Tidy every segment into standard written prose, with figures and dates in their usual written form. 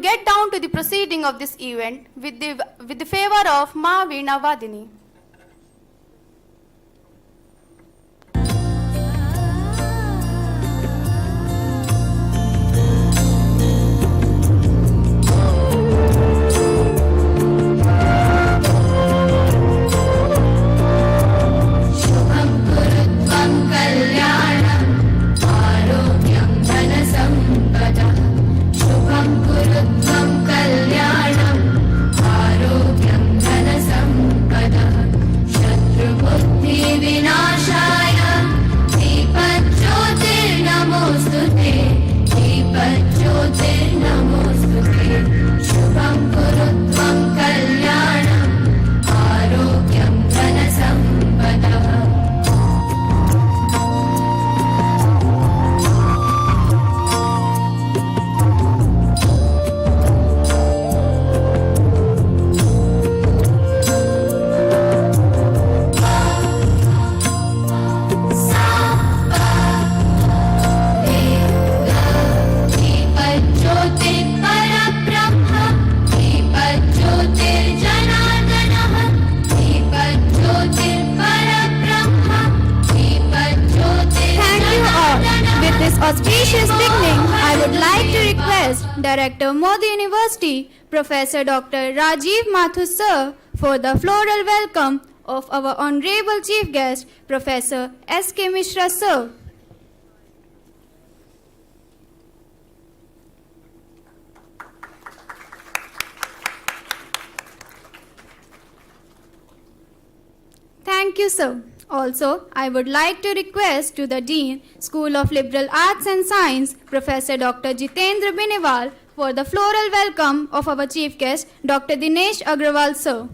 get down to the proceeding of this event with the favor of Ma Veena Vadini. Auspicious beginning, I would like to request Director Modi University, Professor Dr. Rajiv Mathur Sir, for the floral welcome of our Honorable Chief Guest, Professor S.K. Mishra Sir. Thank you, sir. Also, I would like to request to the Dean, School of Liberal Arts and Science, Professor Dr. Jitendra Biniwal, for the floral welcome of our Chief Guest, Dr. Dinesh Agrawal, sir.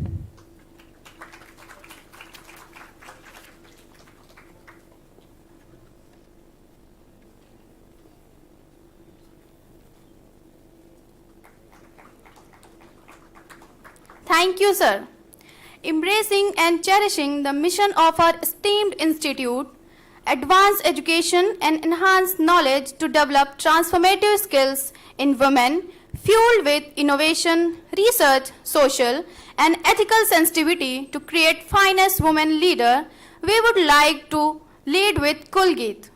Thank you, sir. Embracing and cherishing the mission of our esteemed institute, advance education and enhance knowledge to develop transformative skills in women, fueled with innovation, research, social, and ethical sensitivity to create finest women leader, we would like to lead with Kulgeet.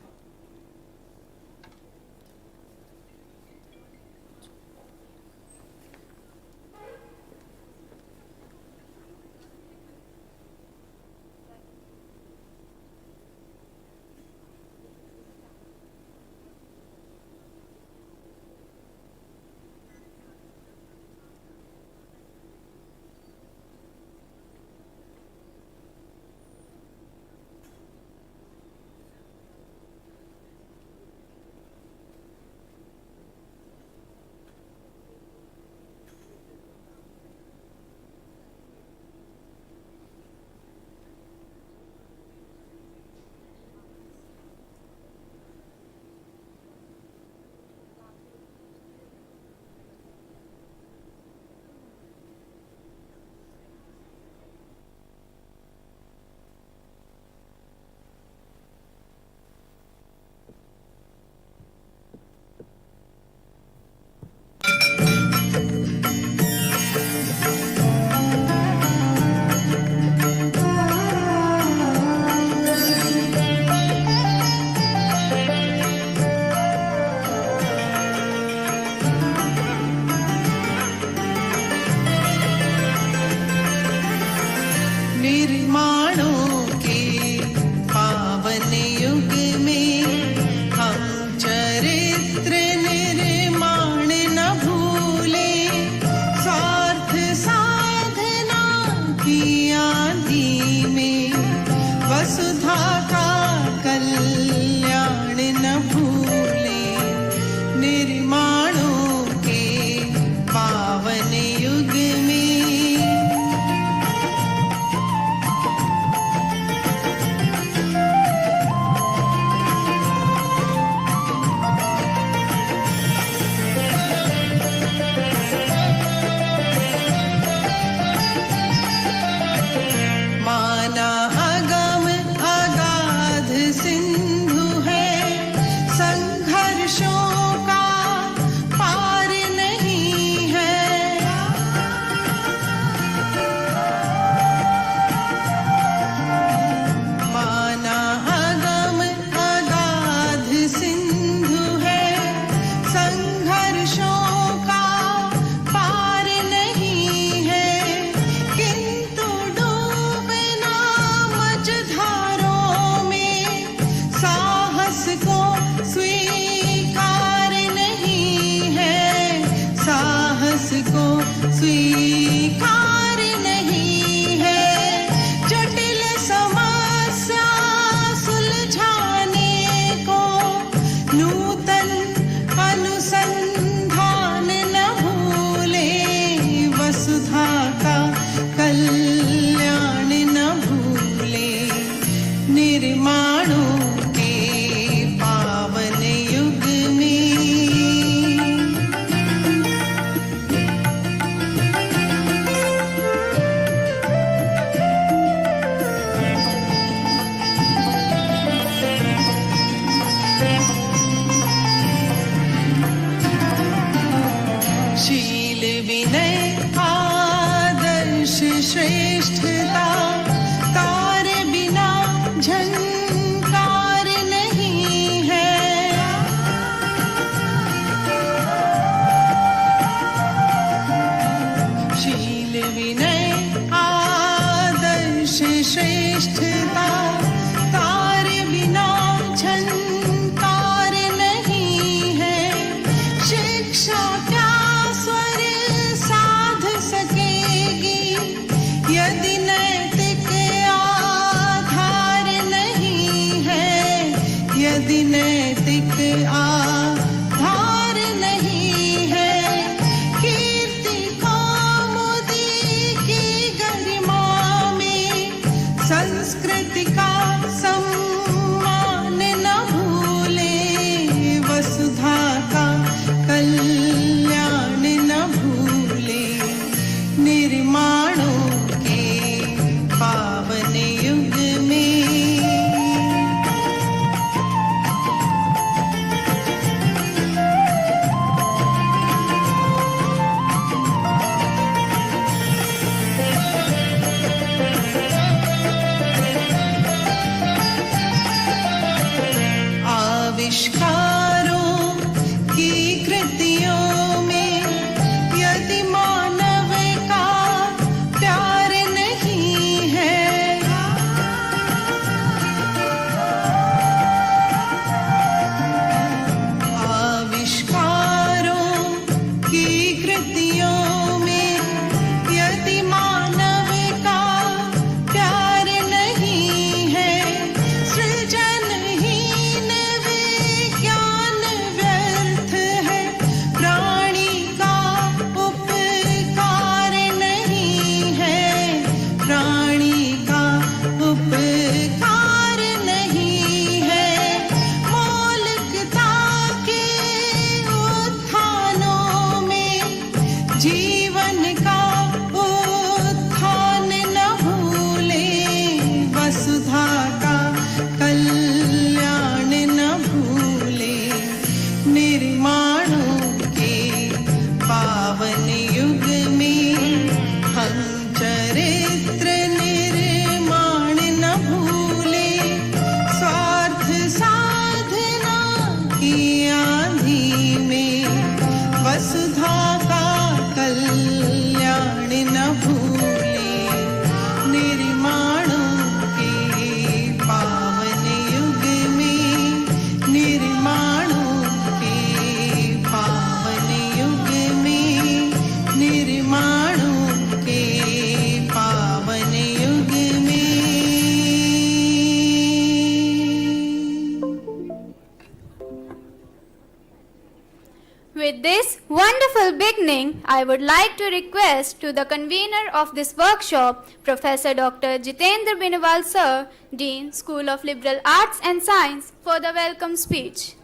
beginning, I would like to request to the convener of this workshop, Professor Dr. Jitendra Biniwal Sir, Dean, School of Liberal Arts and Science, for the welcome speech.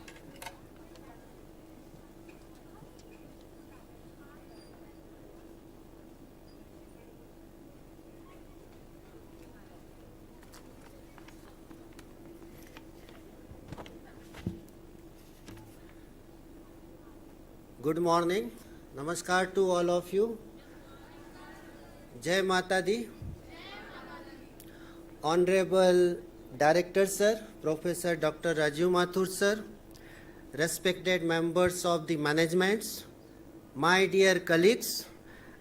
Good morning. Namaskar to all of you. Jai Mata Di. Honorable Director Sir, Professor Dr. Rajiv Mathur Sir, respected members of the managements, my dear colleagues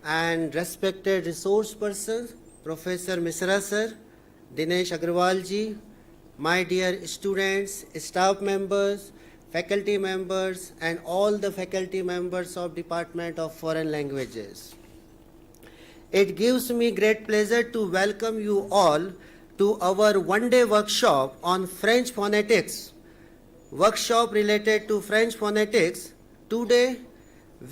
and respected resource persons, Professor Misra Sir, Dinesh Agrawal Ji, my dear students, staff members, faculty members and all the faculty members of Department of Foreign Languages. It gives me great pleasure to welcome you all to our one-day workshop on French phonetics. Workshop related to French phonetics. Today,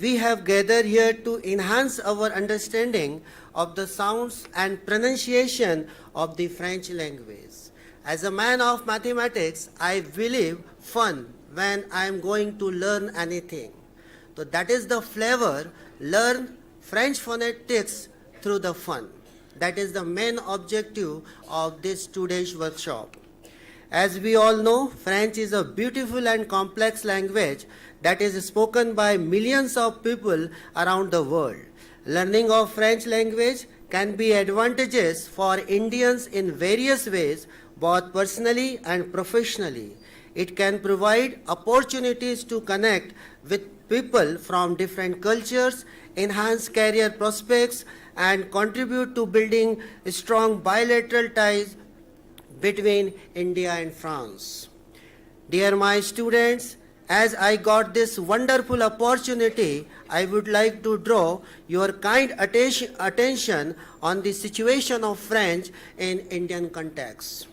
we have gathered here to enhance our understanding of the sounds and pronunciation of the French language. As a man of mathematics, I believe fun when I am going to learn anything. So that is the flavor, learn French phonetics through the fun. That is the main objective of this today's workshop. As we all know, French is a beautiful and complex language that is spoken by millions of people around the world. Learning of French language can be advantageous for Indians in various ways, both personally and professionally. It can provide opportunities to connect with people from different cultures, enhance career prospects, and contribute to building strong bilateral ties between India and France. Dear my students, as I got this wonderful opportunity, I would like to draw your kind attention on the situation of French in Indian context.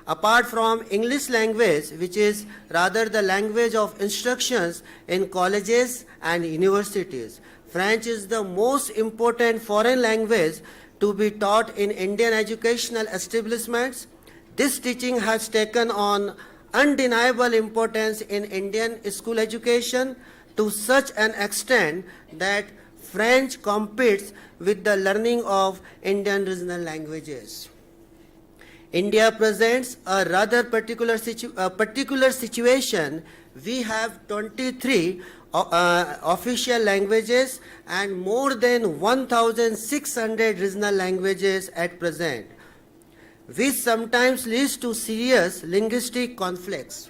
Apart from English language, which is rather the language of instructions in colleges and universities, French is the most important foreign language to be taught in Indian educational establishments. This teaching has taken on undeniable importance in Indian school education to such an extent that French competes with the learning of Indian regional languages. India presents a rather particular situation. We have 23 official languages and more than 1,600 regional languages at present, which sometimes leads to serious linguistic conflicts.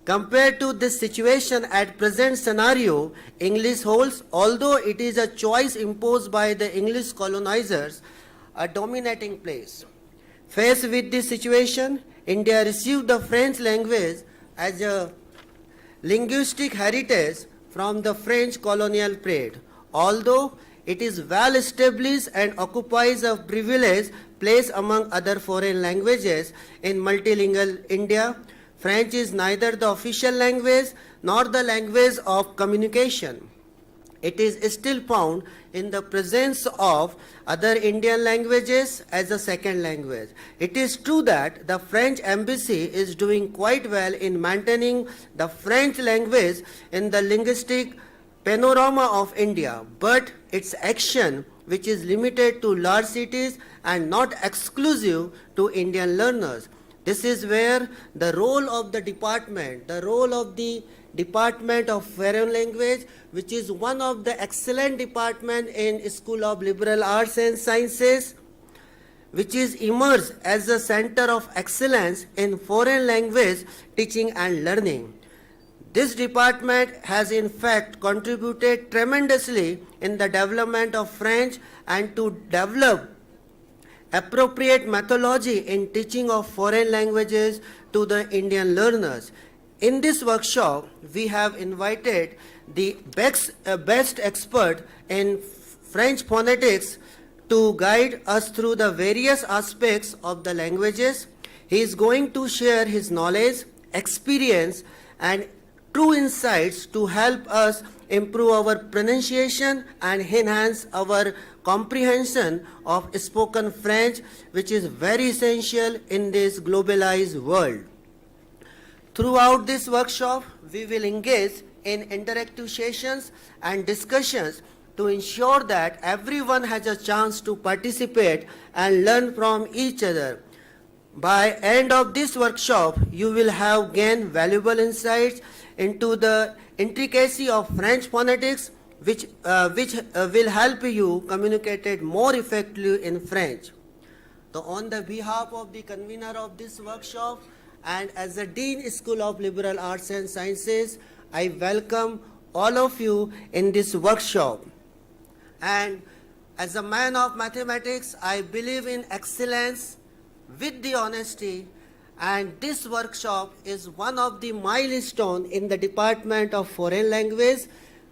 Compared to this situation at present scenario, English holds, although it is a choice imposed by the English colonizers, a dominating place. Faced with this situation, India received the French language as a linguistic heritage from the French colonial period. Although it is well established and occupies a privileged place among other foreign languages in multilingual India, French is neither the official language nor the language of communication. It is still found in the presence of other Indian languages as a second language. It is true that the French embassy is doing quite well in maintaining the French language in the linguistic panorama of India, but its action, which is limited to large cities and not exclusive to Indian learners. This is where the role of the Department of Foreign Language, which is one of the excellent department in School of Liberal Arts and Sciences, which is emerged as a center of excellence in foreign language teaching and learning. This department has in fact contributed tremendously in the development of French and to develop appropriate methodology in teaching of foreign languages to the Indian learners. In this workshop, we have invited the best expert in French phonetics to guide us through the various aspects of the languages. He is going to share his knowledge, experience, and true insights to help us improve our pronunciation and enhance our comprehension of spoken French, which is very essential in this globalized world. Throughout this workshop, we will engage in interactive sessions and discussions to ensure that everyone has a chance to participate and learn from each other. By end of this workshop, you will have gained valuable insights into the intricacy of French phonetics, which will help you communicate it more effectively in French. So on the behalf of the convener of this workshop and as the Dean School of Liberal Arts and Sciences, I welcome all of you in this workshop. And as a man of mathematics, I believe in excellence with the honesty, and this workshop is one of the milestone in the Department of Foreign Language.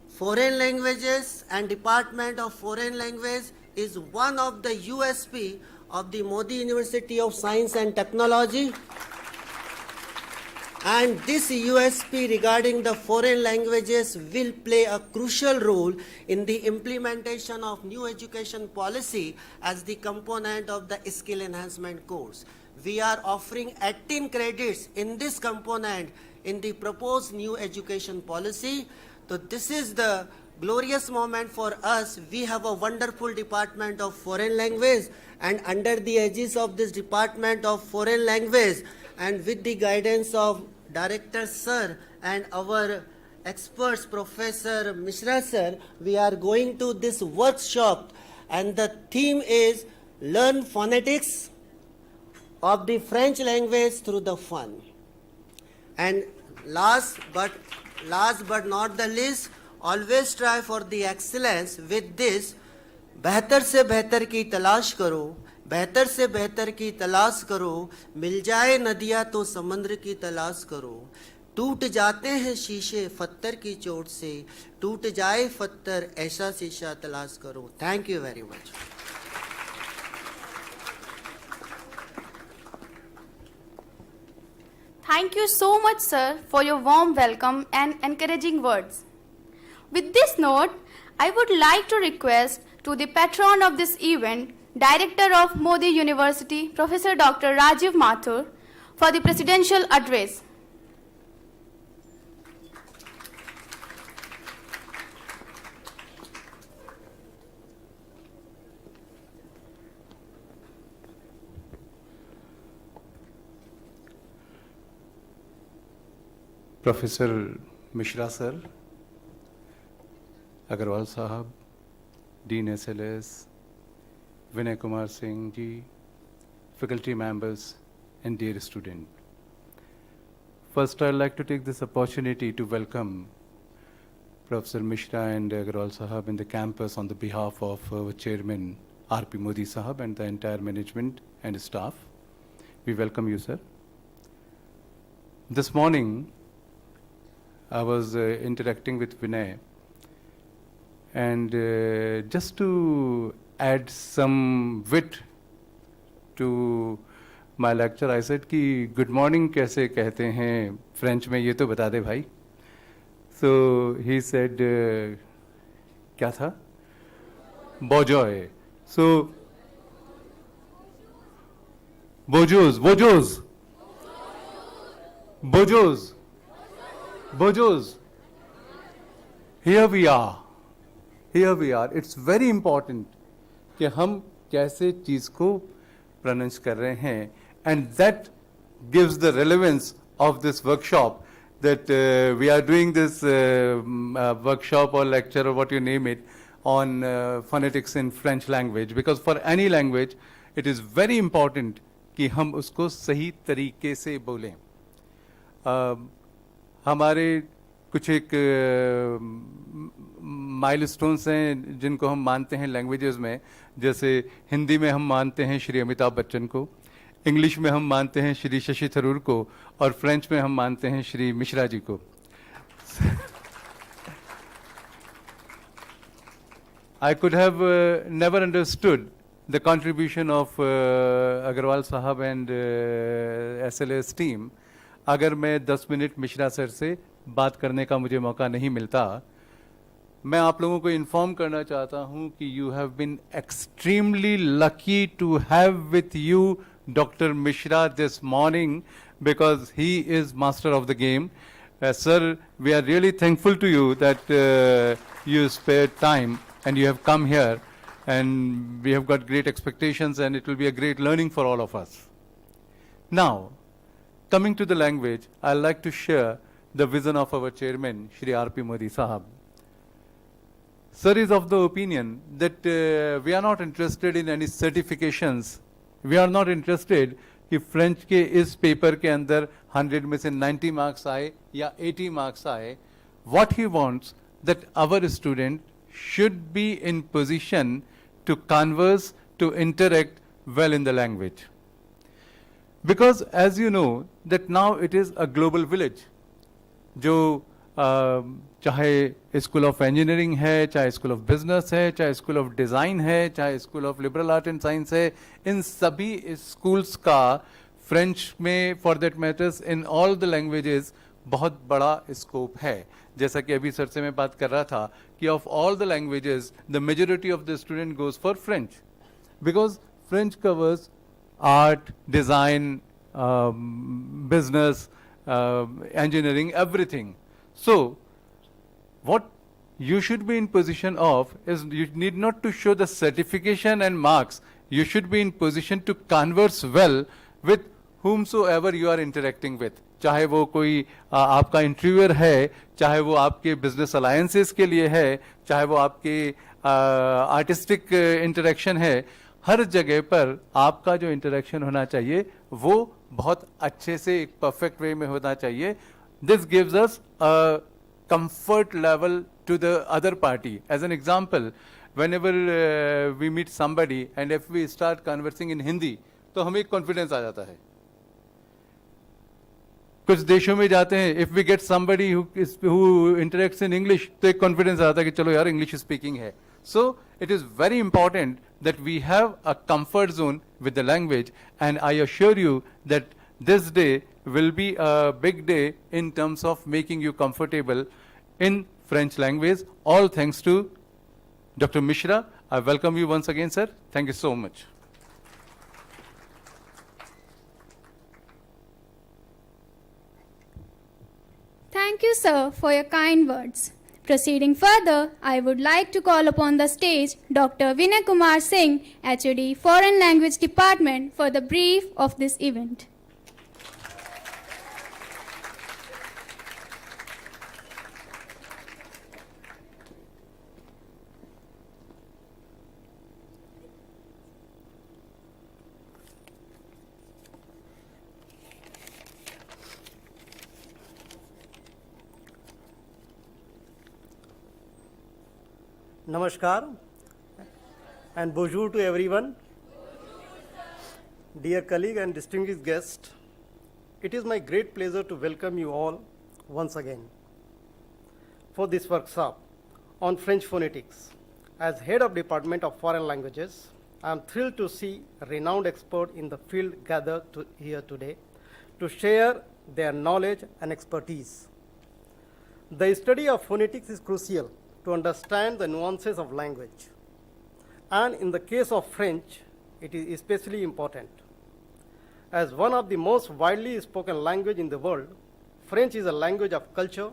Foreign Languages and Department of Foreign Language is one of the USP of the Modi University of Science and Technology. And this USP regarding the foreign languages will play a crucial role in the implementation of new education policy as the component of the skill enhancement course. We are offering 18 credits in this component in the proposed new education policy. So this is the glorious moment for us. We have a wonderful Department of Foreign Language, and under the aegis of this Department of Foreign Language and with the guidance of Director Sir and our experts, Professor Mishra Sir, we are going to this workshop, and the theme is Learn Phonetics of the French language through the fun. And last but not the least, always try for the excellence with this. बेहतर से बेहतर की तलाश करो, बेहतर से बेहतर की तलाश करो, मिल जाए नदियाँ तो समंदर की तलाश करो, टूट जाते हैं शीशे पत्थर की चोट से, टूट जाए पत्थर ऐसा शीशा तलाश करो. Thank you very much. Thank you so much, sir, for your warm welcome and encouraging words. With this note, I would like to request to the patron of this event, Director of Modi University, Professor Dr. Rajiv Mathur, for the presidential address. Professor Mishra Sir, Agarwal Sahab, Dean SLS, Vinay Kumar Singh ji, faculty members and dear student. First, I'd like to take this opportunity to welcome Professor Mishra and Agarwal Sahab in the campus on the behalf of our chairman R.P. Modi Sahab and the entire management and staff. We welcome you, sir. This morning, I was interacting with Vinay, and just to add some wit to my lecture, I said कि good morning कैसे कहते हैं French में, ये तो बता दे भाई. So he said क्या था? Bonjour. So bonjour, bonjour, bonjour. Bojos, here we are. It's very important कि हम कैसे चीज़ को pronounce कर रहे हैं, and that gives the relevance of this workshop, that we are doing this workshop or lecture or what you name it on phonetics in French language, because for any language it is very important कि हम उसको सही तरीके से बोलें. हमारे कुछ एक माइलस्टोन्स हैं जिनको हम मानते हैं लैंग्वेजेस में, जैसे हिंदी में हम मानते हैं श्री अमिताभ बच्चन को, इंग्लिश में हम मानते हैं श्री शशि थरूर को, और फ्रेंच में हम मानते हैं श्री मिश्रा जी को. I could have never understood the contribution of Agarwal Sahab and SLS team अगर मैं 10 मिनट मिश्रा सर से बात करने का मुझे मौका नहीं मिलता। मैं आप लोगों को इन्फॉर्म करना चाहता हूं कि you have been extremely lucky to have with you doctor Mishra this morning because he is master of the game. Sir, we are really thankful to you that you spared time and you have come here, and we have got great expectations, and it will be a great learning for all of us. Now, coming to the language, I'd like to share the vision of our chairman, Shri R.P. Modi Sahab. Sir is of the opinion that we are not interested in any certifications. We are not interested कि French के इस paper के अंदर 100 में से 90 marks आए या 80 marks आए. What he wants that our student should be in position to converse, to interact well in the language. Because as you know that now it is a global village. जो चाहे school of engineering है, चाहे school of business है, चाहे school of design है, चाहे school of liberal art and science है, इन सभी स्कूल्स का फ्रेंच में for that matters in all the languages बहुत बड़ा स्कोप है. जैसा कि अभी सर से मैं बात कर रहा था कि of all the languages the majority of the student goes for French because French covers art, design, business, engineering, everything. So, what you should be in position of is you need not to show the certification and marks. You should be in position to converse well with whomsoever you are interacting with. चाहे वो कोई आपका interviewer है, चाहे वो आपके business alliances के लिए है, चाहे वो आपके आर्टिस्टिक इंटरेक्शन है, हर जगह पर आपका जो इंटरेक्शन होना चाहिए वो बहुत अच्छे से एक परफेक्ट वे में होना चाहिए. This gives us a comfort level to the other party. As an example, whenever we meet somebody and if we start conversing in Hindi, तो हमें एक confidence आ जाता है. कुछ देशों में जाते हैं, if we get somebody who interacts in English, तो एक confidence आ जाता है कि चलो यार English speaking है. So it is very important that we have a comfort zone with the language, and I assure you that this day will be a big day in terms of making you comfortable in French language. All thanks to Dr. Mishra. I welcome you once again, sir. Thank you so much. Thank you, sir, for your kind words. Proceeding further, I would like to call upon the stage Dr. Vinay Kumar Singh, HOD, Foreign Language Department, for the brief of this event. Namaskar and bonjour to everyone. Dear colleague and distinguished guest, it is my great pleasure to welcome you all once again for this workshop on French phonetics. As head of Department of Foreign Languages, I am thrilled to see renowned experts in the field gathered here today to share their knowledge and expertise. The study of phonetics is crucial to understand the nuances of language. And in the case of French, it is especially important. As one of the most widely spoken languages in the world, French is a language of culture,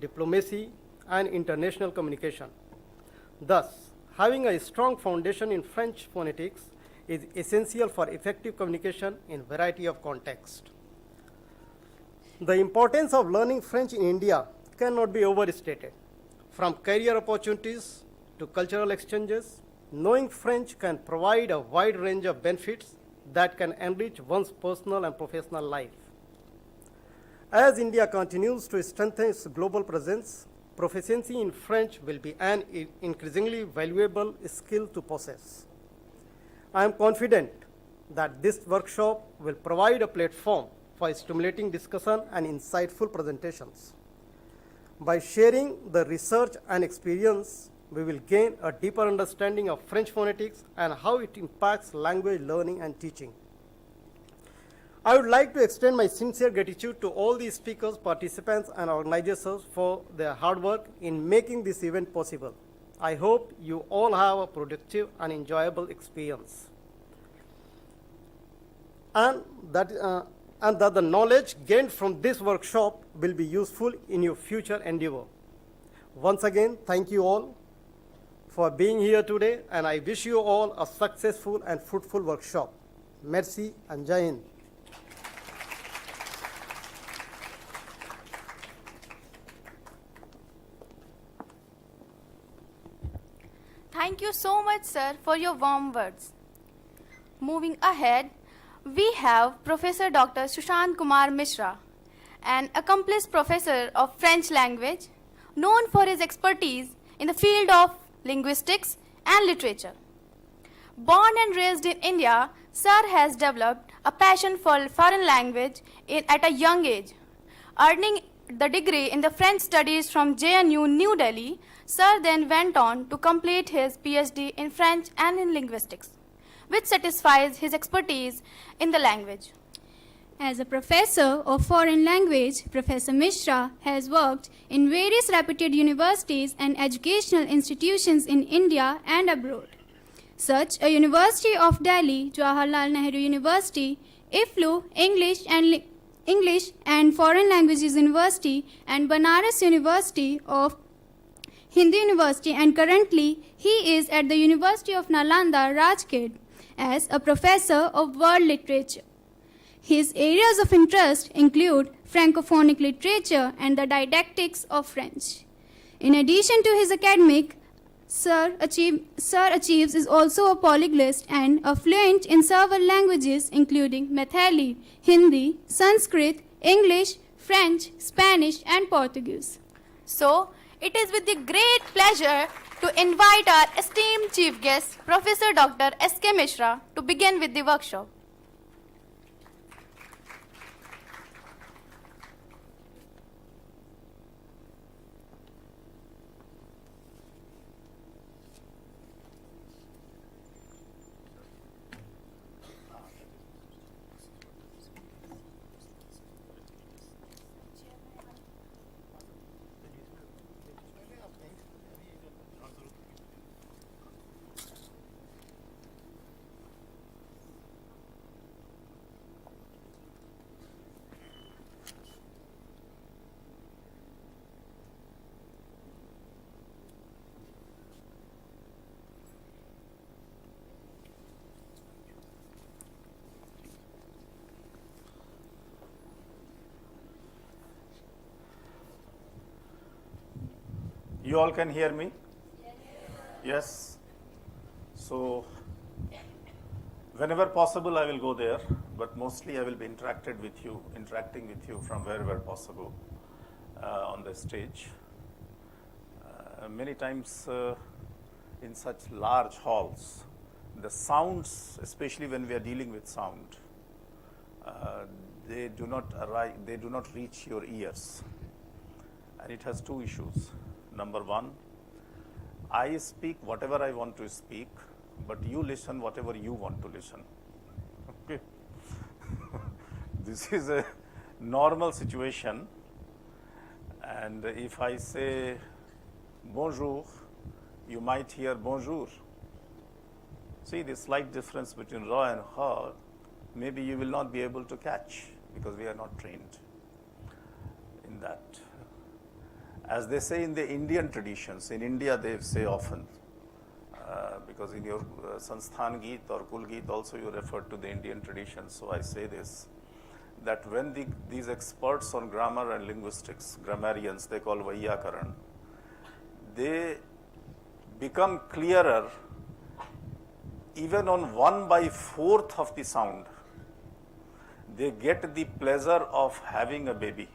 diplomacy, and international communication. Thus, having a strong foundation in French phonetics is essential for effective communication in a variety of contexts. The importance of learning French in India cannot be overstated. From career opportunities to cultural exchanges, knowing French can provide a wide range of benefits that can enrich one's personal and professional life. As India continues to strengthen its global presence, proficiency in French will be an increasingly valuable skill to possess. I am confident that this workshop will provide a platform for stimulating discussion and insightful presentations. By sharing the research and experience, we will gain a deeper understanding of French phonetics and how it impacts language learning and teaching. I would like to extend my sincere gratitude to all the speakers, participants, and organizers for their hard work in making this event possible. I hope you all have a productive and enjoyable experience. And that the knowledge gained from this workshop will be useful in your future endeavor. Once again, thank you all for being here today, and I wish you all a successful and fruitful workshop. Merci and Jai Hind. Thank you so much, sir, for your warm words. Moving ahead, we have Professor Dr. Sushant Kumar Mishra, an accomplished professor of French language, known for his expertise in the field of linguistics and literature. Born and raised in India, Sir has developed a passion for foreign language at a young age. Earning the degree in the French studies from JNU New Delhi, Sir then went on to complete his PhD in French and in linguistics, which satisfies his expertise in the language. As a professor of foreign language, Professor Mishra has worked in various reputed universities and educational institutions in India and abroad, such as University of Delhi, Jawaharlal Nehru University, IFLU, English and Foreign Languages University, and Banaras University of Hindu University, and currently he is at the University of Nalanda, Rajkot, as a professor of world literature. His areas of interest include Francophonic literature and the didactics of French. In addition to his academic, Sir Achieves is also a polyglot and a fluent in several languages including Maithili, Hindi, Sanskrit, English, French, Spanish, and Portuguese. So, it is with the great pleasure to invite our esteemed chief guest, Professor Dr. S.K. Mishra, to begin with the workshop. You all can hear me? Yes. So, whenever possible, I will go there, but mostly I will be interacting with you from wherever possible on the stage. Many times in such large halls, the sounds, especially when we are dealing with sound, they do not reach your ears. And it has two issues. Number one, I speak whatever I want to speak, but you listen whatever you want to listen. Okay. This is a normal situation. And if I say bonjour, you might hear bonjour. See the slight difference between ra and ha, maybe you will not be able to catch because we are not trained in that. As they say in the Indian traditions, in India they say often, because in your Sansthan Geet or Kul Geet also you refer to the Indian traditions, so I say this, that when these experts on grammar and linguistics, grammarians, they call Vaiyakaran, they become clearer even on 1/4 of the sound. They get the pleasure of having a baby.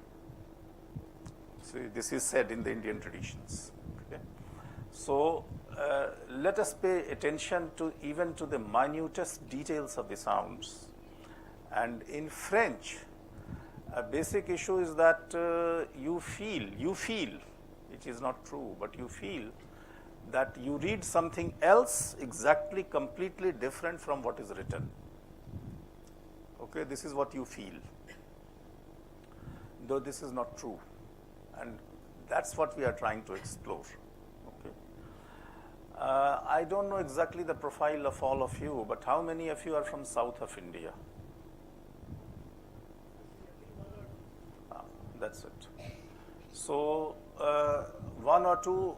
So this is said in the Indian traditions. Okay? So let us pay attention to even to the minutest details of the sounds. And in French, a basic issue is that you feel, it is not true, but you feel that you read something else exactly completely different from what is written. Okay, this is what you feel. Though this is not true. And that's what we are trying to explore. Okay. I don't know exactly the profile of all of you, but how many of you are from south of India? That's it. So, one or two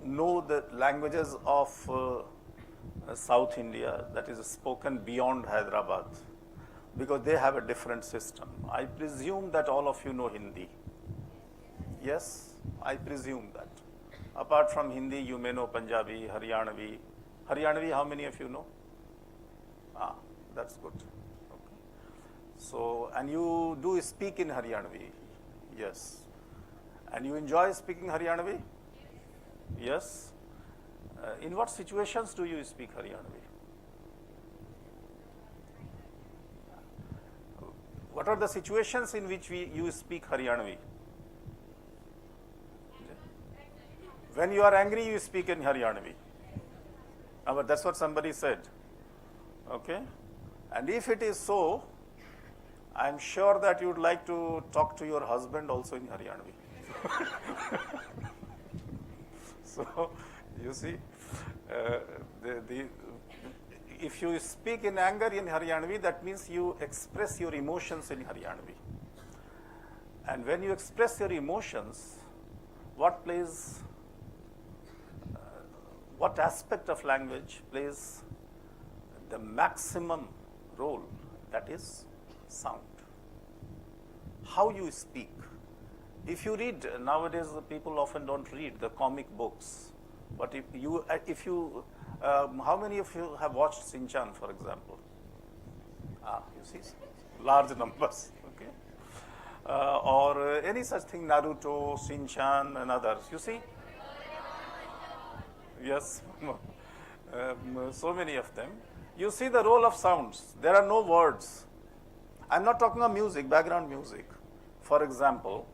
know the languages of South India that is spoken beyond Hyderabad, because they have a different system. I presume that all of you know Hindi. Yes, I presume that. Apart from Hindi, you may know Punjabi, Haryanvi. Haryanvi, how many of you know? That's good. Okay. So, and you do speak in Haryanvi? Yes. And you enjoy speaking Haryanvi? Yes. In what situations do you speak Haryanvi? What are the situations in which you speak Haryanvi? When you are angry, you speak in Haryanvi. But that's what somebody said. Okay? And if it is so, I'm sure that you would like to talk to your husband also in Haryanvi. So, you see, if you speak in anger in Haryanvi, that means you express your emotions in Haryanvi. And when you express your emotions, what aspect of language plays the maximum role? That is sound. How you speak. If you read, nowadays people often don't read the comic books, but if you how many of you have watched Shinchan, for example? You see, large numbers, okay? Or any such thing, Naruto, Shinchan and others, you see? Yes, so many of them. You see the role of sounds. There are no words. I'm not talking of music, background music. For example,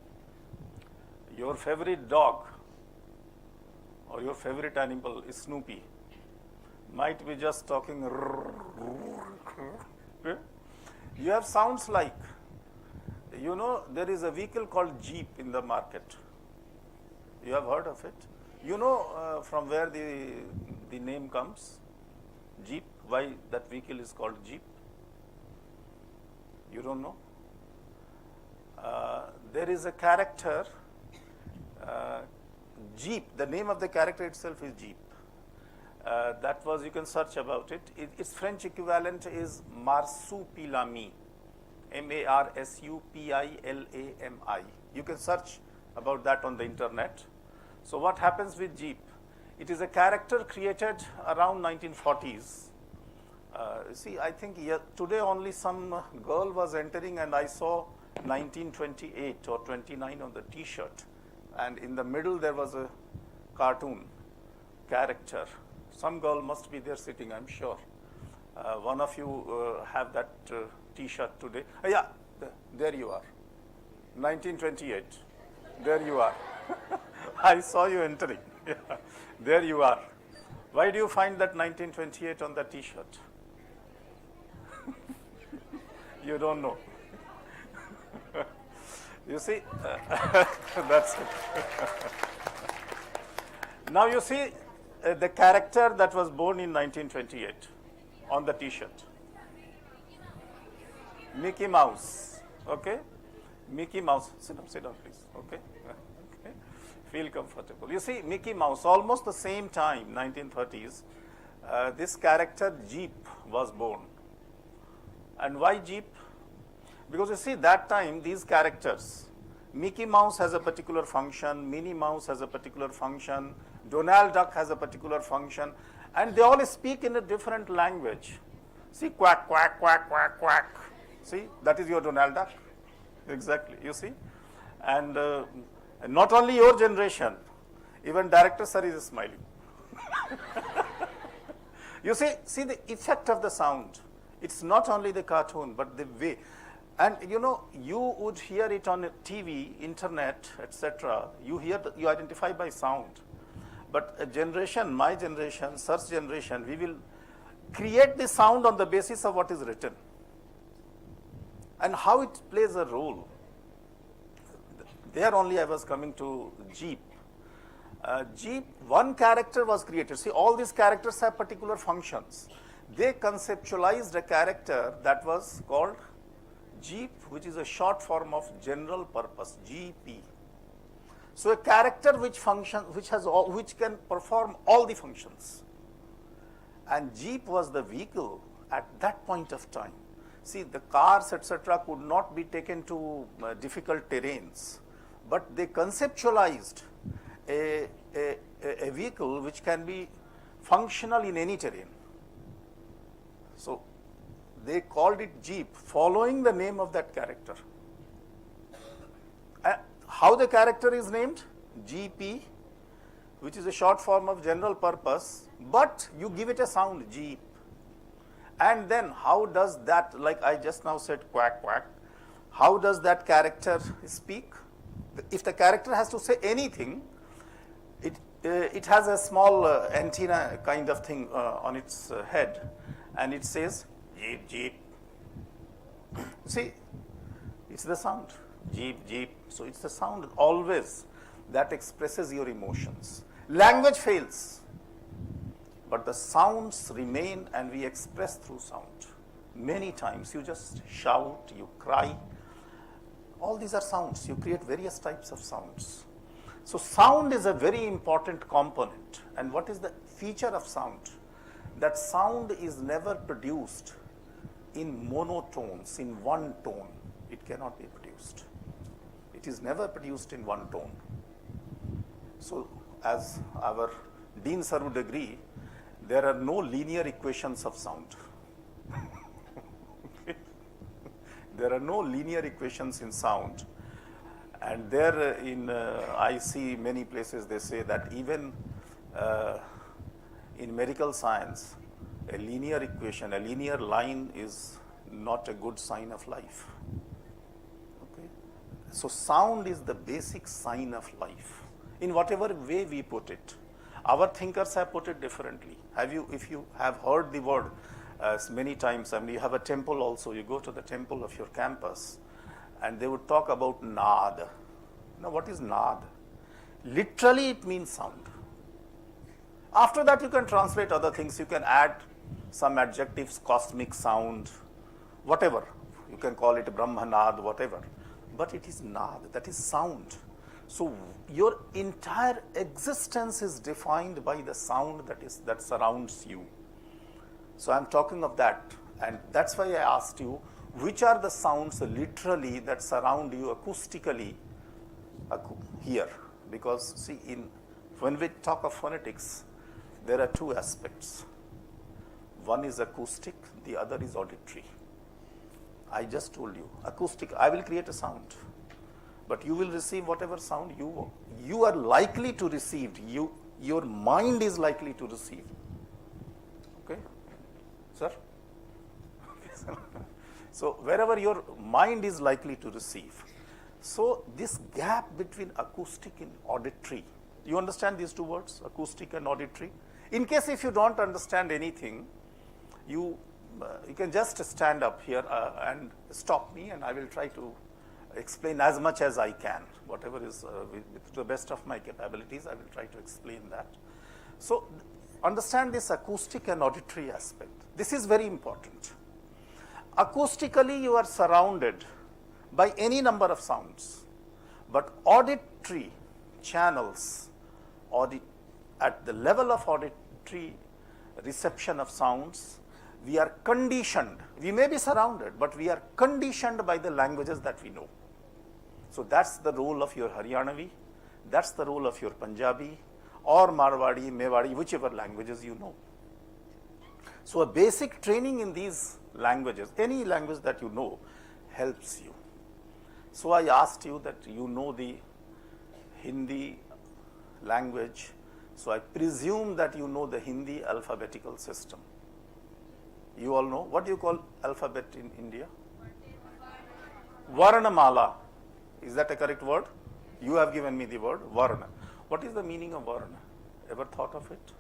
your favorite dog or your favorite animal is Snoopy. Might be just talking. Okay? You have sounds like, you know, there is a vehicle called Jeep in the market. You have heard of it? You know from where the name comes? Jeep, why that vehicle is called Jeep? You don't know? There is a character, Jeep, the name of the character itself is Jeep. That was, you can search about it. Its French equivalent is Marsupilami, Marsupilami. You can search about that on the internet. So what happens with Jeep? It is a character created around 1940s. See, I think today only some girl was entering and I saw 1928 or 29 on the t-shirt. And in the middle there was a cartoon character. Some girl must be there sitting, I'm sure. One of you have that t-shirt today. Yeah, there you are. 1928. There you are. I saw you entering. Yeah. There you are. Why do you find that 1928 on the t-shirt? You don't know. You see, that's it. Now you see the character that was born in 1928 on the t-shirt. Mickey Mouse, okay? Mickey Mouse, sit down please, okay? Okay. Feel comfortable. You see, Mickey Mouse, almost the same time, 1930s, this character Jeep was born. And why Jeep? Because you see, that time, these characters, Mickey Mouse has a particular function, Minnie Mouse has a particular function, Donald Duck has a particular function, and they all speak in a different language. See, quack, quack, quack, quack, quack. See, that is your Donald Duck. Exactly, you see. And not only your generation, even director sir is smiling. You see the effect of the sound. It's not only the cartoon, but the way. And you know, you would hear it on TV, internet, etc. You identify by sound. But a generation, my generation, sir's generation, we will create the sound on the basis of what is written. and how it plays a role. There only I was coming to Jeep. Jeep, one character was created. See, all these characters have particular functions. They conceptualized a character that was called Jeep, which is a short form of general purpose, GP. So a character which can perform all the functions. And Jeep was the vehicle at that point of time. See, the cars, etc., could not be taken to difficult terrains, but they conceptualized a vehicle which can be functional in any terrain. So they called it Jeep, following the name of that character. How the character is named? GP, which is a short form of general purpose, but you give it a sound, Jeep. And then how does that, like I just now said, quack, quack, how does that character speak? If the character has to say anything, it has a small antenna kind of thing on its head, and it says, Jeep, Jeep. See, it's the sound, Jeep, Jeep. So it's the sound always that expresses your emotions. Language fails, but the sounds remain, and we express through sound. Many times you just shout, you cry. All these are sounds. You create various types of sounds. So sound is a very important component. And what is the feature of sound? That sound is never produced in monotones, in one tone. It cannot be produced. It is never produced in one tone. So as our Dean sir would agree, there are no linear equations of sound. There are no linear equations in sound. And there I see many places they say that even in medical science, a linear equation, a linear line is not a good sign of life. Okay? So sound is the basic sign of life, in whatever way we put it. Our thinkers have put it differently. If you have heard the word many times, I mean, you have a temple also, you go to the temple of your campus, and they would talk about nad. Now, what is nad? Literally, it means sound. After that, you can translate other things. You can add some adjectives, cosmic sound, whatever. You can call it Brahmanad, whatever. But it is nad, that is sound. So your entire existence is defined by the sound that surrounds you. So I'm talking of that, and that's why I asked you, which are the sounds literally that surround you acoustically here? Because see, when we talk of phonetics, there are two aspects. One is acoustic, the other is auditory. I just told you, acoustic, I will create a sound, but you will receive whatever sound you are likely to receive, your mind is likely to receive. Okay? Sir? Okay, sir. So wherever your mind is likely to receive. So this gap between acoustic and auditory, you understand these two words, acoustic and auditory? In case if you don't understand anything, you can just stand up here and stop me, and I will try to explain as much as I can. Whatever is to the best of my capabilities, I will try to explain that. So understand this acoustic and auditory aspect. This is very important. Acoustically, you are surrounded by any number of sounds, but auditory channels, at the level of auditory reception of sounds, we are conditioned. We may be surrounded, but we are conditioned by the languages that we know. So that's the role of your Haryanavi, that's the role of your Punjabi, or Marwadi, Mewadi, whichever languages you know. So a basic training in these languages, any language that you know, helps you. So I asked you that you know the Hindi language, so I presume that you know the Hindi alphabetical system. You all know, what do you call alphabet in India? Varnamala. Is that a correct word? You have given me the word, Varna. What is the meaning of Varna? Ever thought of it?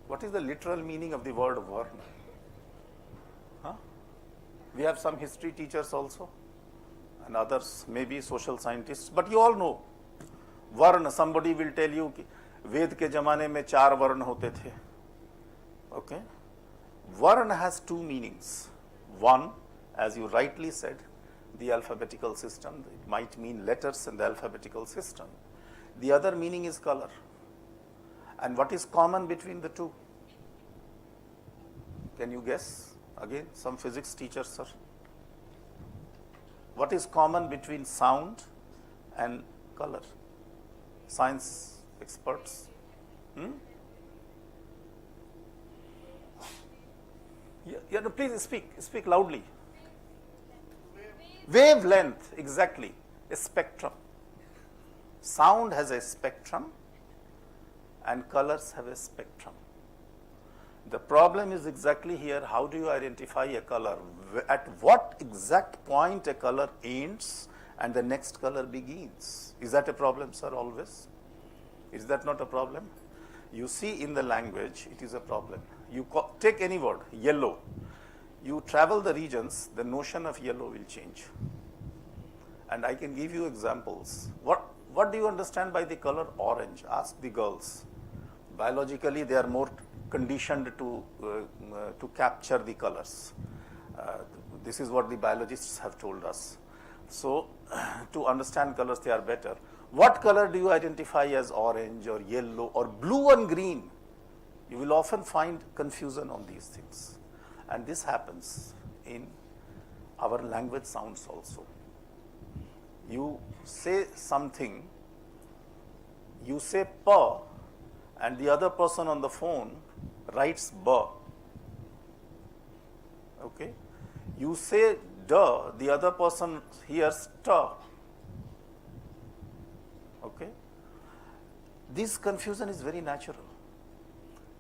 What is the literal meaning of the word Varna? Huh? We have some history teachers also, and others maybe social scientists, but you all know, Varna, somebody will tell you कि वेद के जमाने में 4 वर्ण होते थे. Okay? Varna has 2 meanings. One, as you rightly said, the alphabetical system. It might mean letters in the alphabetical system. The other meaning is color. And what is common between the two? Can you guess? Again, some physics teachers, sir. What is common between sound and color? Science experts. Yeah, no, please speak loudly. Wavelength, exactly. A spectrum. Sound has a spectrum and colors have a spectrum. The problem is exactly here, how do you identify a color? At what exact point a color ends and the next color begins? Is that a problem, sir, always? Is that not a problem? You see, in the language, it is a problem. You take any word, yellow. You travel the regions, the notion of yellow will change. And I can give you examples. What do you understand by the color orange? Ask the girls. Biologically, they are more conditioned to capture the colors. This is what the biologists have told us. So, to understand colors, they are better. What color do you identify as orange or yellow or blue and green? You will often find confusion on these things. And this happens in our language sounds also. You say something, you say pa, and the other person on the phone writes ba. Okay? You say da, the other person hears ta. Okay? This confusion is very natural.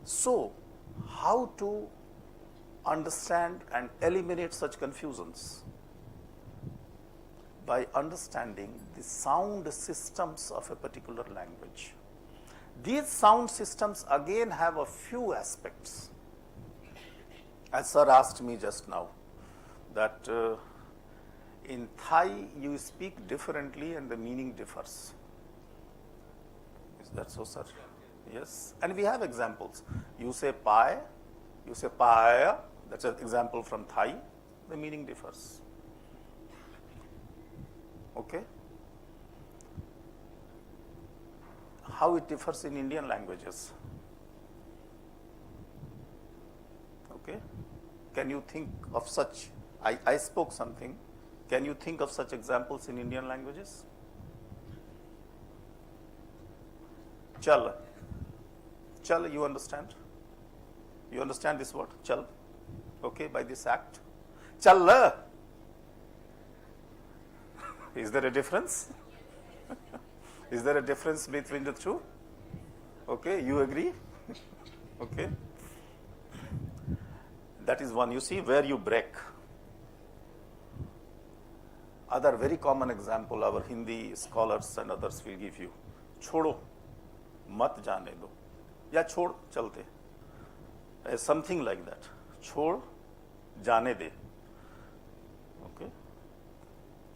So, how to understand and eliminate such confusions? By understanding the sound systems of a particular language. These sound systems again have a few aspects. As sir asked me just now, that in Thai you speak differently and the meaning differs. Is that so, sir? Yes. And we have examples. You say pai, you say paya, that's an example from Thai, the meaning differs. Okay? How it differs in Indian languages? Okay? Can you think of such? I spoke something. Can you think of such examples in Indian languages? Chal. Chal, you understand? You understand this word? Chal. Okay, by this act. Chal. Is there a difference? Is there a difference between the two? Okay, you agree? Okay. That is one. You see where you break. Other very common example our Hindi scholars and others will give you. Chodo, mat jaane do. Ya chhod chalte. Something like that. Chhod jaane de. Okay.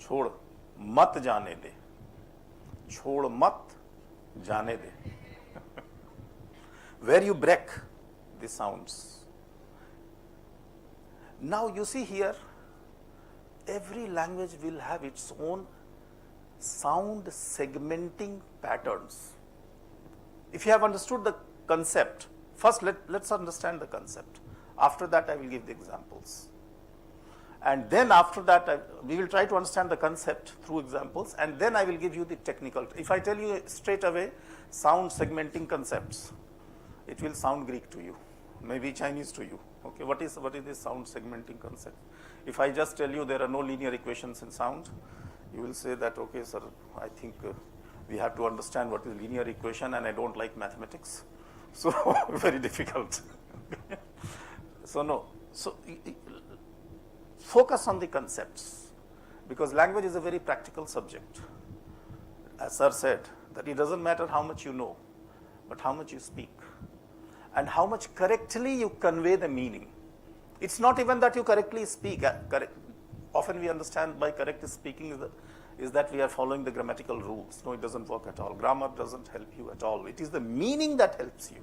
Chhod mat jaane de. Chhod mat jaane de. Where you break the sounds. Now you see here, every language will have its own sound segmenting patterns. If you have understood the concept, first let's understand the concept. After that, I will give the examples. And then after that, we will try to understand the concept through examples, and then I will give you the technical. If I tell you straight away sound segmenting concepts, it will sound Greek to you, maybe Chinese to you. Okay, what is this sound segmenting concept? If I just tell you there are no linear equations in sound, you will say that, okay, sir, I think we have to understand what is linear equation, and I don't like mathematics. So, very difficult. So, no. So, focus on the concepts, because language is a very practical subject. As sir said, that it doesn't matter how much you know, but how much you speak, and how much correctly you convey the meaning. It's not even that you correctly speak. often we understand by correct speaking is that we are following the grammatical rules. No, it doesn't work at all. Grammar doesn't help you at all. It is the meaning that helps you.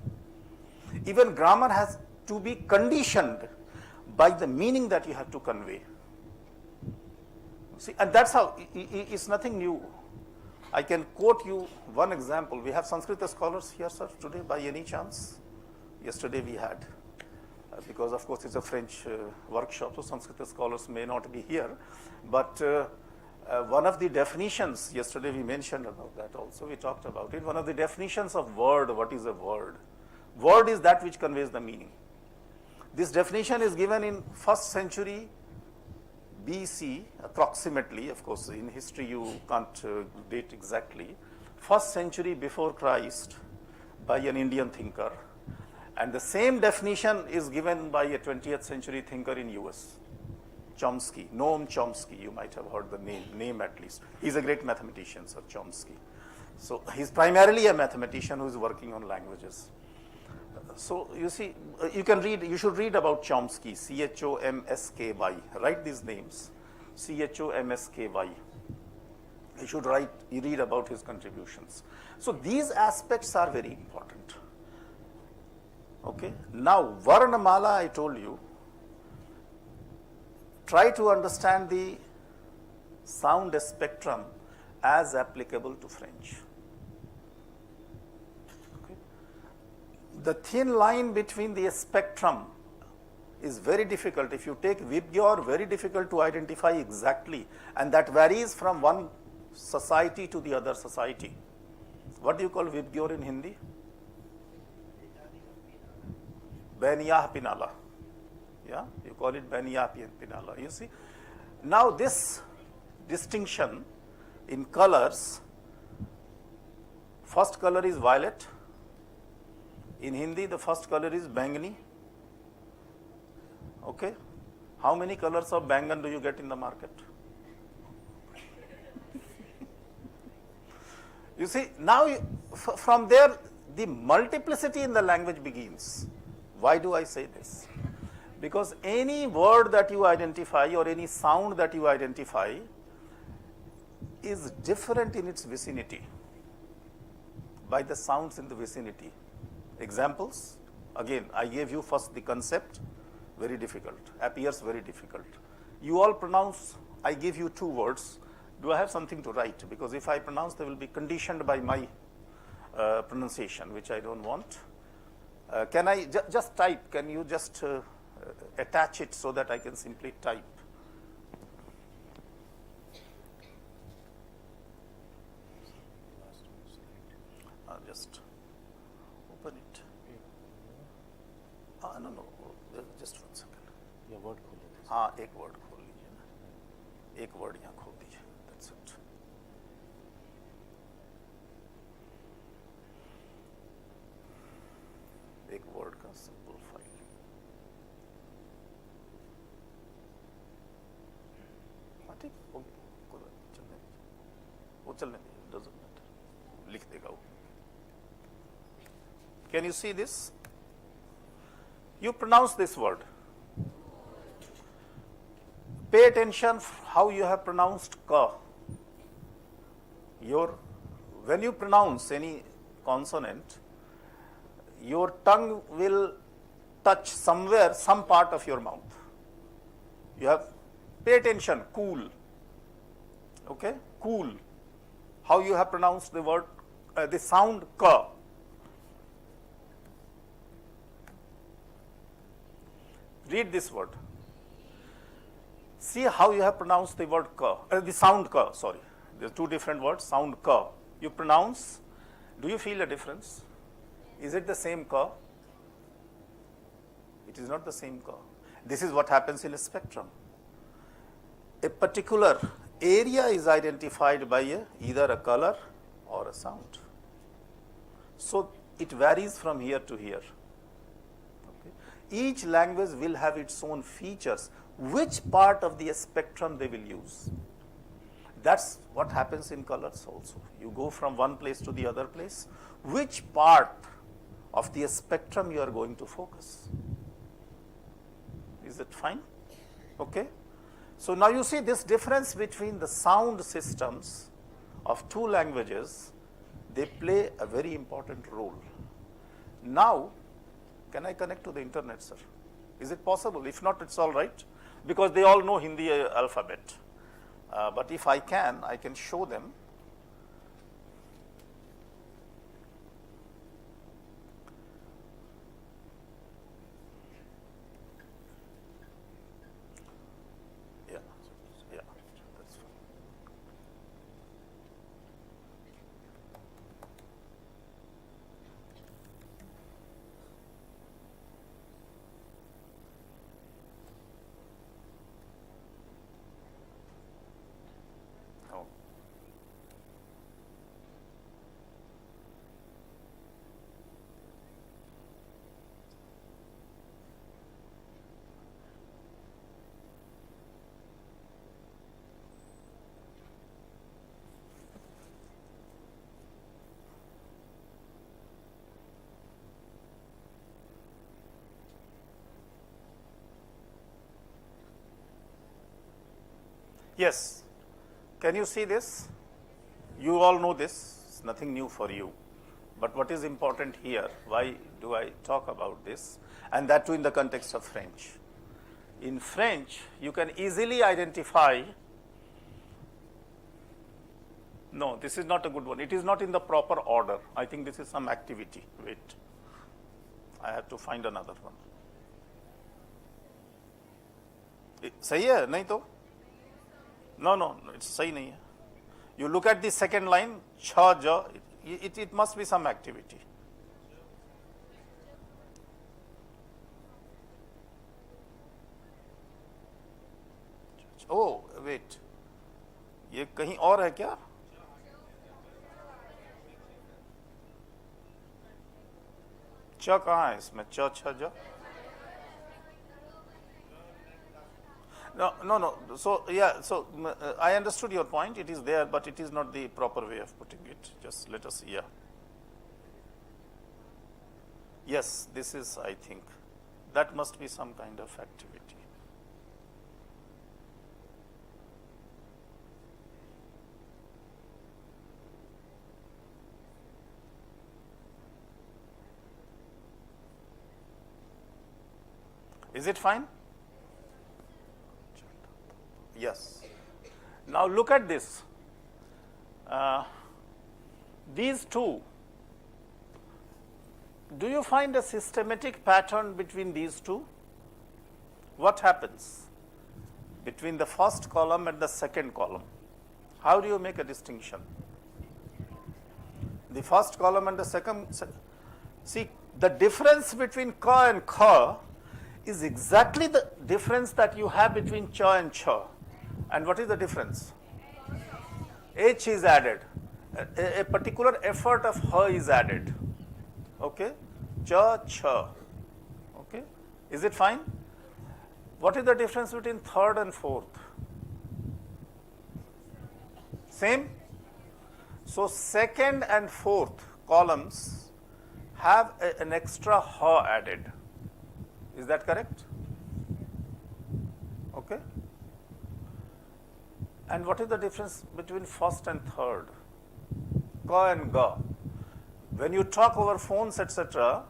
Even grammar has to be conditioned by the meaning that you have to convey. See, and that's how, it's nothing new. I can quote you one example. We have Sanskrit scholars here, sir, today, by any chance? Yesterday we had. Because, of course, it's a French workshop, so Sanskrit scholars may not be here. But one of the definitions, yesterday we mentioned about that also, we talked about it. One of the definitions of word, what is a word? Word is that which conveys the meaning. This definition is given in 1st century BC, approximately. Of course, in history you can't date exactly. 1st century before Christ by an Indian thinker. And the same definition is given by a 20th century thinker in US, Chomsky, Noam Chomsky. You might have heard the name at least. He's a great mathematician, Sir Chomsky. So he's primarily a mathematician who is working on languages. So you see, you should read about Chomsky, Chomsky. Write these names, Chomsky. You read about his contributions. So these aspects are very important. Okay. Now, Varnamala, I told you, try to understand the sound spectrum as applicable to French. Okay. The thin line between the spectrum is very difficult. If you take Vibgyor, very difficult to identify exactly, and that varies from one society to the other society. What do you call Vibgyor in Hindi? Beniyah Pinala. Yeah, you call it Beniyah Pinala. You see, now this distinction in colors, first color is violet. In Hindi, the first color is bangani. Okay, how many colors of bangan do you get in the market? You see, now from there, the multiplicity in the language begins. Why do I say this? Because any word that you identify or any sound that you identify is different in its vicinity by the sounds in the vicinity. Examples? Again, I gave you first the concept, very difficult, appears very difficult. You all pronounce, I give you two words. Do I have something to write? Because if I pronounce, they will be conditioned by my pronunciation, which I don't want. Can I just type? Can you just attach it so that I can simply type? Just open it. No, just 1 second. ये word खोलो. हाँ, एक word खोल लीजिए ना. एक word यहाँ खोल दीजिए. That's it. एक वर्ड का सिंपल फाइल. हाँ, ठीक हो गया. कोई बात नहीं, चलने दीजिए. वो चलने दीजिए. Doesn't matter. लिख देगा वो. Can you see this? You pronounce this word. Pay attention how you have pronounced ka. When you pronounce any consonant, your tongue will touch somewhere, some part of your mouth. You have, pay attention, cool. Okay, cool. How you have pronounced the word, the sound ka. Read this word. See how you have pronounced the word ka, the sound ka, sorry. There are two different words, sound ka. You pronounce, do you feel a difference? Is it the same ka? It is not the same ka. This is what happens in a spectrum. A particular area is identified by either a color or a sound. So it varies from here to here. Okay. Each language will have its own features. Which part of the spectrum they will use? That's what happens in colors also. You go from one place to the other place. Which part of the spectrum you are going to focus? Is it fine? Okay. So now you see this difference between the sound systems of two languages, they play a very important role. Now, can I connect to the internet, sir? Is it possible? If not, it's all right, because they all know Hindi alphabet. But if I can show them. Yeah, yeah, that's fine. Oh. Yes. Can you see this? You all know this, it's nothing new for you. But what is important here, why do I talk about this? And that too in the context of French. In French, you can easily identify, no, this is not a good one. It is not in the proper order. I think this is some activity. Wait, I have to find another one. सही है नहीं तो? No, it's सही नहीं है. You look at the second line, cha ja, it must be some activity. Oh, wait, ये कहीं और है क्या? च कहाँ है इसमें? च छ ज? No. So, yeah, so I understood your point. It is there, but it is not the proper way of putting it. Just let us, yeah. Yes, this is, I think, that must be some kind of activity. Is it fine? Yes. Now look at this. These two, do you find a systematic pattern between these two? What happens between the first column and the second column? How do you make a distinction? The first column and the second, see, the difference between ka and kha is exactly the difference that you have between cha and cha. And what is the difference? H is added. A particular effort of ha is added. Okay? Cha, cha. Okay? Is it fine? What is the difference between third and fourth? Same? So second and fourth columns have an extra ha added. Is that correct? Okay? And what is the difference between first and third? Ka and ga. When you talk over phones, etc.,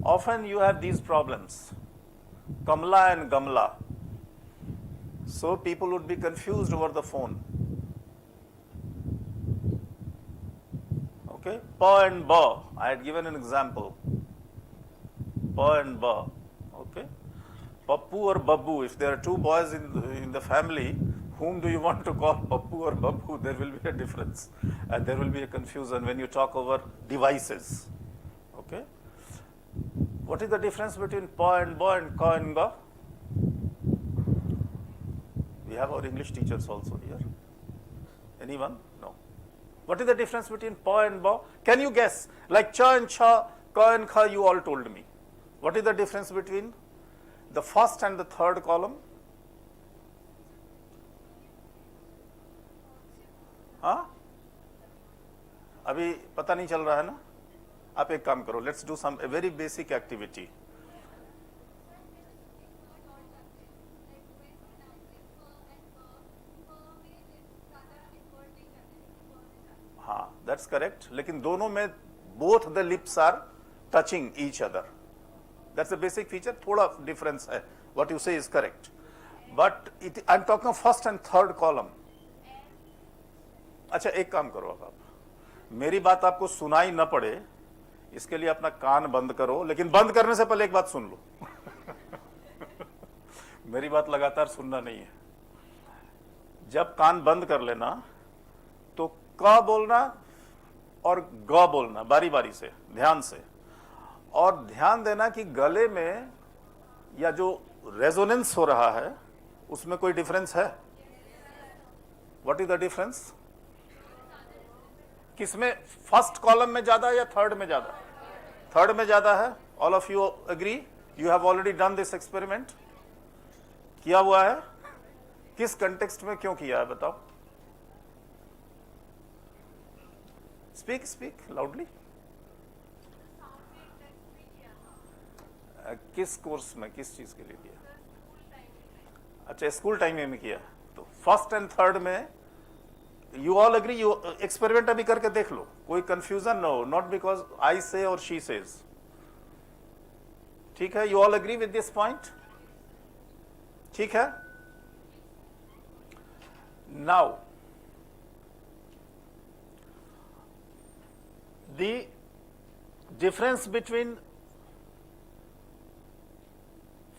often you have these problems. Kamla and gamla. So people would be confused over the phone. Okay? Pa and ba. I had given an example. Pa and ba. Okay? Pappu or Babbu. If there are two boys in the family, whom do you want to call Pappu or Babbu? There will be a difference and there will be a confusion when you talk over devices. Okay? What is the difference between pa and ba and ka and ga? We have our English teachers also here. Anyone? No. What is the difference between pa and ba? Can you guess? Like cha and cha, ka and kha, you all told me. What is the difference between the first and the third column? हाँ? अभी पता नहीं चल रहा है ना? आप एक काम करो. Let's do a very basic activity. That's correct, लेकिन दोनों में both the lips are touching each other, that's a basic feature, थोड़ा डिफरेंस है, what you say is correct, but it I am talking first and third column. अच्छा एक काम करो, अब आप मेरी बात आपको सुनाई न पड़े इसके लिए अपना कान बंद करो, लेकिन बंद करने से पहले एक बात सुन लो मेरी बात लगातार सुनना नहीं है। जब कान बंद कर लेना तो क बोलना और ग बोलना बारी बारी से, ध्यान से, और ध्यान देना कि गले में या जो रेजोनेंस हो रहा है उसमें कोई डिफरेंस है। What is the difference? किसमें, फर्स्ट कॉलम में ज्यादा या थर्ड में ज्यादा? थर्ड में ज्यादा है। All of you agree? You have already done this experiment, किया हुआ है। किस कंटेक्स्ट में क्यों किया है बताओ? Speak speak loudly. किस कोर्स में, किस चीज के लिए किया? अच्छा स्कूल टाइम में किया। तो फर्स्ट एंड थर्ड में you all agree? You experiment अभी करके देख लो, कोई कंफ्यूजन ना हो, नॉट बिकॉज आई से और शी सेज। ठीक है, you all agree with this point? ठीक है। Now the difference between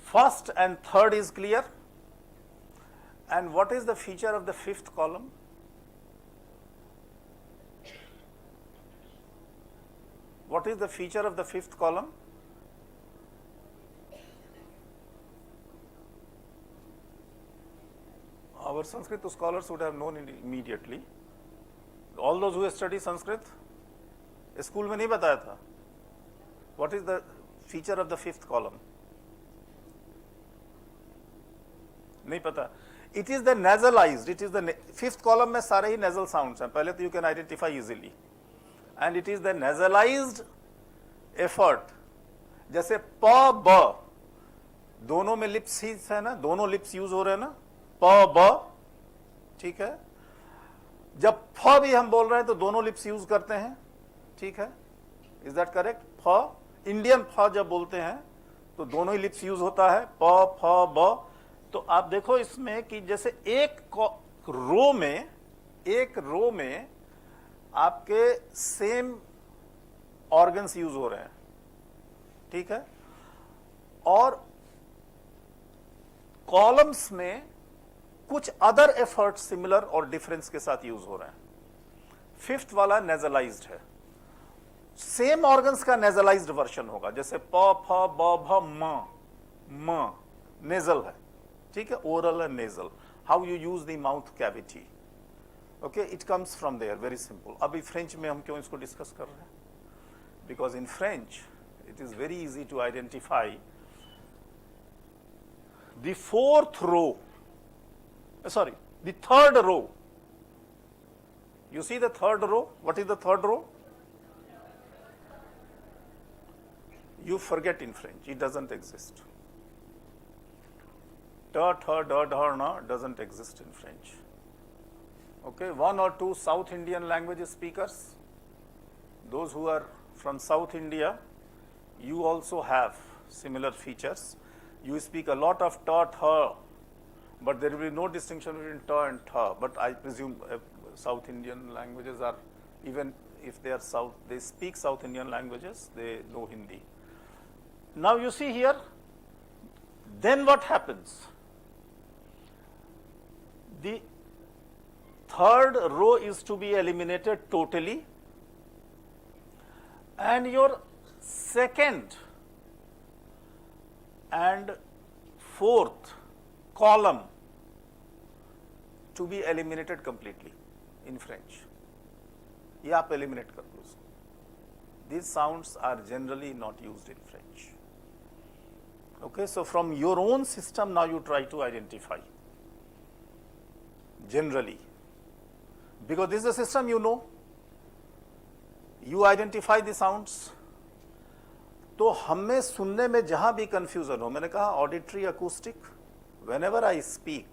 first and third is clear, and what is the feature of the fifth column? What is the feature of the fifth column? Our Sanskrit scholars would have known it immediately. All those who study Sanskrit, school में नहीं बताया था. What is the feature of the fifth column? नहीं पता। It is the nasalized, it is the fifth column में सारे ही nasal sounds हैं, पहले तो you can identify easily, and it is the nasalized effort. जैसे प ब दोनों में लिप्स ही है ना, दोनों लिप्स यूज हो रहे हैं ना, प ब, ठीक है। जब फ भी हम बोल रहे हैं तो दोनों लिप्स यूज करते हैं, ठीक है, इज दैट करेक्ट? फ, इंडियन फ जब बोलते हैं तो दोनों ही लिप्स यूज होता है, प फ ब। तो आप देखो इसमें कि जैसे एक रो में आपके सेम ऑर्गन्स यूज हो रहे हैं, ठीक है, और कॉलम्स में कुछ अदर एफर्ट सिमिलर और डिफरेंस के साथ यूज हो रहे हैं। फिफ्थ वाला नेजलाइज्ड है, सेम ऑर्गन्स का नेजलाइज्ड वर्जन होगा, जैसे प फ ब भ म नेजल है, ठीक है, oral and nasal, how you use the mouth cavity, okay, it comes from there, very simple. अभी फ्रेंच में हम क्यों इसको डिस्कस कर रहे हैं? Because in French it is very easy to identify the fourth row, sorry, the third row. You see the third row? What is the third row? You forget in French, it doesn't exist. Ta, tha, da, dha, na doesn't exist in French. Okay, one or two South Indian language speakers, those who are from South India, you also have similar features. You speak a lot of ta, tha, but there will be no distinction between ta and tha. But I presume South Indian languages are, even if they are they speak South Indian languages, they know Hindi. Now you see here, then what happens? The third row is to be eliminated totally, and your second and fourth column to be eliminated completely in French. ये आप eliminate कर दो उसको. These sounds are generally not used in French. Okay, so from your own system now you try to identify generally, because this is a system you know. You identify the sounds. तो हमें सुनने में जहां भी confusion हो, मैंने कहा auditory acoustic, whenever I speak,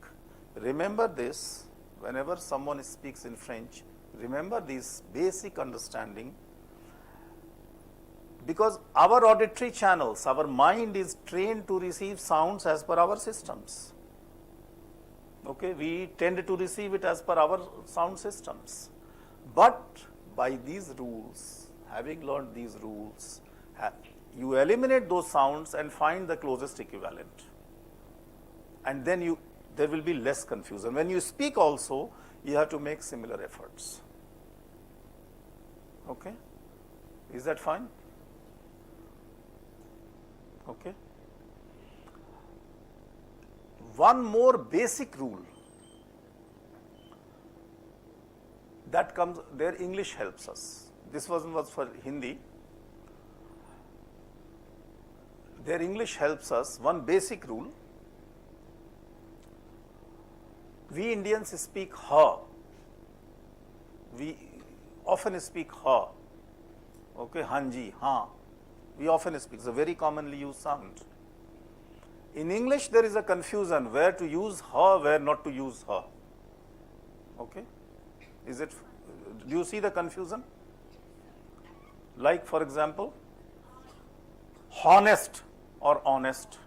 remember this, whenever someone speaks in French, Remember this basic understanding, because our auditory channels, our mind is trained to receive sounds as per our systems. Okay, we tend to receive it as per our sound systems. But by these rules, having learned these rules, you eliminate those sounds and find the closest equivalent. And then there will be less confusion. When you speak also, you have to make similar efforts. Okay? Is that fine? Okay. One more basic rule that comes there, English helps us. This was for Hindi. Their English helps us. One basic rule: we Indians speak ha. We often speak ha. Okay, hanji, ha. We often speak. It's a very commonly used sound. In English, there is a confusion where to use ha, where not to use ha. Okay? Do you see the confusion? Like, for example, honest or honest,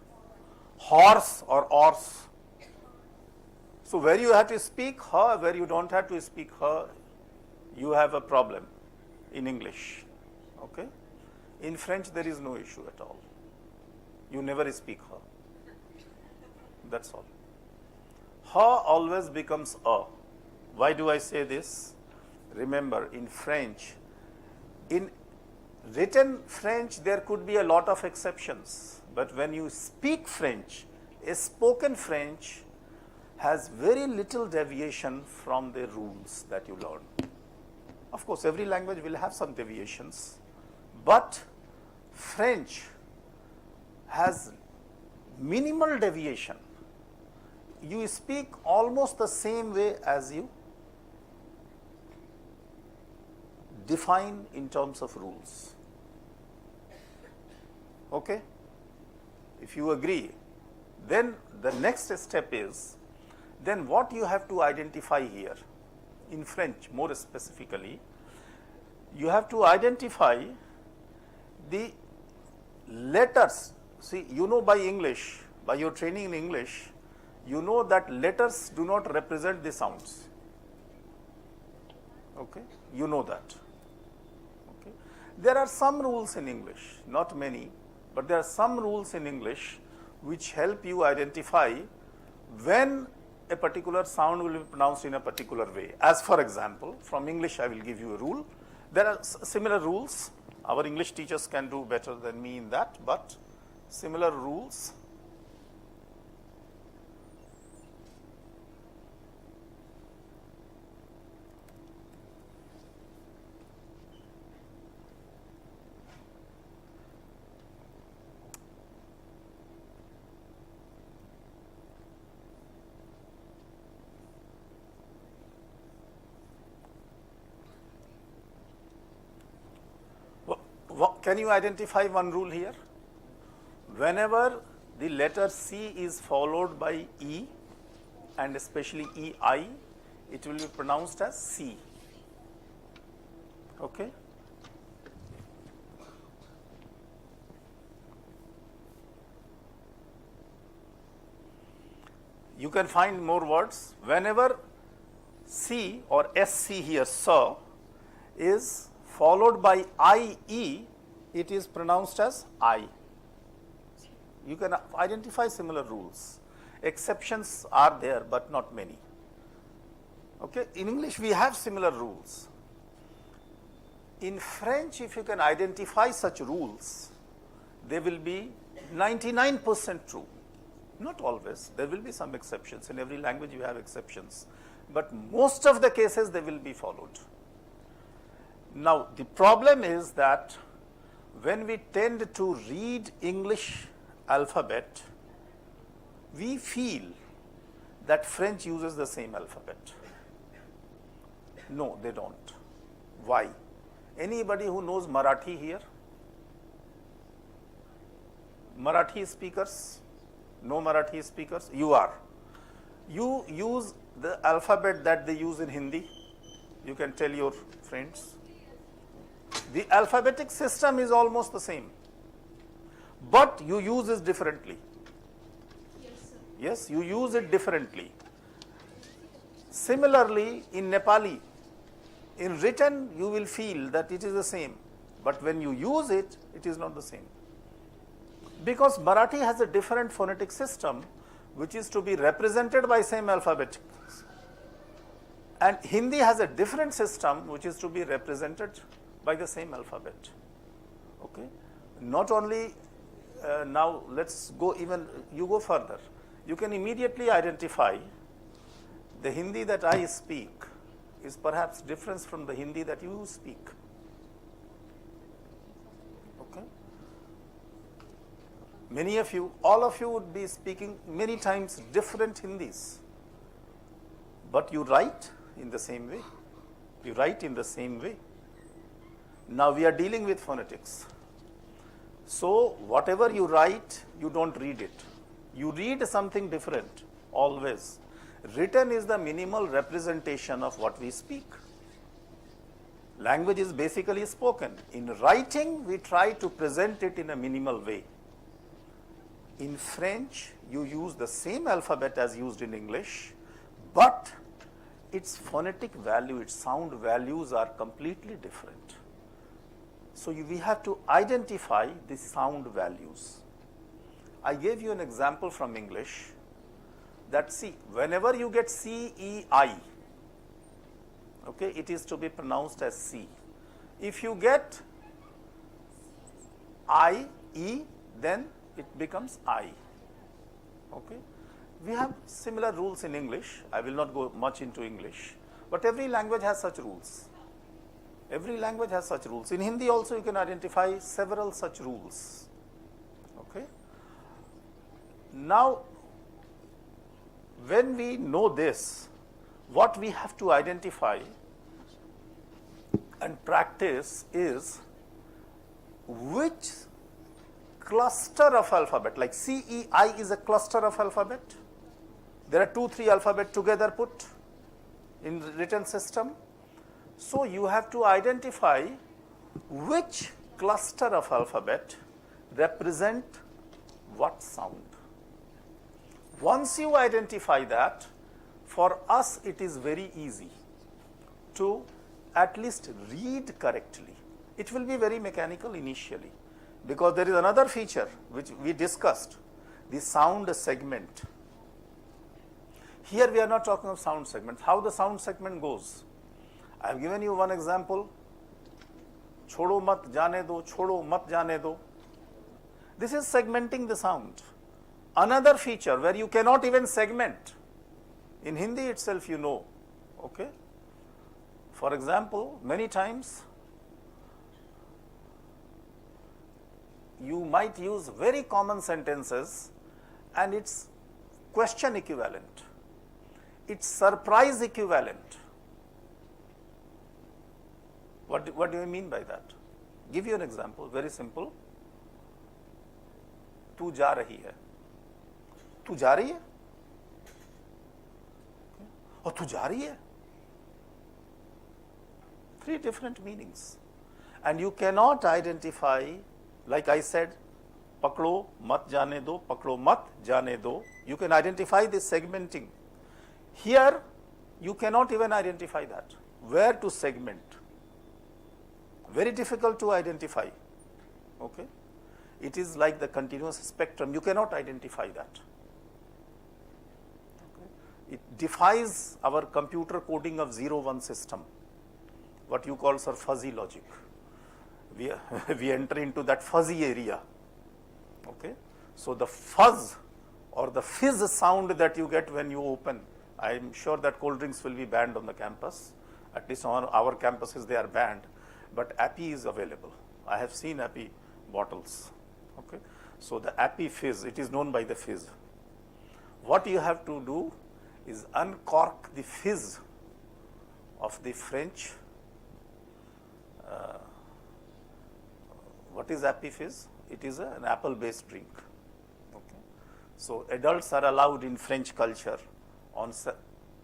horse or horse. So, where you have to speak ha, where you don't have to speak ha, you have a problem in English. Okay? In French, there is no issue at all. You never speak ha. That's all. Ha always becomes a. Why do I say this? Remember, in French, in written French, there could be a lot of exceptions. But when you speak French, a spoken French has very little deviation from the rules that you learn. Of course, every language will have some deviations, but French has minimal deviation. You speak almost the same way as you define in terms of rules. Okay? If you agree, then the next step is, then what you have to identify here, in French more specifically, you have to identify the letters. See, you know by English, by your training in English, you know that letters do not represent the sounds. Okay? You know that. Okay? There are some rules in English, not many, but there are some rules in English which help you identify when a particular sound will be pronounced in a particular way. As for example, from English I will give you a rule. There are similar rules. Our English teachers can do better than me in that, but similar rules. Can you identify one rule here? Whenever the letter C is followed by E, and especially EI, it will be pronounced as C. Okay? You can find more words. Whenever C or SC here, so, is followed by IE, it is pronounced as I. You can identify similar rules. Exceptions are there, but not many. Okay? In English, we have similar rules. In French, if you can identify such rules, they will be 99% true. Not always. There will be some exceptions. In every language, you have exceptions. But most of the cases, they will be followed. Now, the problem is that when we tend to read English alphabet, we feel that French uses the same alphabet. No, they don't. Why? Anybody who knows Marathi here? Marathi speakers? No Marathi speakers? You are. You use the alphabet that they use in Hindi? You can tell your friends. The alphabetic system is almost the same, but you use it differently. Yes, you use it differently. Similarly, in Nepali, in written, you will feel that it is the same, but when you use it, it is not the same. Because Marathi has a different phonetic system, which is to be represented by same alphabet. And Hindi has a different system, which is to be represented by the same alphabet. Okay? Not only, now let's go even, you go further. You can immediately identify the Hindi that I speak is perhaps different from the Hindi that you speak. Okay? Many of you, all of you would be speaking many times different Hindis, but you write in the same way. You write in the same way. Now we are dealing with phonetics. So whatever you write, you don't read it. You read something different always. Written is the minimal representation of what we speak. Language is basically spoken. In writing, we try to present it in a minimal way. In French, you use the same alphabet as used in English, but its phonetic value, its sound values are completely different. So we have to identify the sound values. I gave you an example from English that see, whenever you get C-E-I, okay, it is to be pronounced as C. If you get I-E, then it becomes I. Okay? We have similar rules in English. I will not go much into English, but every language has such rules. Every language has such rules. In Hindi also you can identify several such rules. Okay? Now, when we know this, what we have to identify and practice is which cluster of alphabet, like C-E-I is a cluster of alphabet. There are 2-3 alphabet together put in written system. So you have to identify which cluster of alphabet represent what sound. Once you identify that, for us it is very easy to at least read correctly. It will be very mechanical initially, because there is another feature which we discussed, the sound segment. Here we are not talking of sound segments. How the sound segment goes? I have given you one example. Chodo mat jane do, chodo mat jane do. This is segmenting the sound. Another feature where you cannot even segment. In Hindi itself you know. Okay? For example, many times you might use very common sentences and it's question equivalent. It's surprise equivalent. What do you mean by that? Give you an example, very simple. तू जा रही है. तू जा रही है? और तू जा रही है? 3 different meanings. And you cannot identify, like I said, pakdo mat jane do, pakdo mat jane do. You can identify this segmenting. Here, you cannot even identify that. Where to segment? Very difficult to identify. Okay? It is like the continuous spectrum. You cannot identify that. Okay? It defies our computer coding of 0-1 system, what you call, sir, fuzzy logic. We enter into that fuzzy area. Okay? So the fuzz or the fizz sound that you get when you open, I am sure that cold drinks will be banned on the campus. At least on our campuses they are banned. But Appy is available. I have seen Appy bottles. Okay? So the Appy fizz, it is known by the fizz. What you have to do is uncork the fizz of the French. What is Appy fizz? It is an apple-based drink. Okay? So adults are allowed in French culture on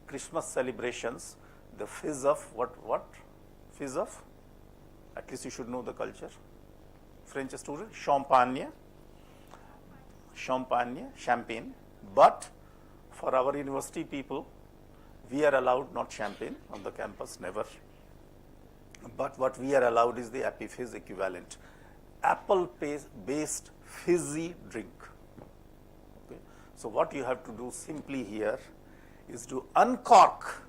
Christmas celebrations the fizz of what? Fizz of? At least you should know the culture. French student, champagne, champagne. But for our university people, we are allowed not champagne on the campus, never. But what we are allowed is the epiphyz equivalent, apple-based fizzy drink. Okay. So what you have to do simply here is to uncork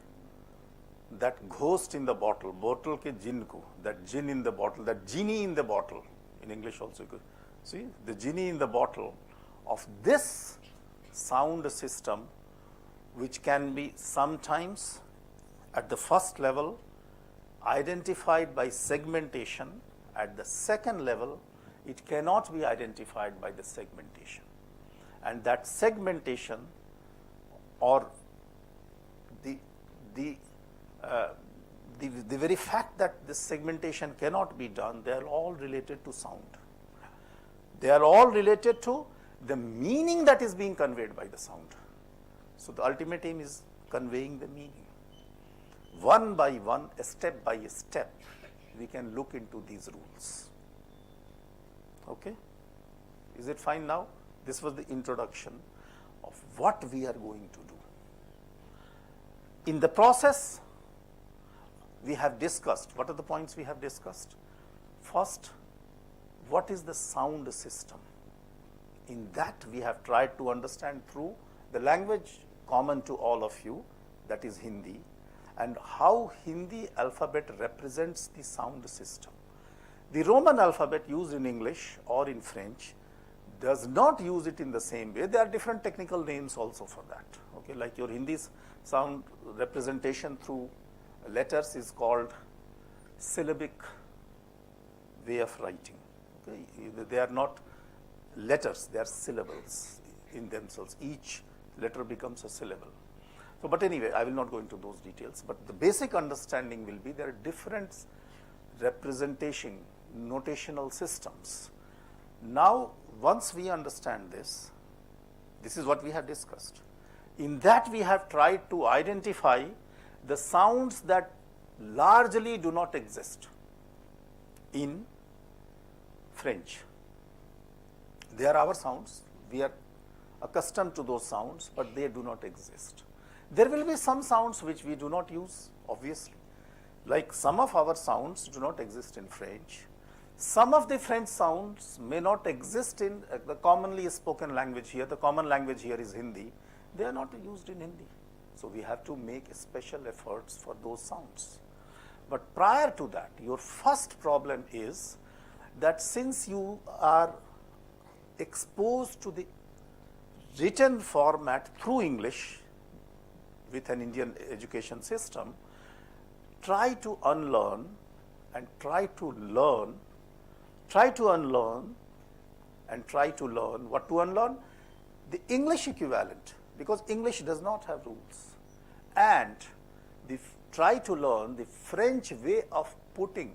that ghost in the bottle ke gin ko, that gin in the bottle, that genie in the bottle, in English also you could see, the genie in the bottle of this sound system, which can be sometimes at the first level identified by segmentation. At the second level, it cannot be identified by the segmentation. And that segmentation, or the very fact that this segmentation cannot be done, they are all related to sound. They are all related to the meaning that is being conveyed by the sound. So the ultimate aim is conveying the meaning. One by one, step by step, we can look into these rules. Okay? Is it fine now? This was the introduction of what we are going to do. In the process, we have discussed, what are the points we have discussed? First, what is the sound system? In that, we have tried to understand through the language common to all of you, that is Hindi, and how Hindi alphabet represents the sound system. The Roman alphabet used in English or in French does not use it in the same way. There are different technical names also for that. Okay, like your Hindi sound representation through letters is called syllabic way of writing. Okay, they are not letters, they are syllables in themselves. Each letter becomes a syllable. So, but anyway, I will not go into those details, but the basic understanding will be there are different representation, notational systems. Now, once we understand this, this is what we have discussed. In that, we have tried to identify the sounds that largely do not exist in French. They are our sounds. We are accustomed to those sounds, but they do not exist. There will be some sounds which we do not use, obviously. Like some of our sounds do not exist in French. Some of the French sounds may not exist in the commonly spoken language here. The common language here is Hindi. They are not used in Hindi. So we have to make special efforts for those sounds. But prior to that, your first problem is that since you are exposed to the written format through English with an Indian education system, try to unlearn and try to learn, try to unlearn and try to learn. What to unlearn? The English equivalent, because English does not have rules. And try to learn the French way of putting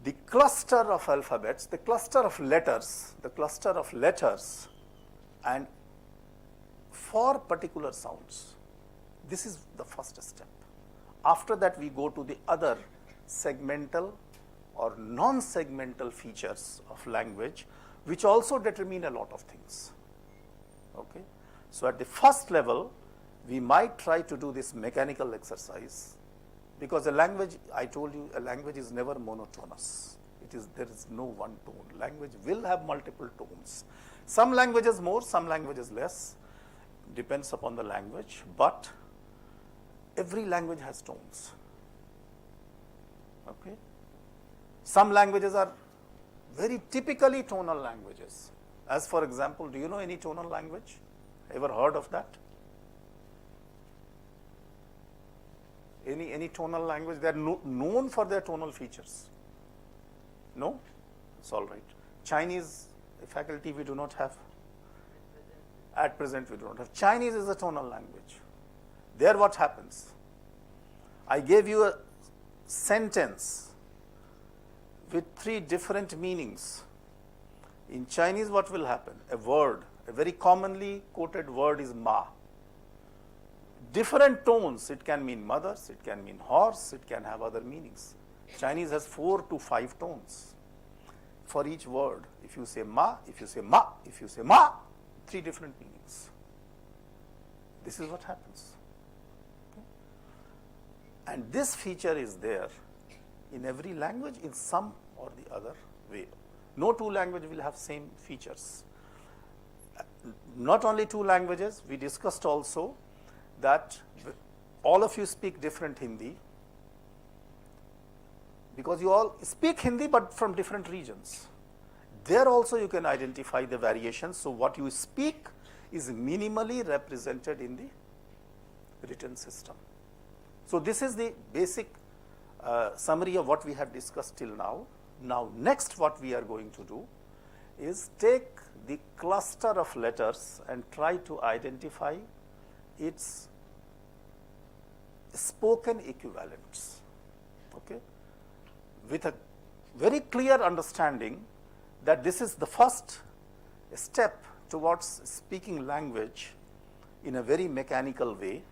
the cluster of alphabets, the cluster of letters, and for particular sounds. This is the first step. After that, we go to the other segmental or non-segmental features of language, which also determine a lot of things. Okay? So at the first level, we might try to do this mechanical exercise, because a language, I told you, a language is never monotonous. There is no one tone. Language will have multiple tones. Some languages more, some languages less, depends upon the language, but every language has tones. Okay? Some languages are very typically tonal languages. As for example, do you know any tonal language? Ever heard of that? Any tonal language? They are known for their tonal features. No? It's all right. Chinese faculty we do not have. At present we do not have. Chinese is a tonal language. There what happens? I gave you a sentence with 3 different meanings. In Chinese what will happen? A word, a very commonly quoted word is ma. different tones. It can mean mothers, it can mean horse, it can have other meanings. Chinese has 4 to 5 tones for each word. If you say ma, if you say ma, if you say ma, 3 different meanings. This is what happens. Okay. And this feature is there in every language in some or the other way. No two languages will have same features. Not only 2 languages, we discussed also that all of you speak different Hindi, because you all speak Hindi but from different regions. There also you can identify the variations. So what you speak is minimally represented in the written system. So this is the basic summary of what we have discussed till now. Now next what we are going to do is take the cluster of letters and try to identify its spoken equivalents, okay, with a very clear understanding that this is the first step towards speaking language in a very mechanical way.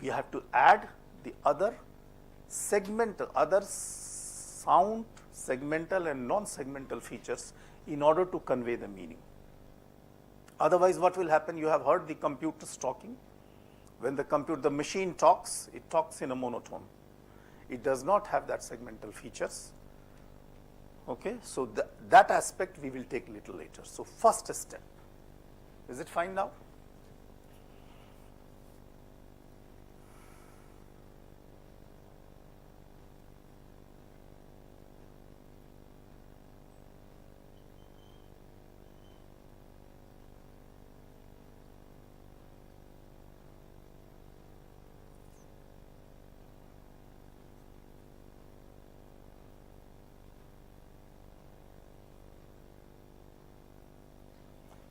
We have to add the other sound, segmental and non-segmental features in order to convey the meaning. Otherwise, what will happen? You have heard the computers talking. When the machine talks, it talks in a monotone. It does not have that segmental features. Okay, so that aspect we will take little later. So first step. Is it fine now?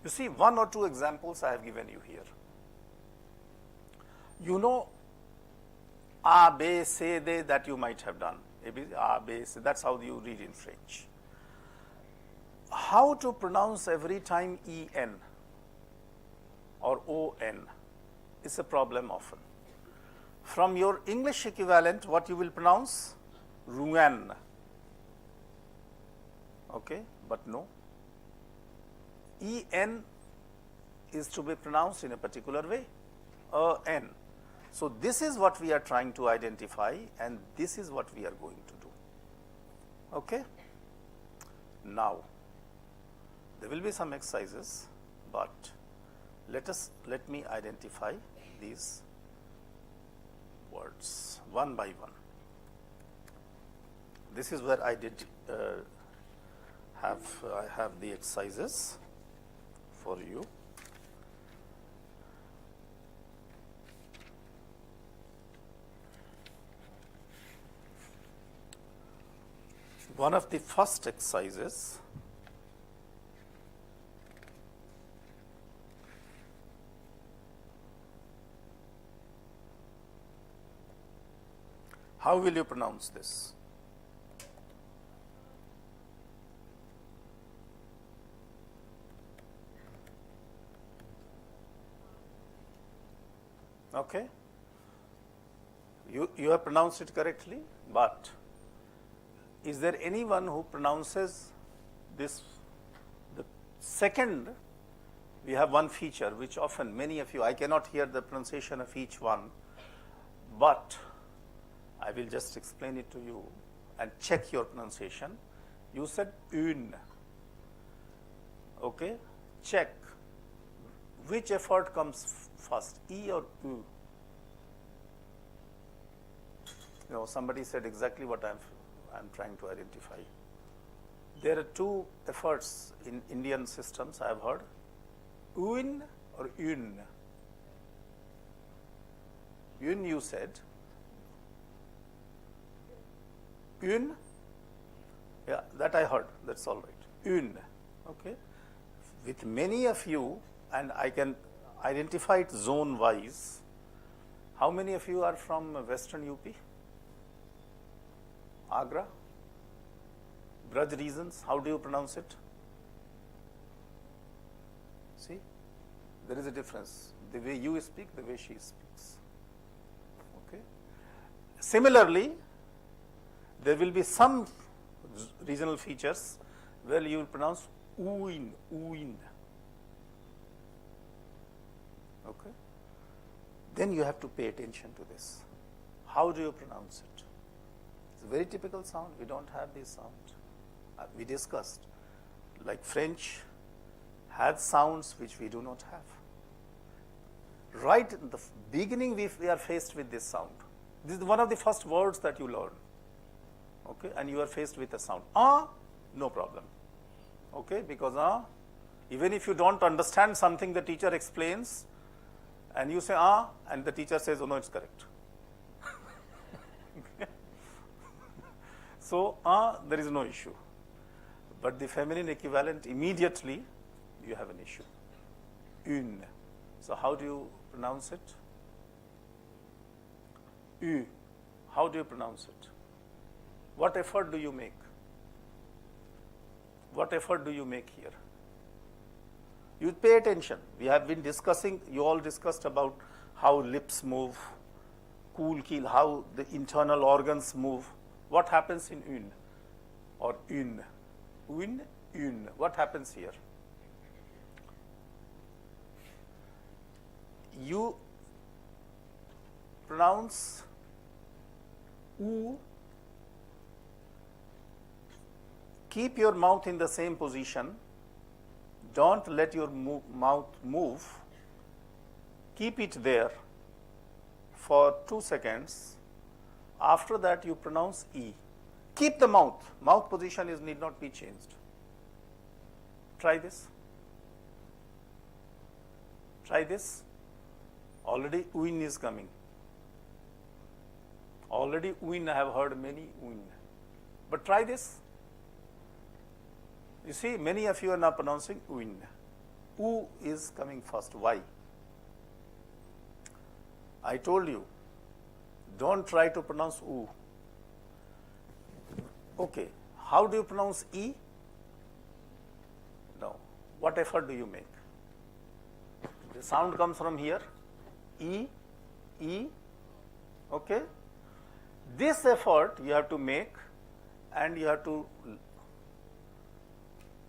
You see, 1 or 2 examples I have given you here. You know, a, b, c, de, that you might have done. A, b, c, that's how you read in French. How to pronounce every time en or on is a problem often. From your English equivalent, what you will pronounce? Ruan. Okay, but no. En is to be pronounced in a particular way, n. So this is what we are trying to identify, and this is what we are going to do. Okay? Now, there will be some exercises, but let me identify these words one by one. This is where I did I have the exercises for you. One of the first exercises how will you pronounce this? Okay, you have pronounced it correctly, but is there anyone who pronounces this? The second, we have one feature which often many of you, I cannot hear the pronunciation of each one, but I will just explain it to you and check your pronunciation. You said une. Okay, check. Which effort comes first, E or U? You know, somebody said exactly what I'm trying to identify. There are 2 efforts in Indian systems I have heard, UN or UN. UN you said. UN? Yeah, that I heard, that's all right. UN, okay. With many of you, and I can identify it zone wise. How many of you are from Western UP? Agra? Braj regions, how do you pronounce it? See? There is a difference. The way you speak, the way she speaks. Okay. Similarly, there will be some regional features where you will pronounce uin, uin. Okay. Then you have to pay attention to this. How do you pronounce it? It's a very typical sound. We don't have this sound. We discussed, like French has sounds which we do not have. Right in the beginning, we are faced with this sound. This is one of the first words that you learn. Okay, and you are faced with a sound. No problem. Okay, because even if you don't understand something the teacher explains, and you say and the teacher says, oh no, it's correct. So there is no issue. But the feminine equivalent, immediately you have an issue. Une. So how do you pronounce it? U. How do you pronounce it? What effort do you make? What effort do you make here? You pay attention. We have been discussing, you all discussed about how lips move, cool keel, how the internal organs move. What happens in une or une? Une, une. What happens here? You pronounce oo. Keep your mouth in the same position. Don't let your mouth move. Keep it there for 2 seconds. After that, you pronounce E. Keep the mouth. Mouth position need not be changed. Try this. Try this. Already uin is coming. Already uin, I have heard many uin. But try this. You see, many of you are now pronouncing uin. U is coming first. Why? I told you, don't try to pronounce U. Okay, how do you pronounce E? No. What effort do you make? The sound comes from here. E, E, okay. This effort you have to make, and you have to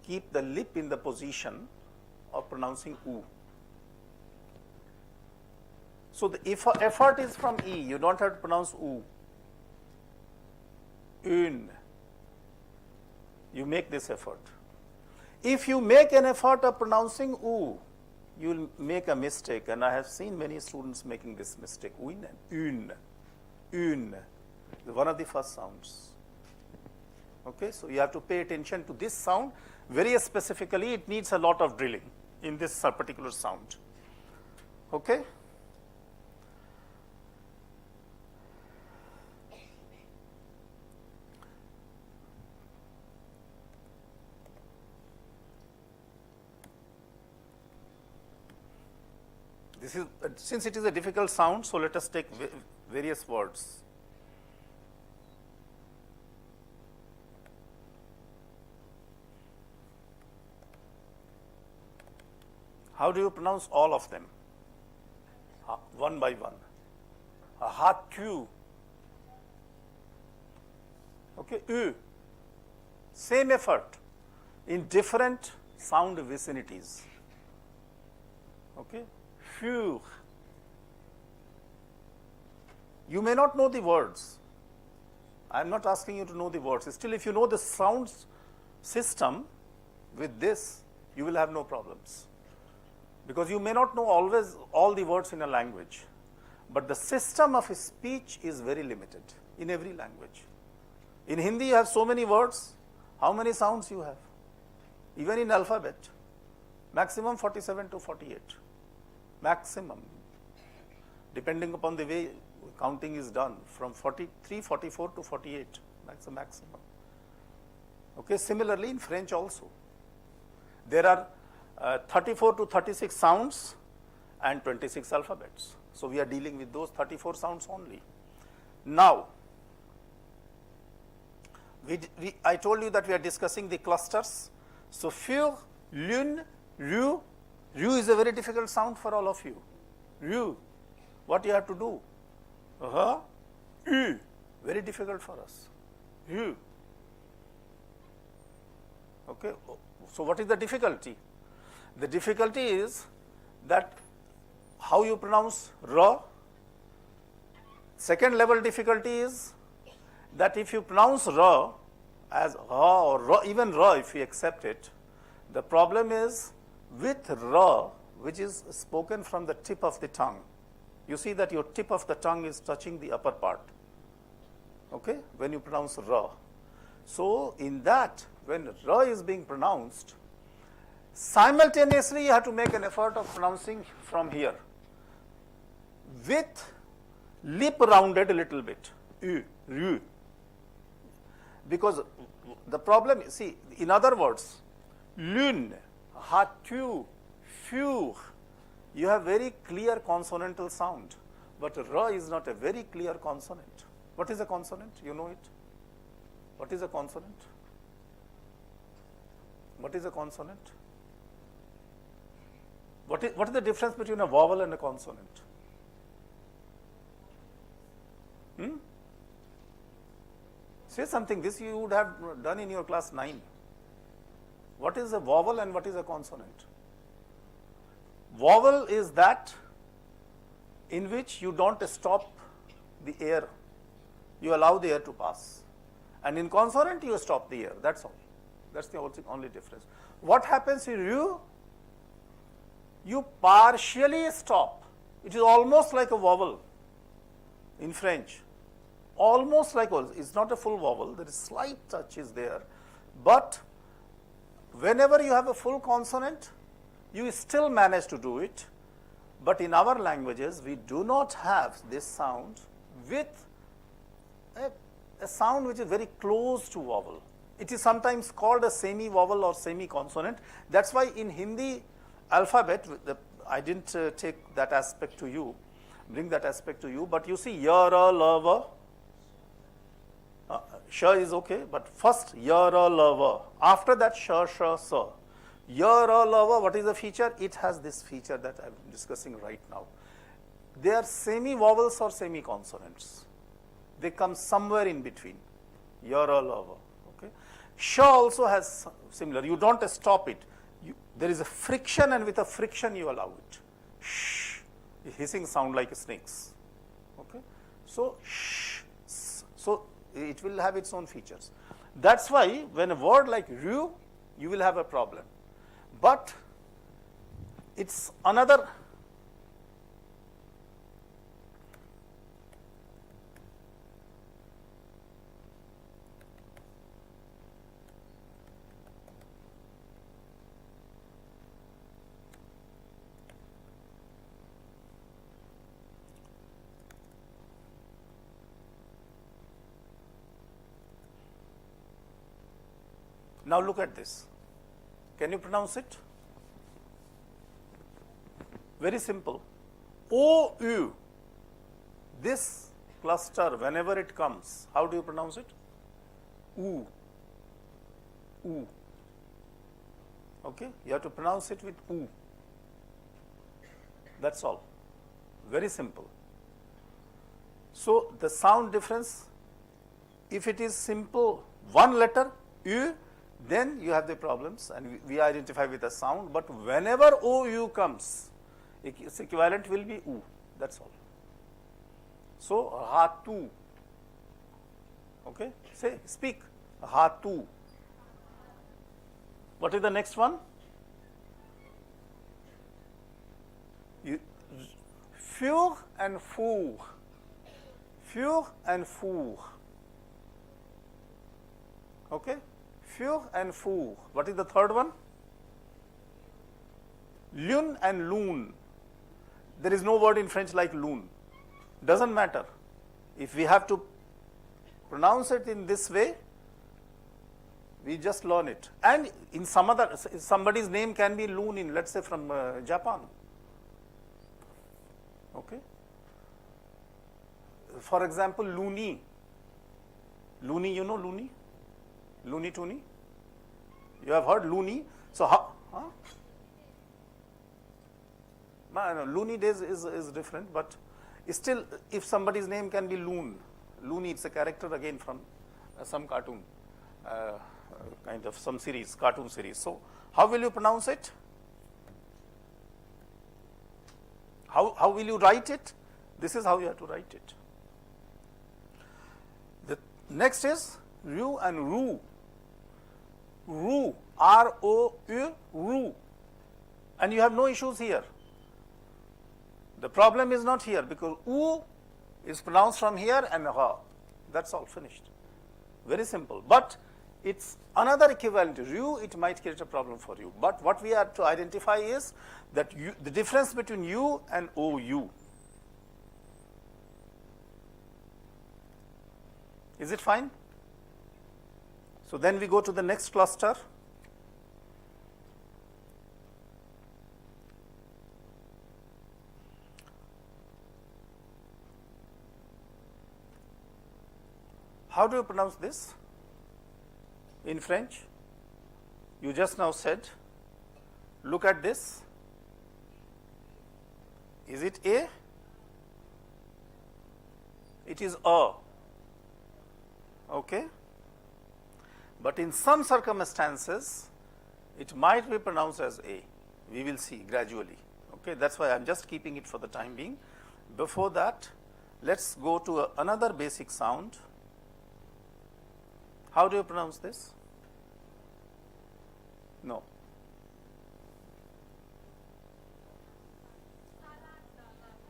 keep the lip in the position of pronouncing U. So the effort is from E, you don't have to pronounce U. Une. You make this effort. If you make an effort of pronouncing U, you will make a mistake, and I have seen many students making this mistake. Uin and une. Une. One of the first sounds. Okay, so you have to pay attention to this sound. Very specifically, it needs a lot of drilling in this particular sound. Okay? This is, since it is a difficult sound, so let us take various words. How do you pronounce all of them? One by one. Ha-tu. Okay, U. Same effort in different sound vicinities. Okay, Fur. You may not know the words. I am not asking you to know the words. Still, if you know the sound system with this, you will have no problems. Because you may not know always all the words in a language, but the system of speech is very limited in every language. In Hindi, you have so many words. How many sounds you have? Even in alphabet, maximum 47 to 48. Maximum. Depending upon the way counting is done, from 43, 44 to 48. That's the maximum. Okay, similarly in French also. There are 34 to 36 sounds and 26 alphabets. So we are dealing with those 34 sounds only. Now, I told you that we are discussing the clusters. So, fur, lune, ru, Ru is a very difficult sound for all of you. Ru. What you have to do? U. Very difficult for us. U. Okay. So what is the difficulty? The difficulty is that how you pronounce ra. Second level difficulty is that if you pronounce ra as ra or ra, even ra if you accept it, the problem is with ra, which is spoken from the tip of the tongue. You see that your tip of the tongue is touching the upper part, okay, when you pronounce ra. So in that, when ra is being pronounced, simultaneously you have to make an effort of pronouncing from here with lip rounded a little bit, ru. Because the problem, see, in other words, lune, hatu, fur, you have very clear consonantal sound, but ra is not a very clear consonant. What is a consonant? You know it? What is a consonant? What is a consonant? What is the difference between a vowel and a consonant? Say something. This you would have done in your class 9. What is a vowel and what is a consonant? Vowel is that in which you don't stop the air. You allow the air to pass. And in consonant, you stop the air. That's all. That's the only difference. What happens in ru? You partially stop. It is almost like a vowel in French. Almost like vowel. It's not a full vowel. There is slight touch is there. But whenever you have a full consonant, you still manage to do it. But in our languages, we do not have this sound with a sound which is very close to vowel. It is sometimes called a semi-vowel or semi-consonant. That's why in Hindi alphabet, I didn't take that aspect to you, bring that aspect to you, but you see yara, lava, sh is okay, but first yara, lava, after that sh, sa. Yara, lava, what is the feature? It has this feature that I'm discussing right now. They are semi-vowels or semi-consonants. They come somewhere in between, yara, lava. Okay. Sh also has similar. You don't stop it. There is a friction, and with a friction you allow it. Shh, hissing sound like snakes. Okay. So shh, so it will have its own features. That's why when a word like ru, you will have a problem. But it's another. Now look at this. Can you pronounce it? Very simple. O-U. This cluster, whenever it comes, how do you pronounce it? U. U. Okay? You have to pronounce it with U. That's all. Very simple. So the sound difference, if it is simple, one letter, U, then you have the problems, and we identify with a sound. But whenever OU comes, its equivalent will be U. That's all. So hatu. Okay, say, speak. Hatu. What is the next one? Fur and four. Fur and four. Okay. Fur and fur. What is the third one? Lune and loon. There is no word in French like loon. Doesn't matter. If we have to pronounce it in this way, we just learn it. And in some other, somebody's name can be loon in, let's say from Japan. Okay. For example, loony. Loony, you know loony? Loony Toony? You have heard loony? So, Loony Days is different, but still, if somebody's name can be Loon, Loony, it's a character again from some cartoon, kind of some series, cartoon series. So, how will you pronounce it? How will you write it? This is how you have to write it. The next is Ru and Ru. Ru, R-O-U, Ru. And you have no issues here. The problem is not here because U is pronounced from here and Ha. That's all, finished. Very simple. But it's another equivalent to Ru, it might create a problem for you. But what we have to identify is that the difference between U and OU. Is it fine? So then we go to the next cluster. How do you pronounce this in French? You just now said, look at this. Is it A? It is A. Okay? But in some circumstances, it might be pronounced as A. We will see gradually. Okay? That's why I'm just keeping it for the time being. Before that, let's go to another basic sound. How do you pronounce this? No.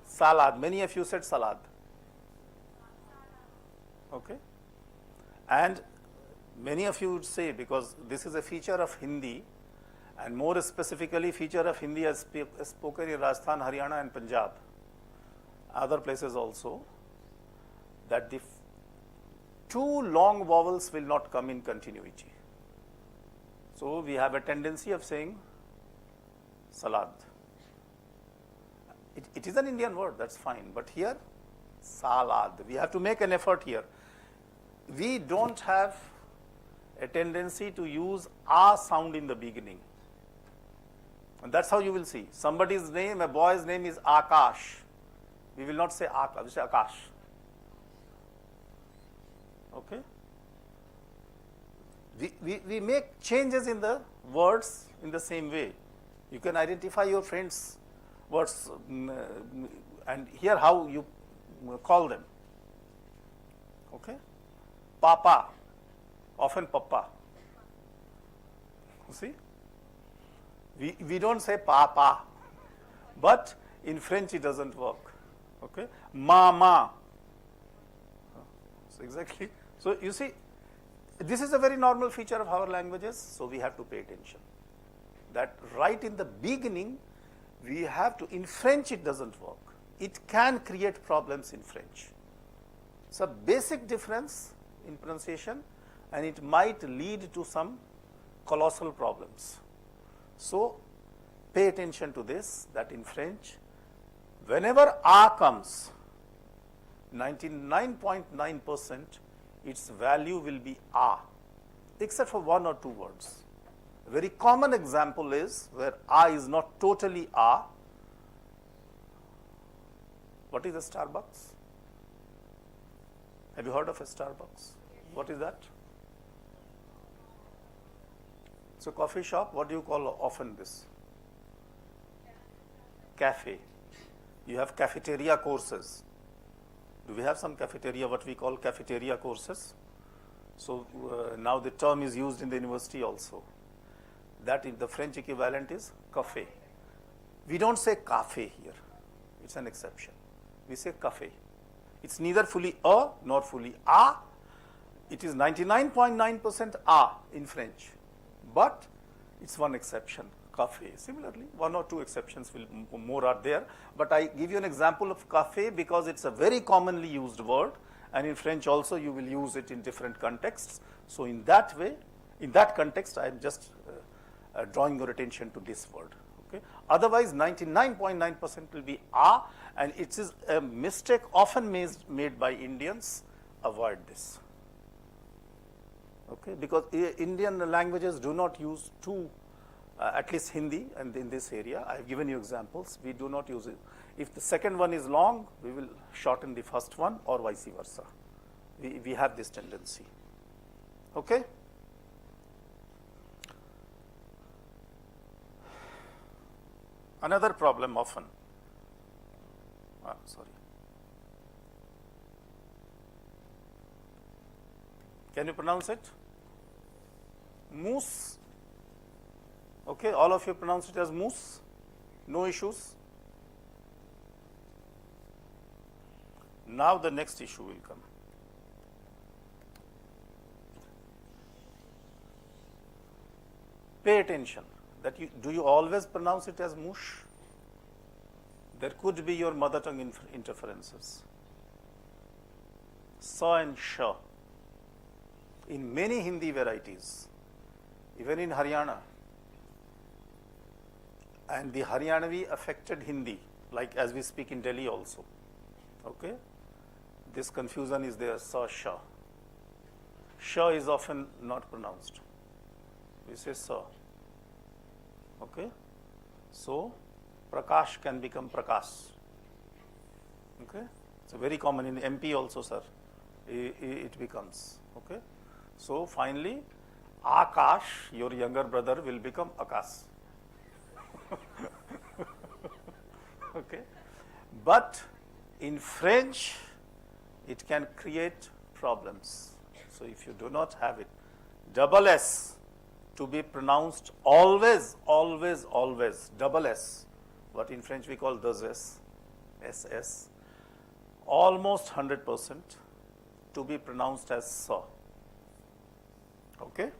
Salad. Many of you said salad. Okay. And many of you would say, because this is a feature of Hindi, and more specifically feature of Hindi as spoken in Rajasthan, Haryana and Punjab, other places also, that the two long vowels will not come in continuity. So we have a tendency of saying salad. It is an Indian word, that's fine, but here salad. We have to make an effort here. We don't have a tendency to use a sound in the beginning. And that's how you will see. Somebody's name, a boy's name is Akash. We will not say Akash, we say Akash. Okay? We make changes in the words in the same way. You can identify your friends' words and hear how you call them. Okay? Papa, often Papa. You see? We don't say Papa, but in French it doesn't work. Okay? Mama. So exactly. So you see, this is a very normal feature of our languages, so we have to pay attention. That right in the beginning, we have to, in French it doesn't work. It can create problems in French. It's a basic difference in pronunciation and it might lead to some colossal problems. So pay attention to this, that in French, whenever A comes, 99.9% its value will be A, except for one or two words. A very common example is where A is not totally A. What is a Starbucks? Have you heard of a Starbucks? What is that? So coffee shop, what do you call often this? Cafe. You have cafeteria courses. Do we have some cafeteria, what we call cafeteria courses? So now the term is used in the university also. That in the French equivalent is café. We don't say café here. It's an exception. We say café. It's neither fully a nor fully a. It is 99.9% a in French. But it's one exception, café. Similarly, one or two exceptions will more are there. But I give you an example of café because it's a very commonly used word. And in French also you will use it in different contexts. So in that way, in that context, I am just drawing your attention to this word. Okay? Otherwise, 99.9% will be a, and it is a mistake often made by Indians. Avoid this. Okay? Because Indian languages do not use two at least Hindi, and in this area, I have given you examples. We do not use it. If the second one is long, we will shorten the first one, or vice versa. We have this tendency. Okay? Another problem often, sorry. Can you pronounce it? Moose. Okay, all of you pronounce it as moose. No issues. Now the next issue will come. Pay attention that do you always pronounce it as moosh? There could be your mother tongue interferences. Sa and sha. In many Hindi varieties, even in Haryana, and the Haryanavi affected Hindi, like as we speak in Delhi also. Okay? This confusion is there, sa, sha. Sha is often not pronounced. We say sa. Okay? So, Prakash can become Prakash. Okay? It's very common in MP also, sir. It becomes. Okay? So, finally, Akash, your younger brother, will become Akash. Okay? But in French, it can create problems. So, if you do not have it, double S to be pronounced always, always, always, double S, what in French we call deux S, SS, almost 100% to be pronounced as sa. Okay?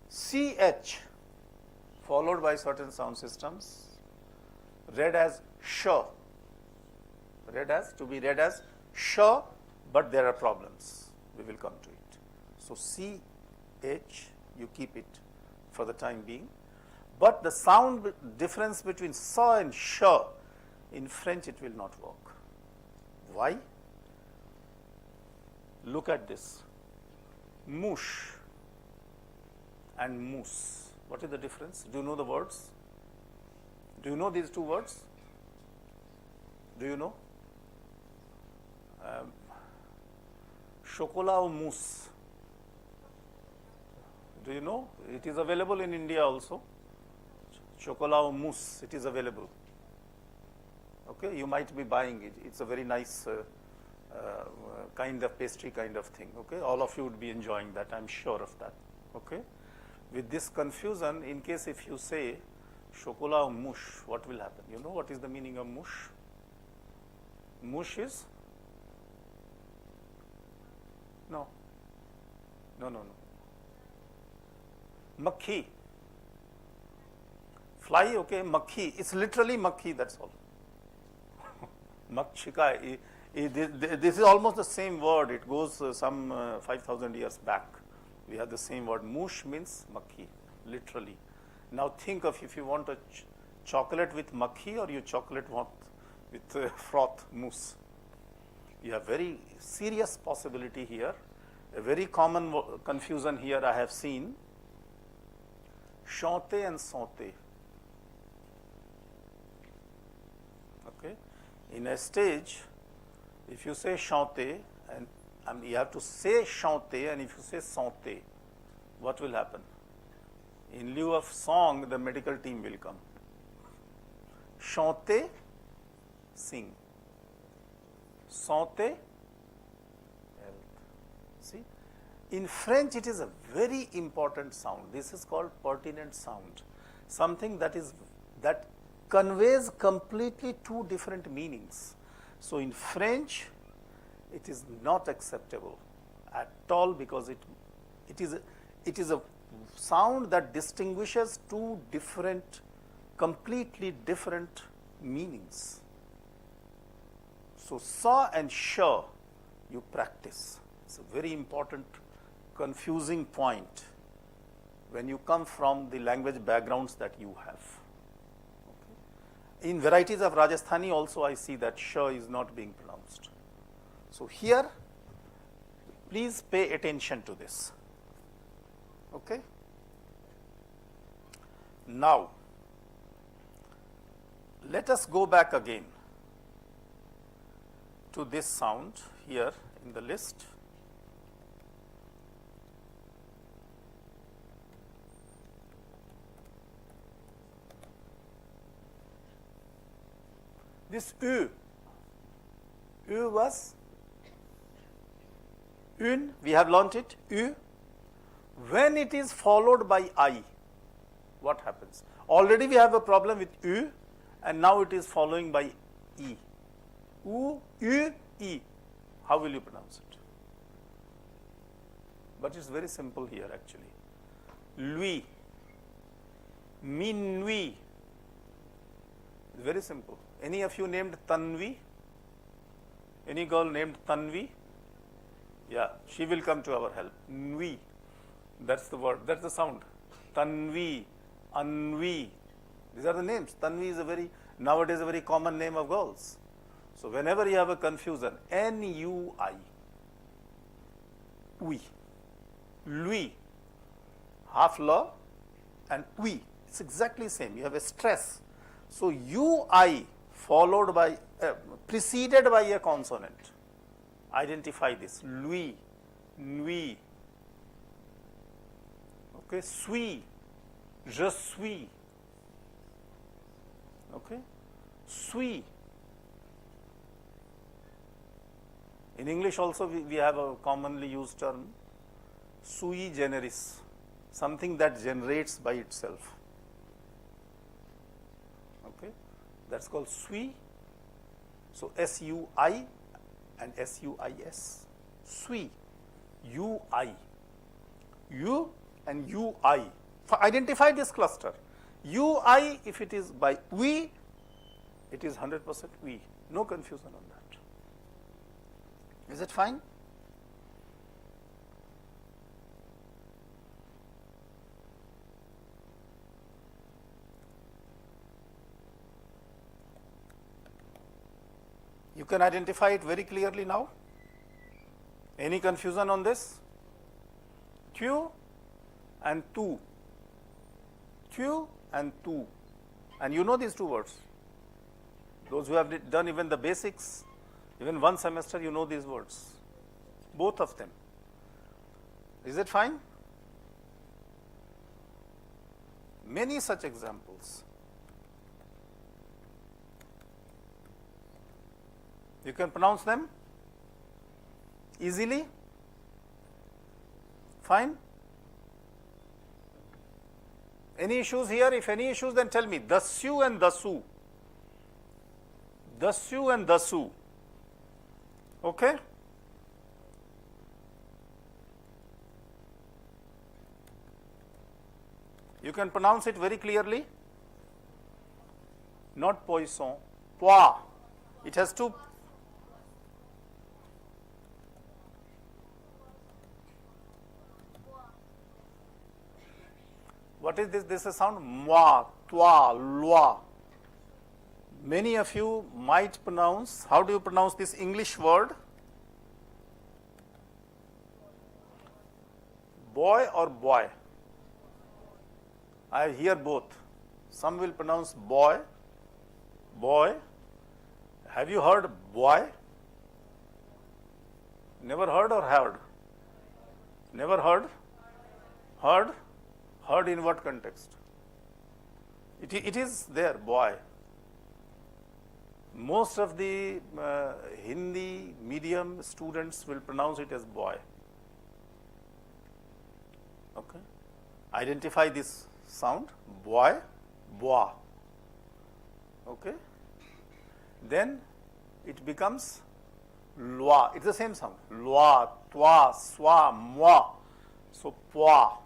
CH followed by certain sound systems read as sh, to be read as sh, but there are problems. We will come to it. So CH, you keep it for the time being. But the sound difference between sa and sh, in French it will not work. Why? Look at this. Mouche and moose. What is the difference? Do you know the words? Do you know these two words? Do you know? Chocolat ou mousse. Do you know? It is available in India also. Chocolat ou mousse, it is available. Okay, you might be buying it. It's a very nice kind of pastry kind of thing. Okay, all of you would be enjoying that. I'm sure of that. Okay, with this confusion, in case if you say chocolat ou mouche, what will happen? You know what is the meaning of mouche? Mouche is no. Makhi. Fly, okay, makhi. It's literally makhi, that's all. Makshika. This is almost the same word. It goes some 5,000 years back. We have the same word. Moosh means makhi, literally. Now think of if you want a chocolate with makhi or you chocolate with froth, mousse. You have very serious possibility here. A very common confusion here I have seen. Chanter and sauter. Okay. In a stage, if you say chanter, and you have to say chanter, and if you say sauter, what will happen? In lieu of song, the medical team will come. Chanter, sing. Sauter, health. See? In French, it is a very important sound. This is called pertinent sound. Something that conveys completely two different meanings. So in French, it is not acceptable at all because it is a sound that distinguishes two different, completely different meanings. So sa and sha, you practice. It's a very important confusing point when you come from the language backgrounds that you have. In varieties of Rajasthani also I see that sh is not being pronounced. So here, please pay attention to this. Okay? Now, let us go back again to this sound here in the list. This U was une, we have learnt it, U. When it is followed by I, what happens? Already we have a problem with U, and now it is following by E. U, E. How will you pronounce it? But it's very simple here actually. Lui, minuit. It's very simple. Any of you named Tanvi? Any girl named Tanvi? Yeah, she will come to our help. Nvi. That's the word, that's the sound. Tanvi, Anvi. These are the names. Tanvi is nowadays a very common name of girls. So whenever you have a confusion, N-U-I, oui, lui, half law, and oui, it's exactly same. You have a stress. So U-I followed by, preceded by a consonant. Identify this, lui, nuit. Okay, suis, je suis. Okay, suis. In English also we have a commonly used term, sui generis, something that generates by itself. Okay, that's called sui. So S-U-I and S-U-I-S, sui, U-I, U and U-I. Identify this cluster. U-I, if it is by we, it is 100% we. No confusion on that. Is it fine? You can identify it very clearly now. Any confusion on this? Tu and tu. Tu and tu. And you know these two words. Those who have done even the basics, even one semester, you know these words. Both of them. Is it fine? Many such examples. You can pronounce them easily. Fine. Any issues here? If any issues, then tell me. Dasu and dasu. Dasu and dasu. Okay? You can pronounce it very clearly. Not poisson. Pois. It has two. What is this? This is a sound moi, toi, loi. Many of you might pronounce. How do you pronounce this English word? Boy or boy? I hear both. Some will pronounce boy, boy. Have you heard boy? Never heard or heard? Never heard? Heard? Heard in what context? It is there, boy. Most of the Hindi medium students will pronounce it as boy. Okay. Identify this sound, boy, bois. Okay. Then it becomes loi. It's the same sound. Loi, toi, soi, moi. So pois.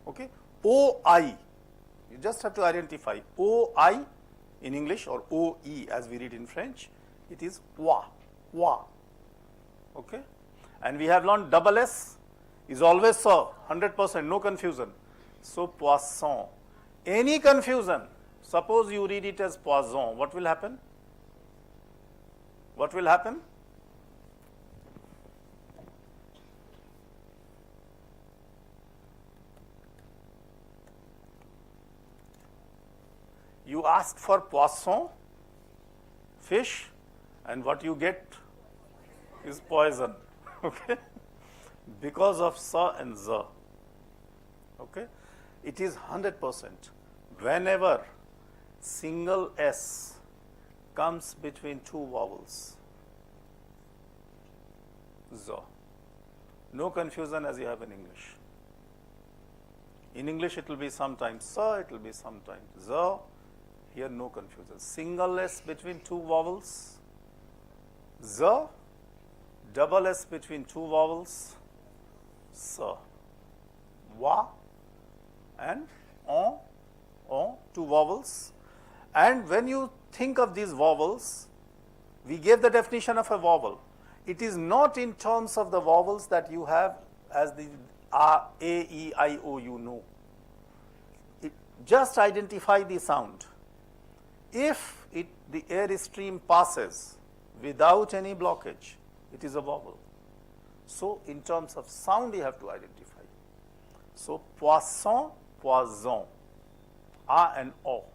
Okay. O-I. You just have to identify O-I in English or O-E as we read in French. It is wa, wa. Okay. And we have learned double S is always so, 100%, no confusion. So poisson. Any confusion, suppose you read it as poison, what will happen? What will happen? You ask for poisson, fish, and what you get is poison. Okay? Because of sa and za. Okay? It is 100%. Whenever single S comes between two vowels, za. No confusion as you have in English. In English it will be sometimes sa, it will be sometimes za. Here no confusion. Single S between two vowels, za. Double S between two vowels, sa. Wa and on, two vowels. And when you think of these vowels, we gave the definition of a vowel. It is not in terms of the vowels that you have as the A, E, I, O, you know. Just identify the sound. If the air stream passes without any blockage, it is a vowel. So, in terms of sound, you have to identify. So, poisson, poison, A and O.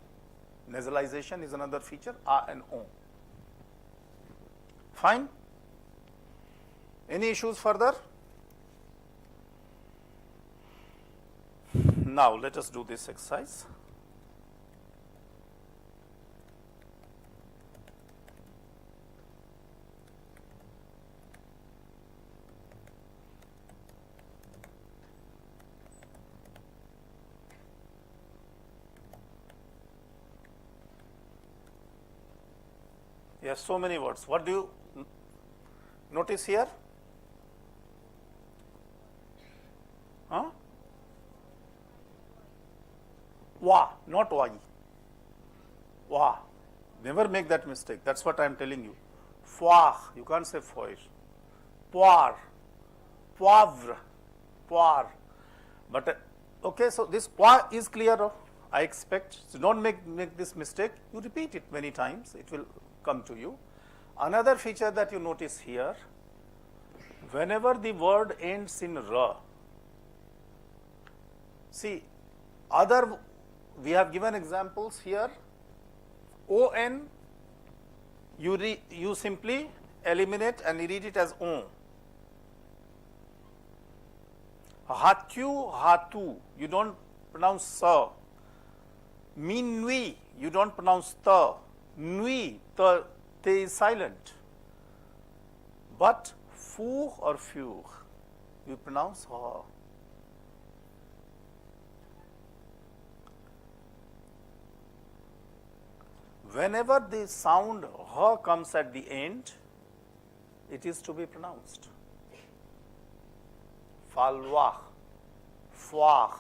Nasalization is another feature, A and O. Fine? Any issues further? Now, let us do this exercise. Yes, so many words. What do you notice here? Huh? Wa, not wai. Wa. Never make that mistake. That's what I am telling you. Foire. You can't say foire. Poire. Poivre. Poire. But okay, so this poire is clear, I expect. So don't make this mistake. You repeat it many times. It will come to you. Another feature that you notice here, whenever the word ends in ra, see, we have given examples here. On, you simply eliminate and read it as on. Hatyu, hatu, you don't pronounce sa. Minuit, you don't pronounce ta. Nuit, te is silent. But four or four, you pronounce ha. Whenever the sound ha comes at the end, it is to be pronounced. Falwah, foire.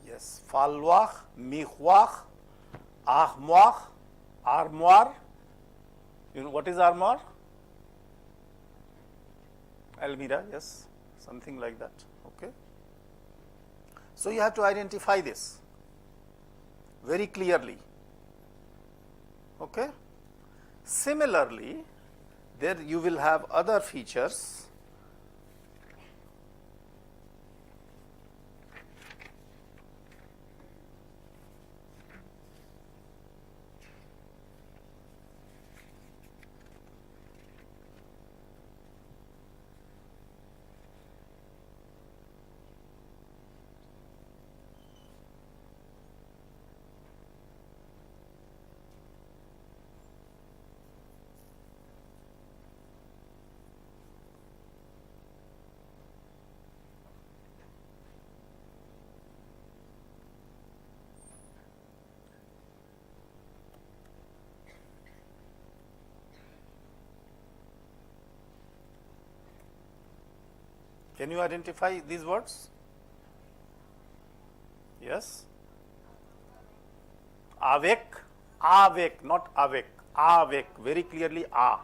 Yes, falwah, miroir, armoire, armoire. You know what is armoire? Almirah, yes, something like that. Okay. So you have to identify this very clearly. Okay. Similarly, there you will have other features. Can you identify these words? Yes. Avec, avec, not avec, avec, very clearly a.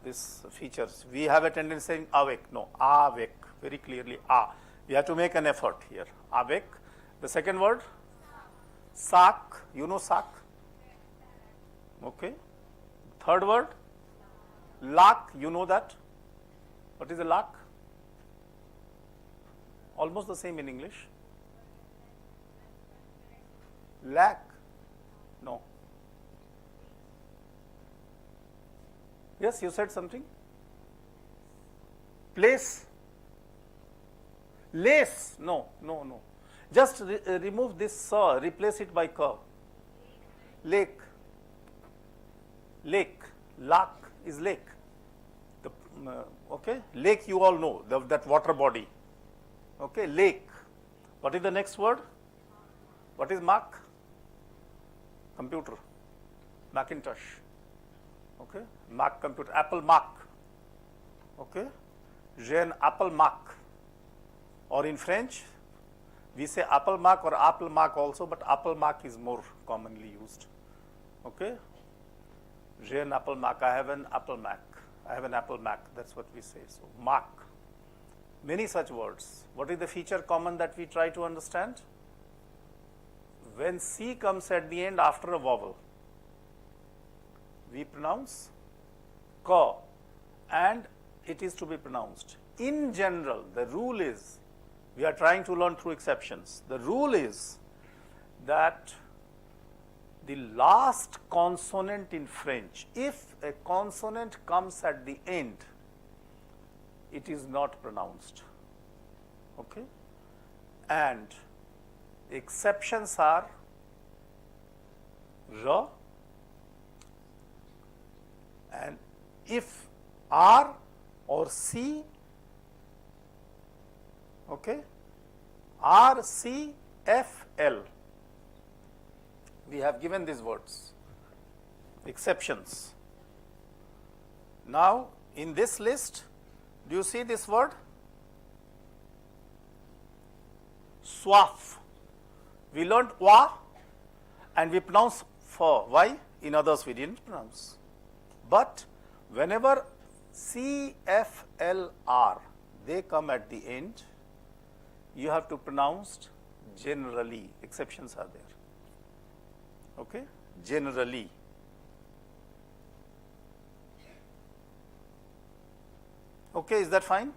This features. We have a tendency saying avec, no, avec, very clearly a. We have to make an effort here. Avec. The second word, sac, you know sac? Okay. Third word, lac, you know that? What is a lac? Almost the same in English. Lac. No. Yes, you said something? Place? Lace? No, no, no. Just remove this sir, replace it by ka. Lake. Lake. Lak is lake. The, okay, lake you all know, that water body. Okay, lake. What is the next word? What is Mac? Computer. Macintosh. Okay, Mac computer. Apple Mac. Okay, j'ai un Apple Mac. Or in French, we say Apple Mac or Apple Mac also, but Apple Mac is more commonly used. Okay, j'ai un Apple Mac. I have an Apple Mac. I have an Apple Mac. That's what we say. So Mac. Many such words. What is the feature common that we try to understand? When C comes at the end after a vowel, we pronounce ka, and it is to be pronounced. In general, the rule is, we are trying to learn through exceptions. The rule is that the last consonant in French, if a consonant comes at the end, it is not pronounced. Okay? And exceptions are R, and if R or C, okay, R, C, F, L, we have given these words, exceptions. Now, in this list, do you see this word? Soif. We learned wa and we pronounce for. Why? In others we didn't pronounce. But whenever C, F, L, R, they come at the end, you have to pronounce generally. Exceptions are there. Okay? Generally. Okay, is that fine?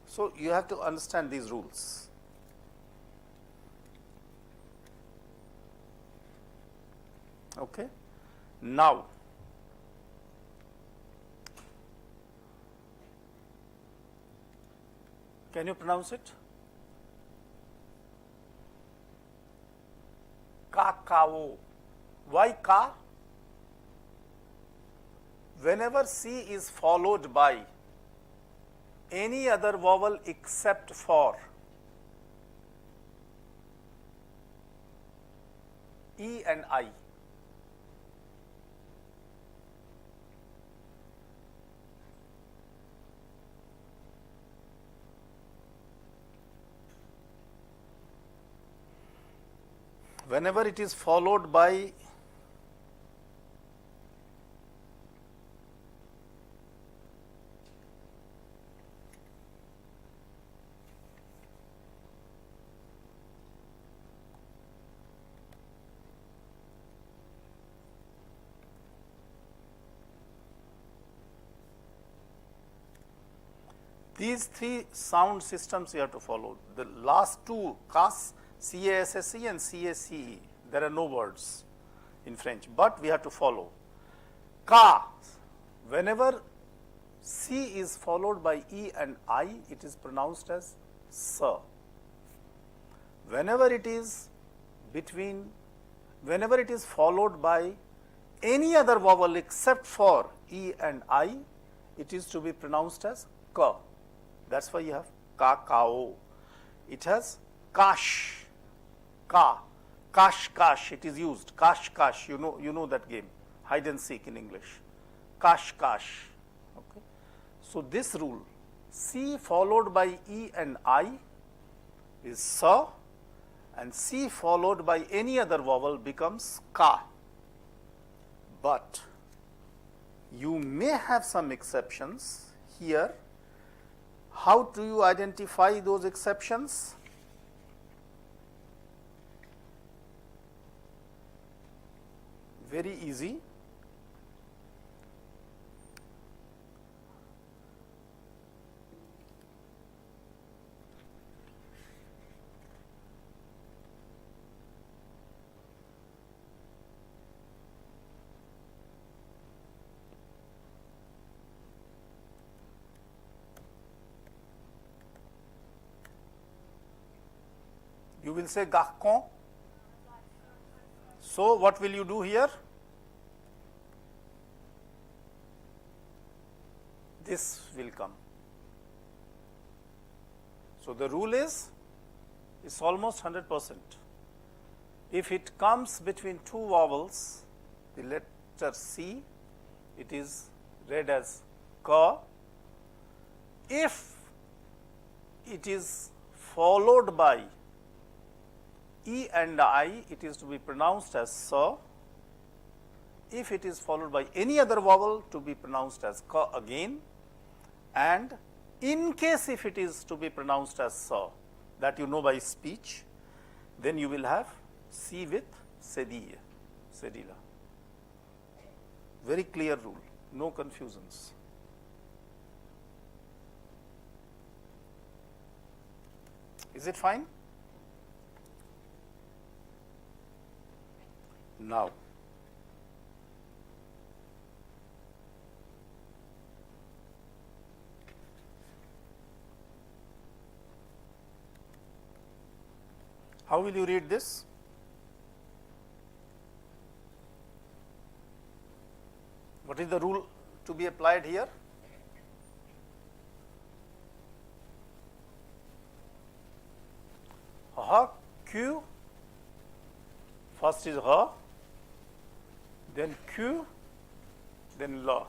So you have to understand these rules. Okay? Now, can you pronounce it? Cacao. Why ka? Whenever C is followed by any other vowel except for E and I, whenever it is followed by these three sound systems you have to follow. The last two, CAS, CASSE and CACE, there are no words in French, but we have to follow. Ka, whenever C is followed by E and I, it is pronounced as sa. Whenever it is followed by any other vowel except for E and I, it is to be pronounced as ka. That's why you have cacao. It has kash, ka, kash, kash. It is used kash, kash. You know that game, hide and seek in English. Kash, kash. Okay. So this rule, C followed by E and I is sa, and C followed by any other vowel becomes ka. But you may have some exceptions here. How do you identify those exceptions? Very easy. You will say garçon. So, what will you do here? This will come. So, the rule is it's almost 100%. If it comes between two vowels, the letter C, it is read as ka. If it is followed by E and I, it is to be pronounced as sa. If it is followed by any other vowel, to be pronounced as ka again. And in case if it is to be pronounced as sa, that you know by speech, then you will have C with sediye, sedila. Very clear rule, no confusions. Is it fine? Now, how will you read this? What is the rule to be applied here? Ha, Q, first is ha, then Q, then la.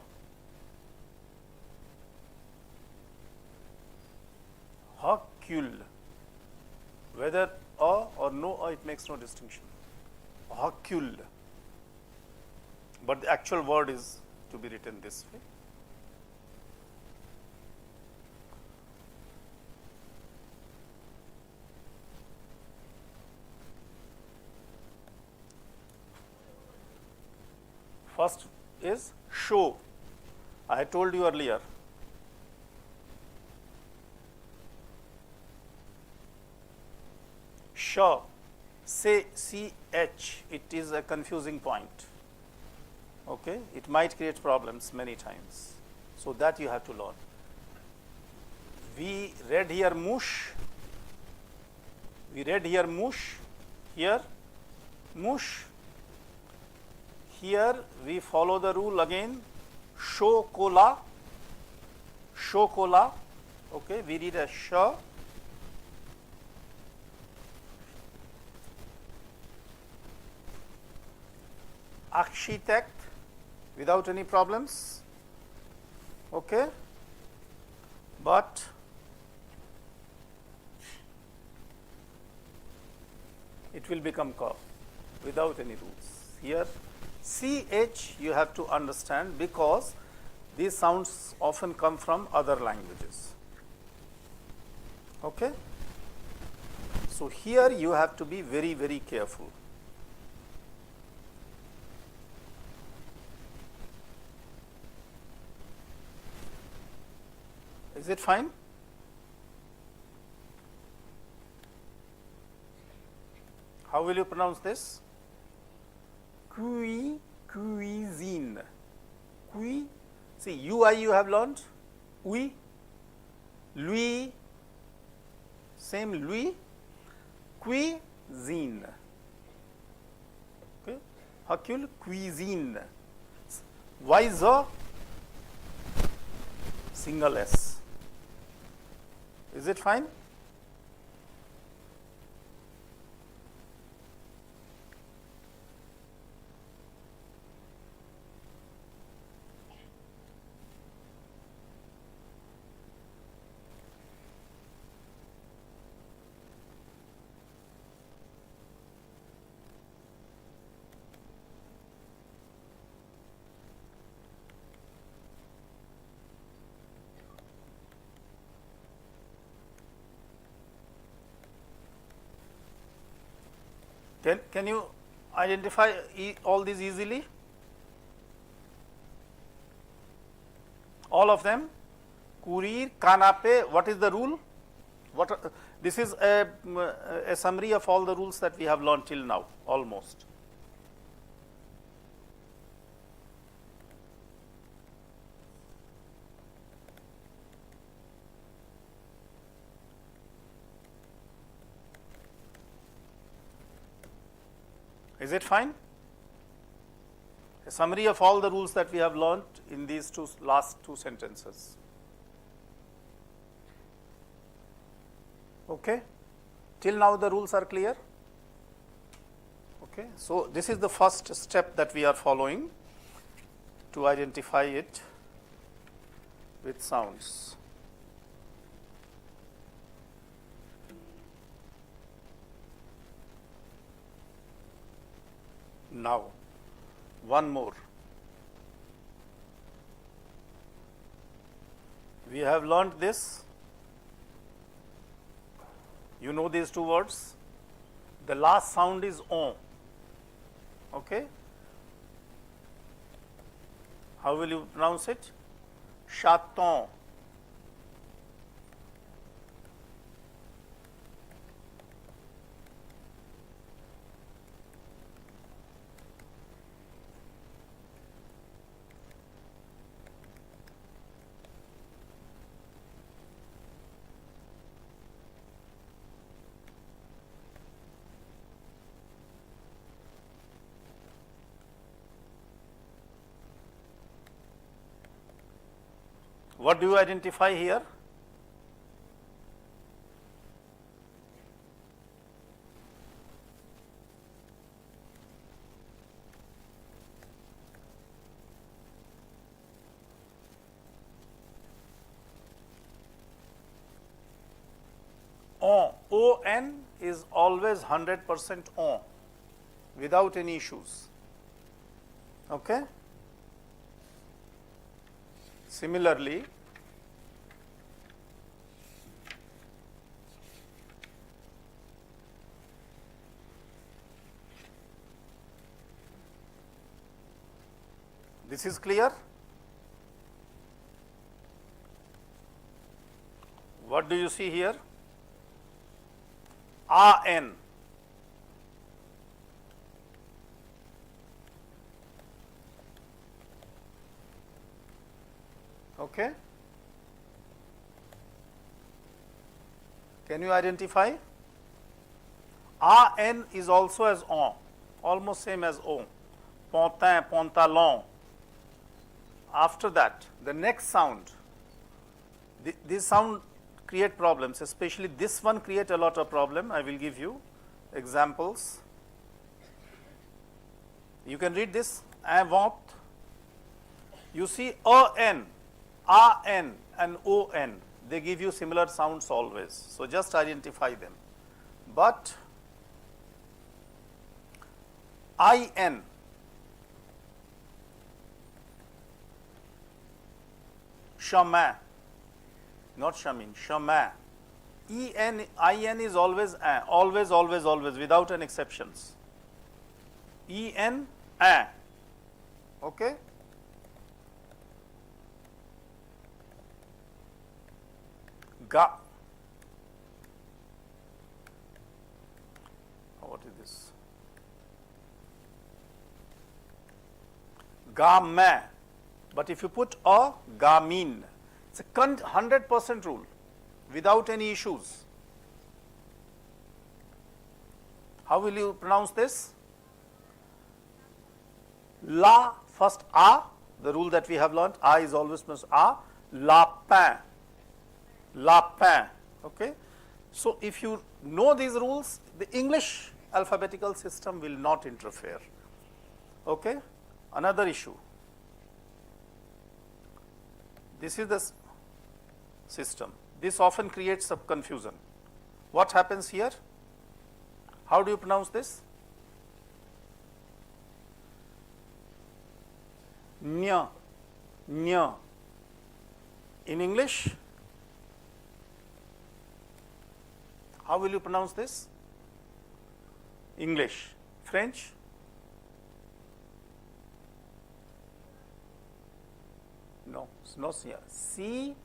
Hakul. Whether a or no a, it makes no distinction. Hakul. But the actual word is to be written this way. First is show. I told you earlier. Show. Say CH. It is a confusing point. Okay, it might create problems many times. So that you have to learn. We read here mush. We read here mush. Here mush. Here we follow the rule again. Shokola. Shokola. Okay, we read a sh. Architect without any problems. Okay, but it will become ka without any rules. Here CH you have to understand because these sounds often come from other languages. Okay, so here you have to be very, very careful. Is it fine? How will you pronounce this? Cuisine. Cui. See, UI you have learned. Oui. Lui. Same lui. Cuisine. Okay. Hakul cuisine. Why the? Single S. Is it fine? Can you identify all these easily? All of them? Courier, canapé, what is the rule? This is a summary of all the rules that we have learned till now, almost. Is it fine? A summary of all the rules that we have learned in these last two sentences. Okay? Till now the rules are clear? Okay. So, this is the first step that we are following to identify it with sounds. Now, one more. We have learned this. You know these two words. The last sound is on. Okay. How will you pronounce it? Chaton. What do you identify here? On is always 100% on without any issues. Okay? Similarly, this is clear? What do you see here? AN. Okay. Can you identify? AN is also as on, almost same as O. Pantin, pantalon. After that, the next sound, this sound create problems, especially this one create a lot of problem. I will give you examples. You can read this. Invent. You see AN, AN and ON, they give you similar sounds always. So just identify them. But IN, chemin, not chemin, chemin. IN is always an, always, always, always, without an exceptions. EN, an. Okay? Ga. What is this? Gamin. But if you put a, gamin. It's a 100% rule without any issues. How will you pronounce this? La, first A, the rule that we have learnt, A is always pronounced A, lapin, lapin, okay. So if you know these rules, the English alphabetical system will not interfere, okay. Another issue, this is the system, this often creates some confusion. What happens here? How do you pronounce this? Nya, nya. In English, how will you pronounce this? English. French? No, no C. C,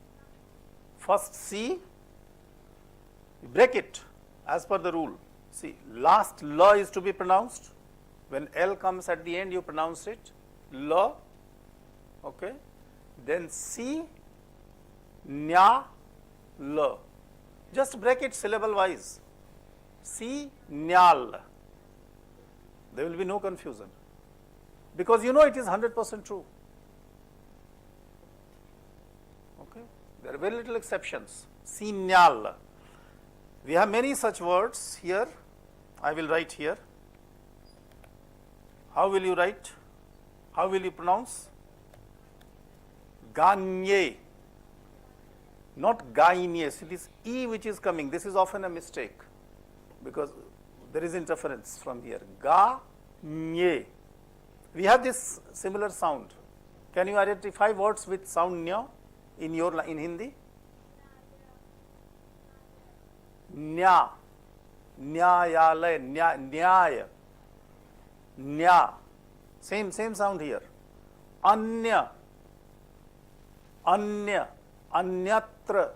first C, break it as per the rule. See, last L is to be pronounced. When L comes at the end, you pronounce it. L. Okay, then C, nya, L. Just break it syllable wise. C, nyal. There will be no confusion, because you know it is 100% true. Okay, there are very little exceptions. Signal. We have many such words here. I will write here. How will you write? How will you pronounce? Gagne. Not gainies. It is E which is coming. This is often a mistake because there is interference from here. Gagne. We have this similar sound. Can you identify words with sound nya in Hindi? Nya, nyayalay, nyaya, nya. Same sound here. Anya, anya, anyatra.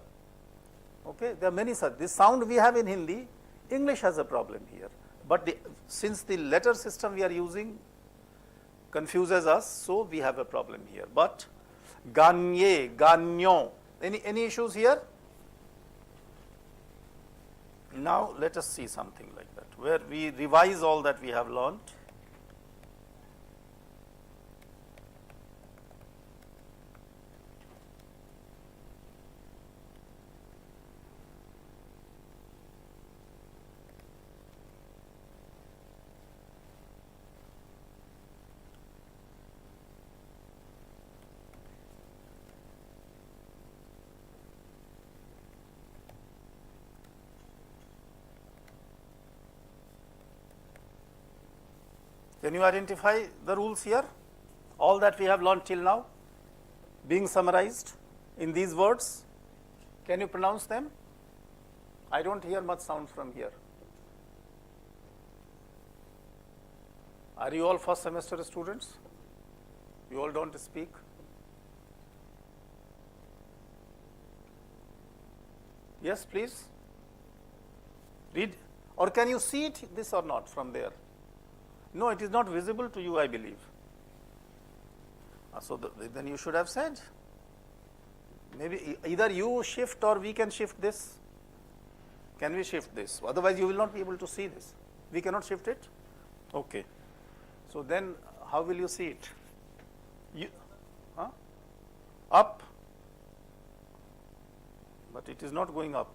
Okay, there are many such. This sound we have in Hindi, English has a problem here. But since the letter system we are using confuses us, so we have a problem here. But ganye, ganyon. Any issues here? Now let us see something like that, where we revise all that we have learned. Can you identify the rules here? All that we have learned till now being summarized in these words. Can you pronounce them? I don't hear much sound from here. Are you all first semester students? You all don't speak? Yes, please. Read. Or can you see it, this or not, from there? No, it is not visible to you, I believe. So then you should have said. Maybe either you shift or we can shift this. Can we shift this? Otherwise, you will not be able to see this. We cannot shift it? Okay. So then, how will you see it? Up? But it is not going up.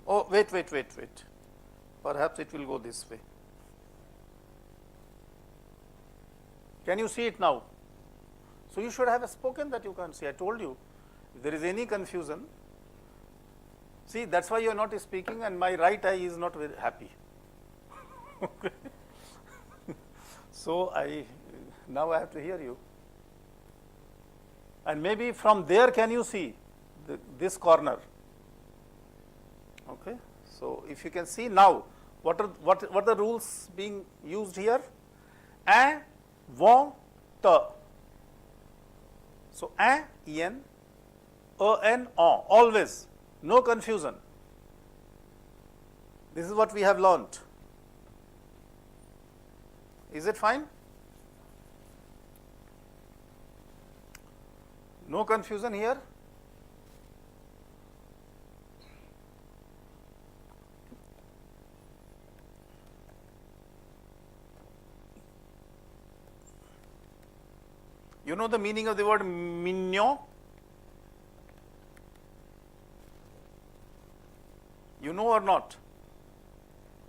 Oh, wait. Perhaps it will go this way. Can you see it now? So you should have spoken that you can see. I told you, if there is any confusion, see, that's why you are not speaking and my right eye is not very happy. Okay. So now I have to hear you. And maybe from there can you see this corner? Okay. So if you can see now, what are the rules being used here? Un, vont, te. So en, en, en, on, always, no confusion. This is what we have learnt. Is it fine? No confusion here? You know the meaning of the word mignon? You know or not?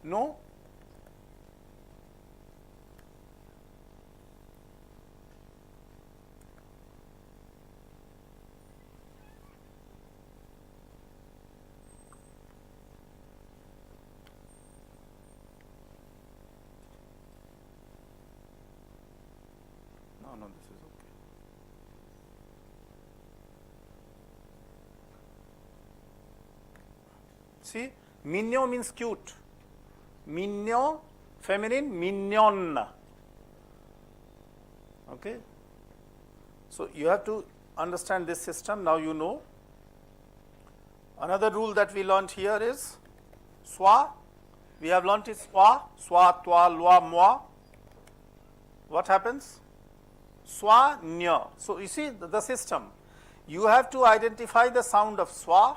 No? No, this is okay. See, mignon means cute. Mignon, feminine, mignon. Okay. So you have to understand this system. Now you know. Another rule that we learnt here is soi. We have learnt it soi, toi, loi, moi. What happens? Soi, nya. So you see the system. You have to identify the sound of soi,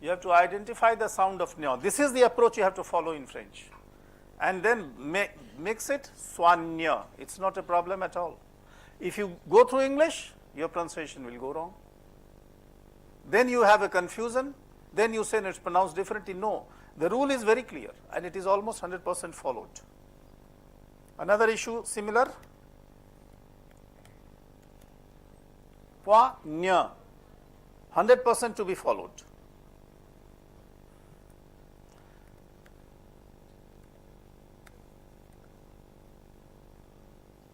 You have to identify the sound of ñ. This is the approach you have to follow in French. And then mix it soigne. It's not a problem at all. If you go through English, your pronunciation will go wrong. Then you have a confusion. Then you say it's pronounced differently. No, the rule is very clear and it is almost 100% followed. Another issue similar. Poigne, 100% to be followed.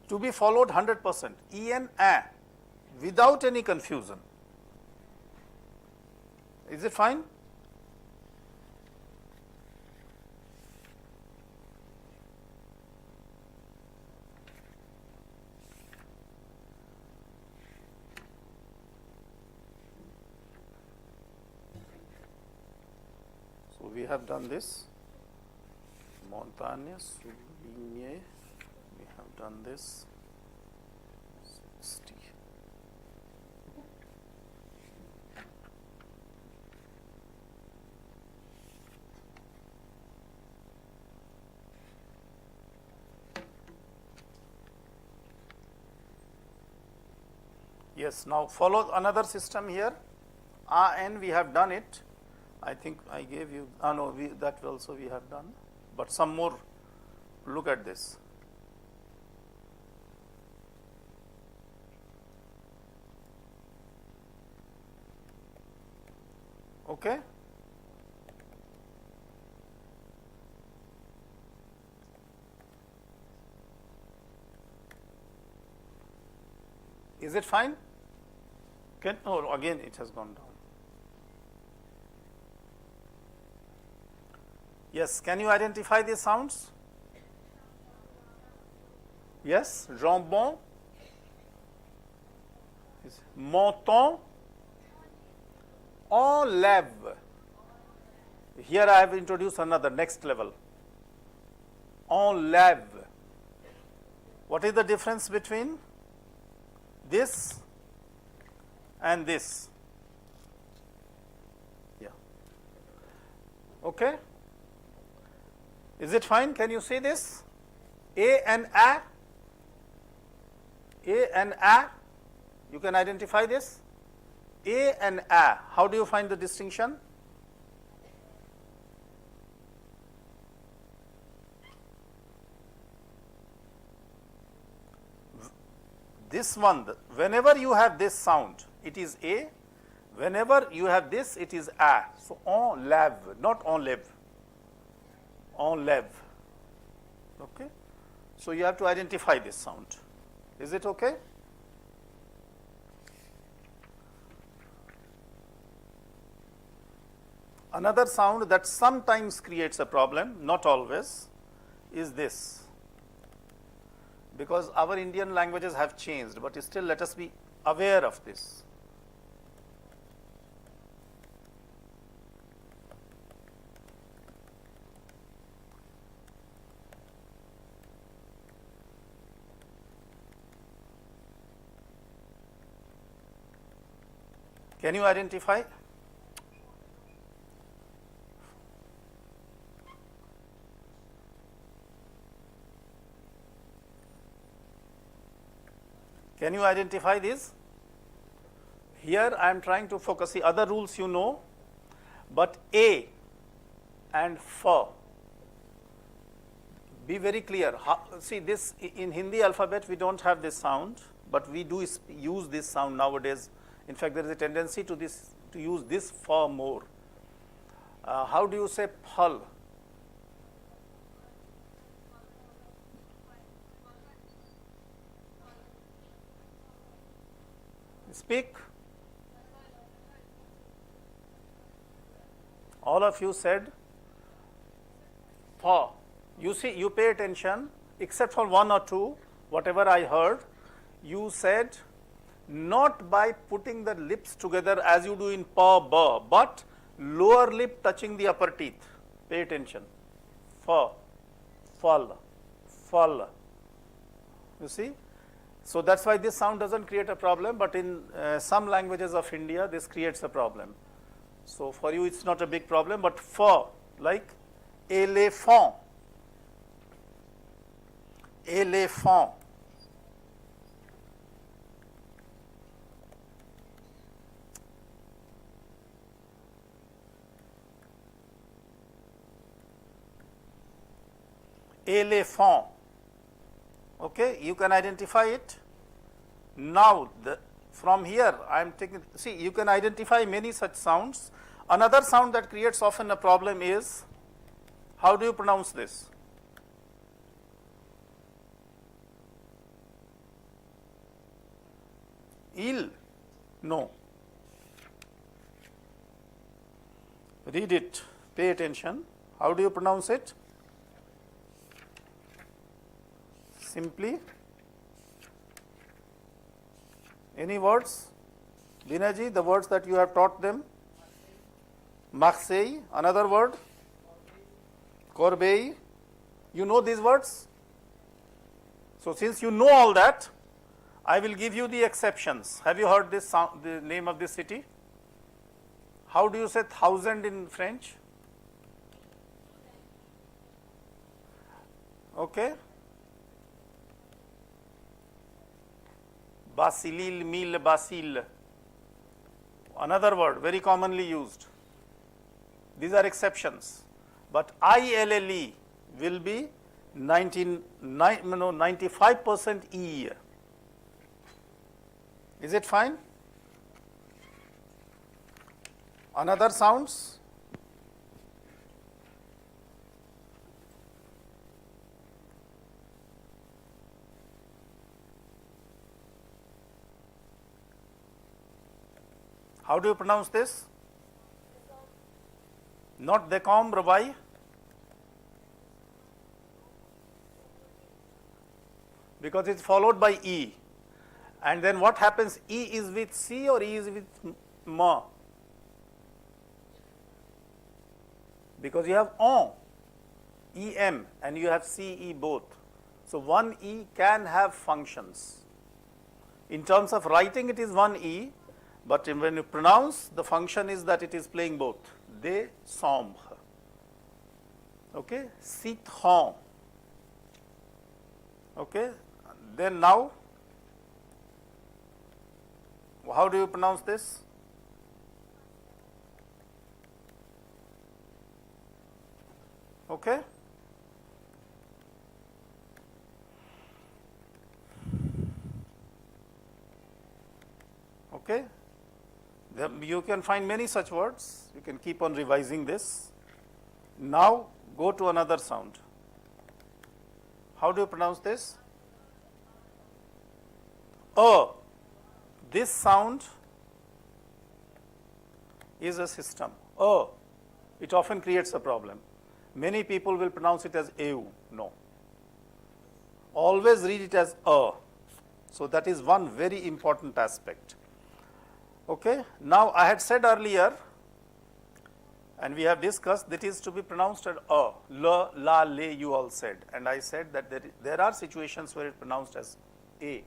To be followed 100%. En, without any confusion. Is it fine? So we have done this. Montagne, souligne. We have done this. 60. Yes, now follow another system here. AN, we have done it. I think I gave you, no, that also we have done. But some more, look at this. Okay. Is it fine? Oh, again it has gone down. Yes, can you identify these sounds? Yes, jambon, menton, enlève. Here I have introduced another next level. Enlève. What is the difference between this and this? Yeah. Okay. Is it fine? Can you see this? A and A. A and A. You can identify this. A and A. How do you find the distinction? This one, whenever you have this sound, it is A. Whenever you have this, it is A. So, enlève, not enlève. Enlève. Okay. So, you have to identify this sound. Is it okay? Another sound that sometimes creates a problem, not always, is this. Because our Indian languages have changed, but still let us be aware of this. Can you identify? Can you identify these? Here I am trying to focus. The other rules you know, but A and F. Be very clear. See this in Hindi alphabet we don't have this sound, but we do use this sound nowadays. In fact, there is a tendency to use this F more. How do you say phal? Speak. All of you said fa. You see, you pay attention, except for one or two, whatever I heard, you said not by putting the lips together as you do in pa, ba, but lower lip touching the upper teeth. Pay attention. Fa, fal, fal. You see? So that's why this sound doesn't create a problem, but in some languages of India, this creates a problem. So for you it's not a big problem, but for like éléphant, éléphant. Éléphant. Okay, you can identify it. Now from here I am taking, see, you can identify many such sounds. Another sound that creates often a problem is, how do you pronounce this? Il? No. Read it, pay attention. How do you pronounce it? Simply, any words? Dinaji, the words that you have taught them? Marseille, another word? Corbeil. You know these words? So since you know all that, I will give you the exceptions. Have you heard this sound, the name of this city? How do you say 1,000 in French? Okay. Basilil, mille, basil. Another word very commonly used. These are exceptions. But ILLE will be 95% E. Is it fine? Another sounds? How do you pronounce this? Not decombre, why? Because it's followed by E. And then what happens? E is with C or E is with M? Because you have on, EM, and you have CE both. So one E can have functions. In terms of writing, it is one E, but when you pronounce, the function is that it is playing both. Décembre. Okay, citron. Okay, then now, how do you pronounce this? Okay. Okay. You can find many such words. You can keep on revising this. Now go to another sound. How do you pronounce this? This sound is a system. It often creates a problem. Many people will pronounce it as eu. No. Always read it as a. So that is one very important aspect. Okay. Now I had said earlier, and we have discussed, that is to be pronounced as a. Le, la, le, you all said. And I said that there are situations where it is pronounced as a.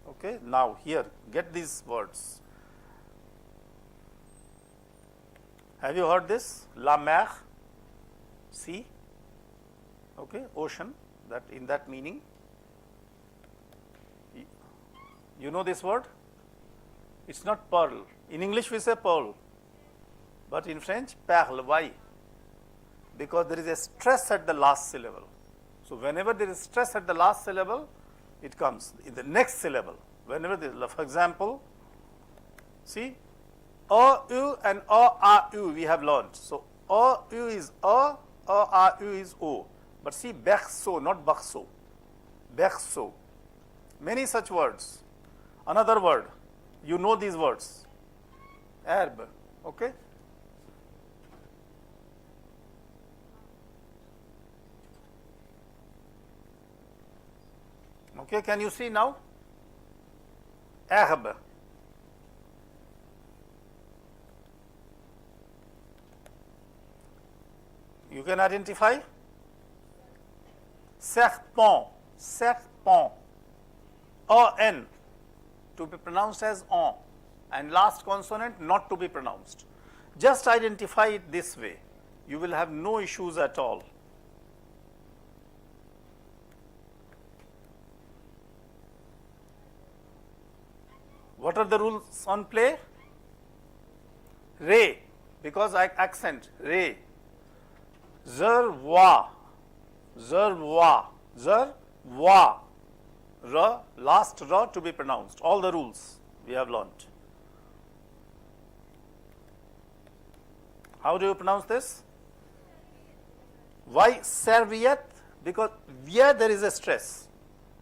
Okay. Now here, get these words. Have you heard this? La mer, sea. Okay, ocean, that in that meaning. You know this word? It's not pearl. In English we say pearl, but in French, perle. Why? Because there is a stress at the last syllable. So whenever there is stress at the last syllable, it comes in the next syllable. Whenever there, for example, see, u and u we have learned. So u is u is o. But see, berceau, not berceau. Berceau. Many such words. Another word, you know these words. Herbe. Okay. Okay, can you see now? Herbe. You can identify? Serpent. Serpent. O-N, to be pronounced as on, and last consonant not to be pronounced. Just identify it this way. You will have no issues at all. What are the rules on play? Re, because I accent, re. Zerwa, zerwa, zerwa. R, last R to be pronounced. All the rules we have learnt. How do you pronounce this? Why serviette? Because where there is a stress.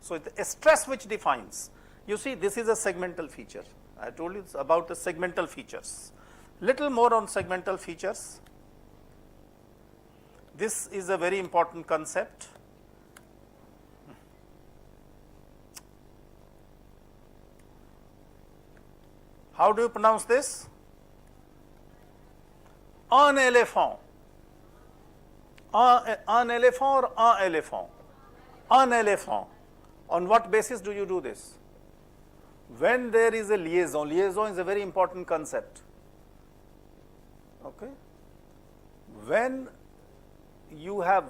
So it's a stress which defines. You see, this is a segmental feature. I told you about the segmental features. Little more on segmental features. This is a very important concept. How do you pronounce this? Un éléphant. Un éléphant or un éléphant? Un éléphant. On what basis do you do this? When there is a liaison, liaison is a very important concept. Okay? When you have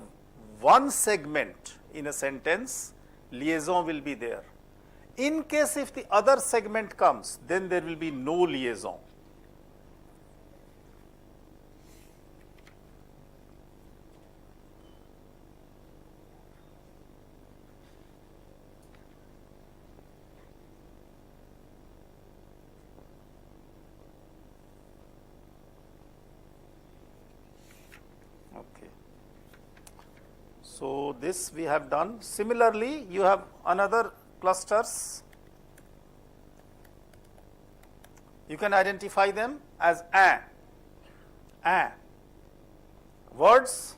one segment in a sentence, liaison will be there. In case if the other segment comes, then there will be no liaison. Okay. So this we have done. Similarly, you have another clusters. You can identify them as a. Words.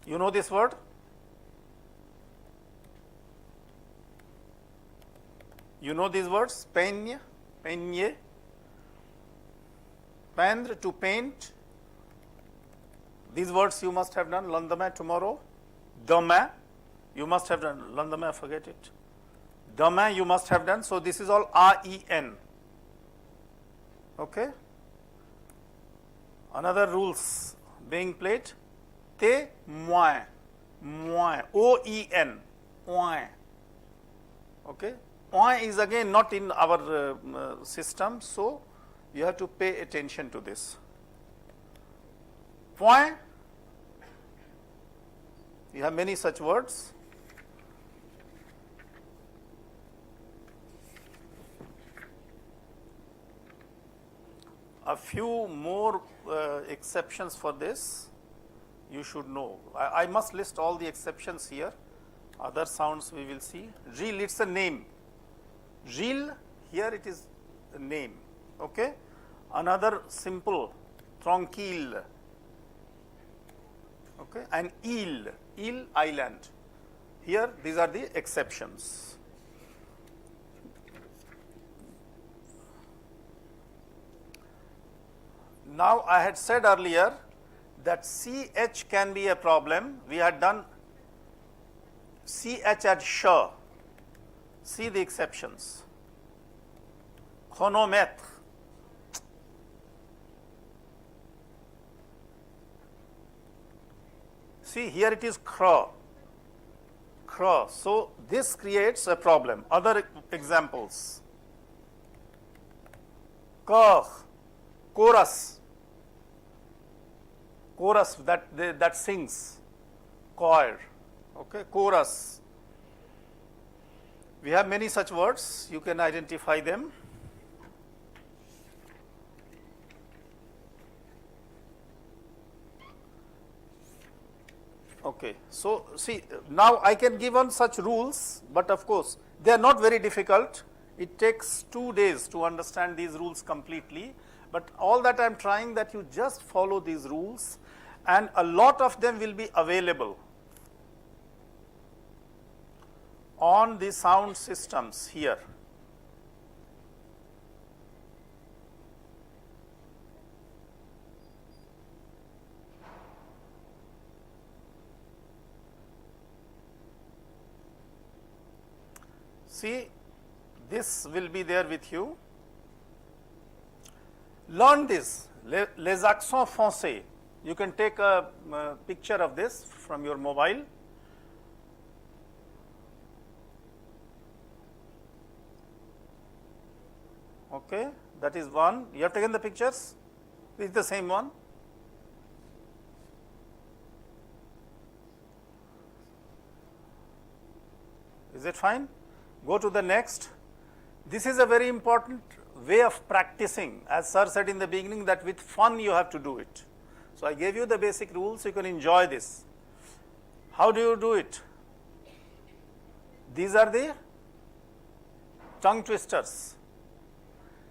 You know this word? You know these words? Peigne, peigner, peindre, to paint. These words you must have done. Lendemain, tomorrow. Demain, you must have done. Lendemain, forget it. Demain, you must have done. So this is all A-E-N. Okay. Another rules being played. Témoin, moins, O-E-N, oin. Okay. Oin is again not in our system, so you have to pay attention to this. Point, you have many such words. A few more exceptions for this you should know. I must list all the exceptions here. Other sounds we will see. Gilles, it's a name. Gilles, here it is a name. Okay. Another simple, tranquille. Okay. And île, island. Here, these are the exceptions. Now, I had said earlier that CH can be a problem. We had done CH at sh. See the exceptions. Chronomètre. See, here it is cr. So this creates a problem. Other examples. Chor, chorus. Chorus that sings. Choir. Okay, chorus. We have many such words. You can identify them. Okay, so see, now I can give on such rules, but of course they are not very difficult. It takes 2 days to understand these rules completely, but all that I am trying that you just follow these rules, and a lot of them will be available on the sound systems here. See, this will be there with you. Learn this, les accents français. You can take a picture of this from your mobile. Okay, that is one. You have taken the pictures? This is the same one. Is it fine? Go to the next. This is a very important way of practicing. As sir said in the beginning, that with fun you have to do it. So I gave you the basic rules, you can enjoy this. How do you do it? These are the tongue twisters.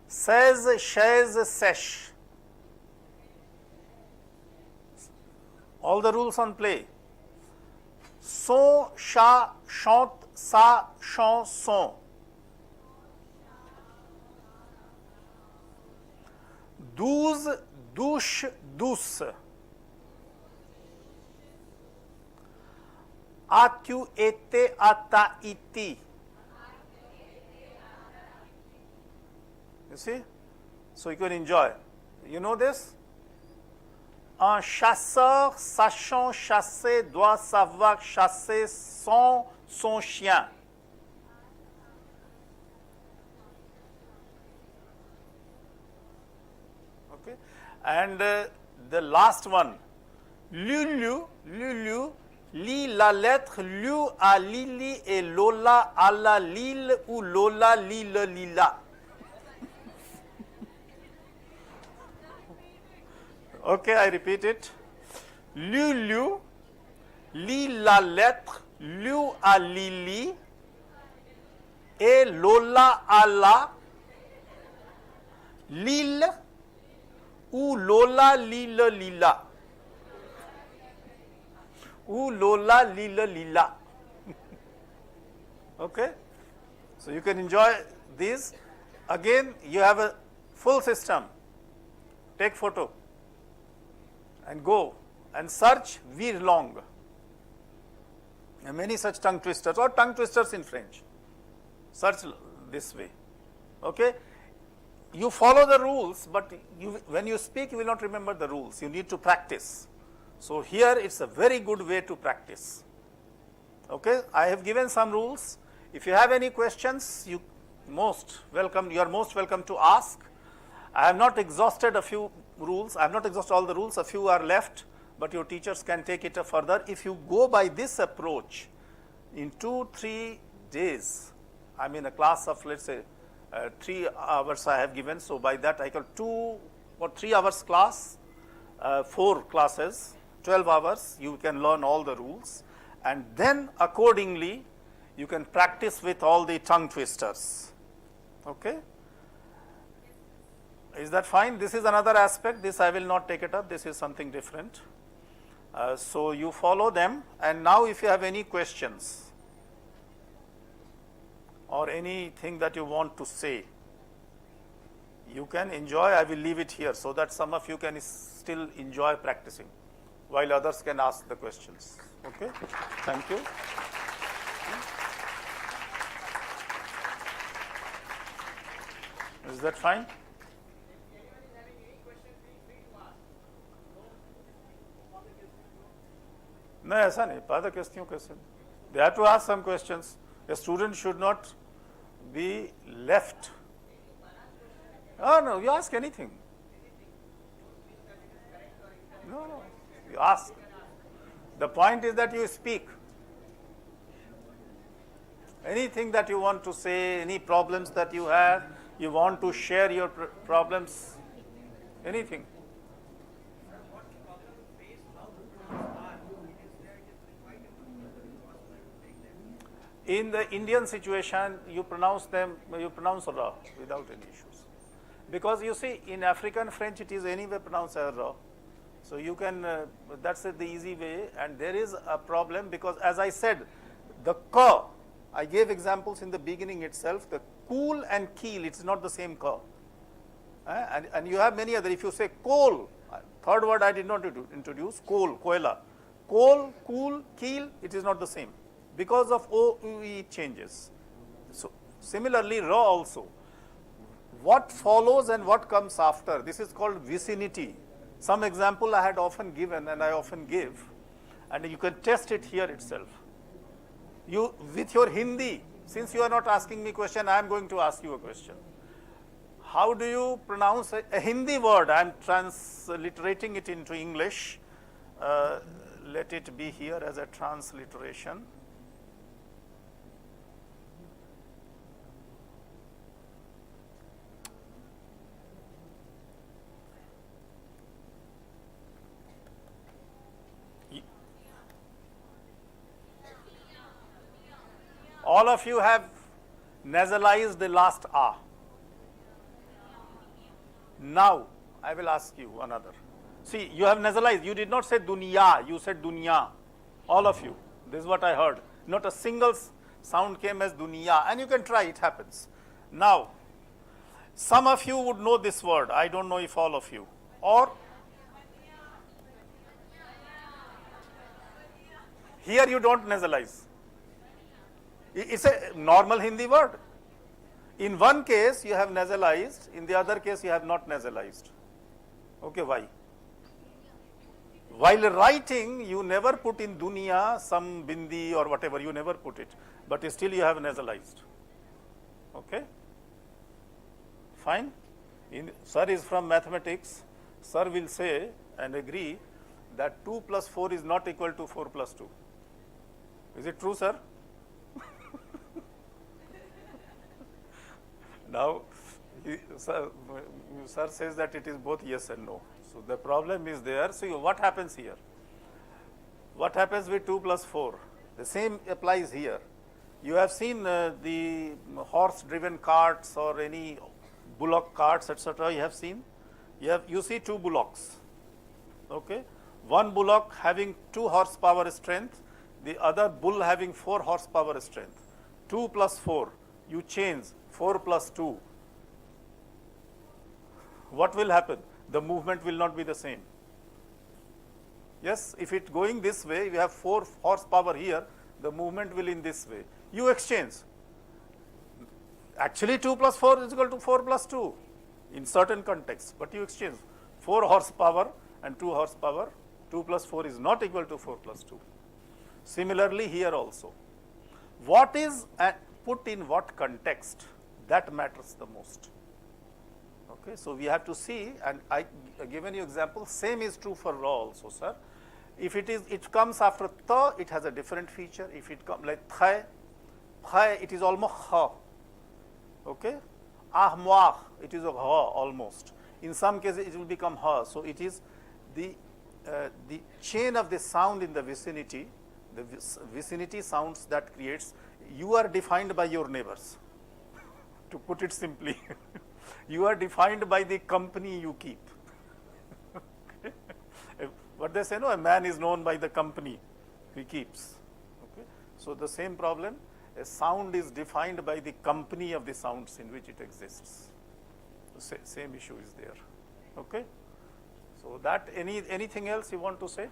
Says, chaise, sèche. All the rules on play. Son, chat, chante, sa, chanson. Douze, douche, douce. As-tu été à Tahiti? You see? So you can enjoy. You know this? Un chasseur sachant chasser doit savoir chasser son chien. Okay? And the last one, Lulu, lit la lettre Lu à Lily et Lola à la Lille ou Lola lit le lila. Okay, I repeat it. Lulu, lit la lettre Lu à Lily et Lola à la Lille ou Lola lit le lila. Ou Lola lila lila. Okay? So you can enjoy these. Again, you have a full system. Take photo and go and search vir long. There are many such tongue twisters or tongue twisters in French. Search this way. Okay? You follow the rules, but when you speak, you will not remember the rules. You need to practice. So here it's a very good way to practice. Okay, I have given some rules. If you have any questions, you are most welcome to ask. I have not exhausted a few rules. I have not exhausted all the rules. A few are left, but your teachers can take it further. If you go by this approach, in 2-3 days, I mean a class of, let's say, 3 hours I have given. So by that I call 2 or 3 hours class, 4 classes. 12 hours, you can learn all the rules, and then accordingly you can practice with all the tongue twisters. Okay? Is that fine? This is another aspect. This I will not take it up. This is something different. So you follow them, and now if you have any questions or anything that you want to say, you can enjoy. I will leave it here so that some of you can still enjoy practicing, while others can ask the questions. Okay? Thank you. Is that fine? No, ऐसा नहीं. Pas de question. They have to ask some questions. A student should not be left. Oh no, you ask anything. No. You ask. The point is that you speak. Anything that you want to say, any problems that you have, you want to share your problems, anything. In the Indian situation, you pronounce ra without any issues. Because you see, in African French, it is anyway pronounced as ra. So you can, that's the easy way, and there is a problem because, as I said, the ka, I gave examples in the beginning itself, the cool and keel, it's not the same ka. And you have many other, if you say coal, third word I did not introduce, coal, koila. Coal, cool, keel, it is not the same. Because of OUE changes. So similarly, ra also. what follows and what comes after. This is called vicinity. Some example I had often given and I often give, and you can test it here itself. You, with your Hindi, since you are not asking me question, I am going to ask you a question. How do you pronounce a Hindi word? I am transliterating it into English. Let it be here as a transliteration. All of you have nasalized the last A. Now, I will ask you another. See, you have nasalized. You did not say dunya, you said dunya. All of you. This is what I heard. Not a single sound came as dunya. And you can try, it happens. Now, some of you would know this word. I don't know if all of you. Or, here you don't nasalize. It's a normal Hindi word. In one case you have nasalized, in the other case you have not nasalized. Okay, why? While writing, you never put in dunya, some bindi or whatever, you never put it. But still you have nasalized. Okay? Fine? Sir is from mathematics. Sir will say and agree that 2 plus 4 is not equal to 4 plus 2. Is it true, sir? Now, sir says that it is both yes and no. So, the problem is there. See, what happens here? What happens with 2 plus 4? The same applies here. You have seen the horse driven carts or any bullock carts, etc. You have seen? You see 2 bullocks. Okay? One bullock having 2 horsepower strength, the other bull having 4 horsepower strength. 2 plus 4, you change 4 plus 2. What will happen? The movement will not be the same. Yes, if it going this way, you have 4 horsepower here, the movement will in this way. You exchange. Actually 2 plus 4 is equal to 4 plus 2 in certain contexts, but you exchange 4 horsepower and 2 horsepower. 2 plus 4 is not equal to 4 plus 2. Similarly here also. What is put in what context, that matters the most. Okay, so we have to see, and I given you example, same is true for raw also, sir. If it comes after ta, it has a different feature. If it comes like thai, it is almost ha. Okay, ahmuah, it is a ha almost. In some cases it will become ha. So it is the chain of the sound in the vicinity, the vicinity sounds that creates. You are defined by your neighbors, to put it simply. You are defined by the company you keep. What they say, no, a man is known by the company he keeps. Okay? So the same problem, a sound is defined by the company of the sounds in which it exists. The same issue is there. Okay? So that, anything else you want to say?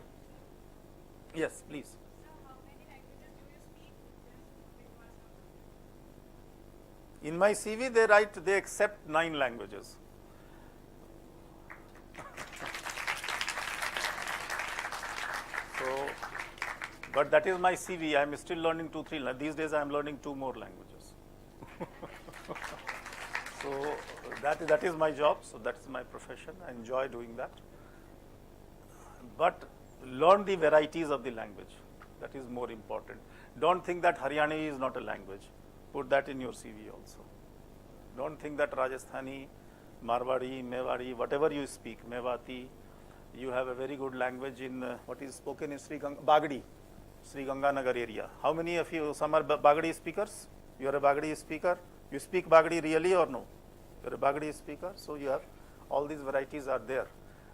Yes, please. In my CV, they accept 9 languages. So, but that is my CV. I am still learning 2, 3. These days, I am learning 2 more languages. So that is my job. So that is my profession. I enjoy doing that. But learn the varieties of the language. That is more important. Don't think that Haryani is not a language. Put that in your CV also. Don't think that Rajasthani, Marwari, Mewari, whatever you speak, Mewati, you have a very good language in what is spoken in Bagadi, Sri Ganganagar area. How many of you, some are Bagadi speakers? You are a Bagadi speaker? You speak Bagadi really or no? You are a Bagadi speaker, so you have all these varieties are there.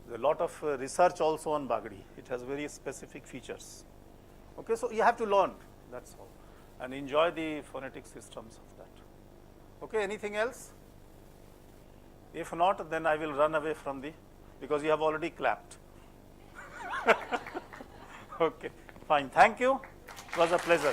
There is a lot of research also on Bagadi. It has very specific features. Okay, so you have to learn, that's all. And enjoy the phonetic systems of that. Okay, anything else? If not, then I will run away from because you have already clapped. Okay, fine. Thank you. It was a pleasure.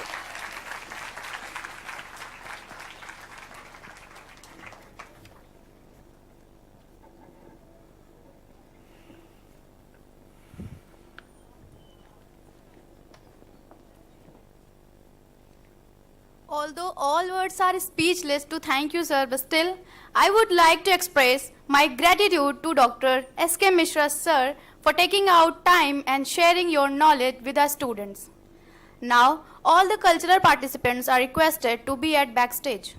Although all words are speechless to thank you, sir, but still, I would like to express my gratitude to Dr. S.K. Mishra, sir, for taking out time and sharing your knowledge with our students. Now, all the cultural participants are requested to be at backstage.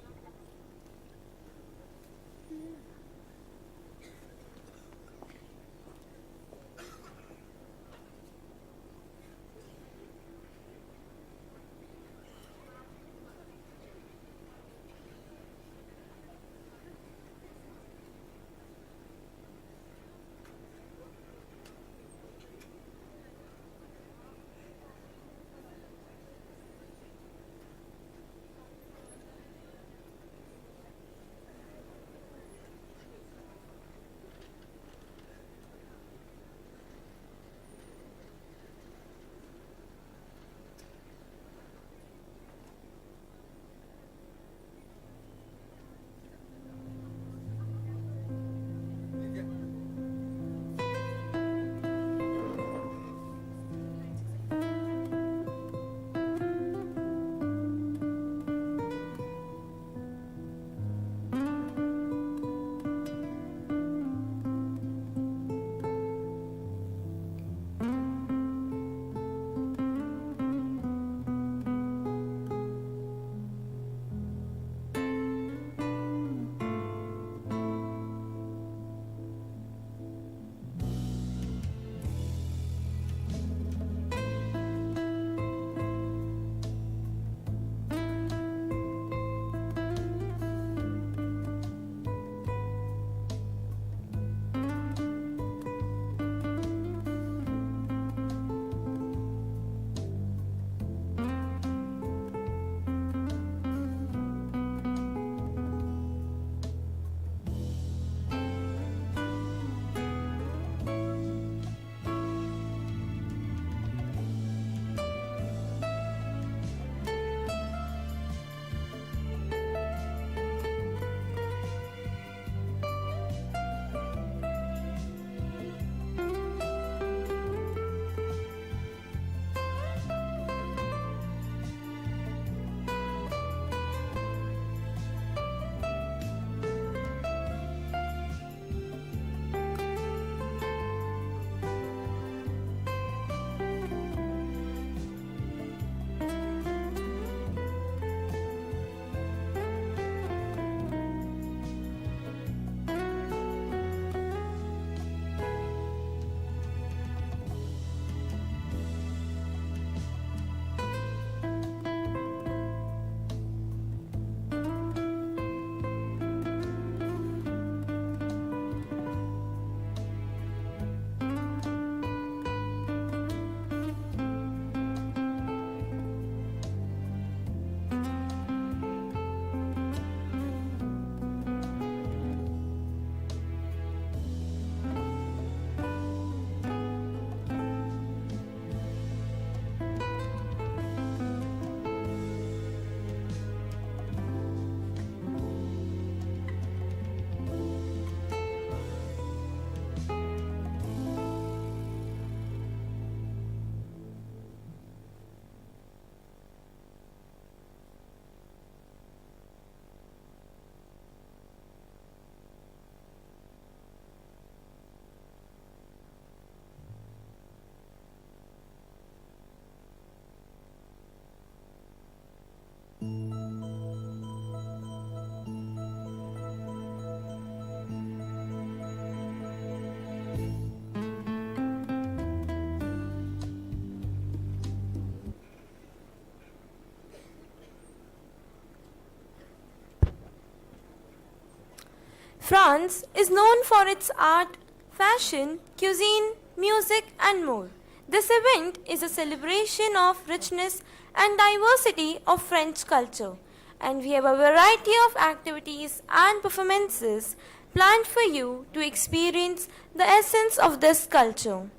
France is known for its art, fashion, cuisine, music, and more. This event is a celebration of richness and diversity of French culture, and we have a variety of activities and performances planned for you to experience the essence of this culture.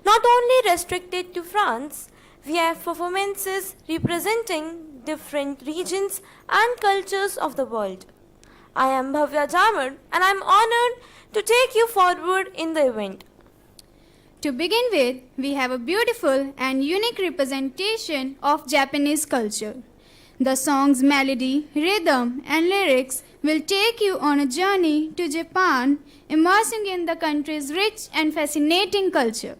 Not only restricted to France, we have performances representing different regions and cultures of the world. I am Bhavya Jamad and I am honored to take you forward in the event. To begin with, we have a beautiful and unique representation of Japanese culture. The song's melody, rhythm, and lyrics will take you on a journey to Japan, immersing in the country's rich and fascinating culture.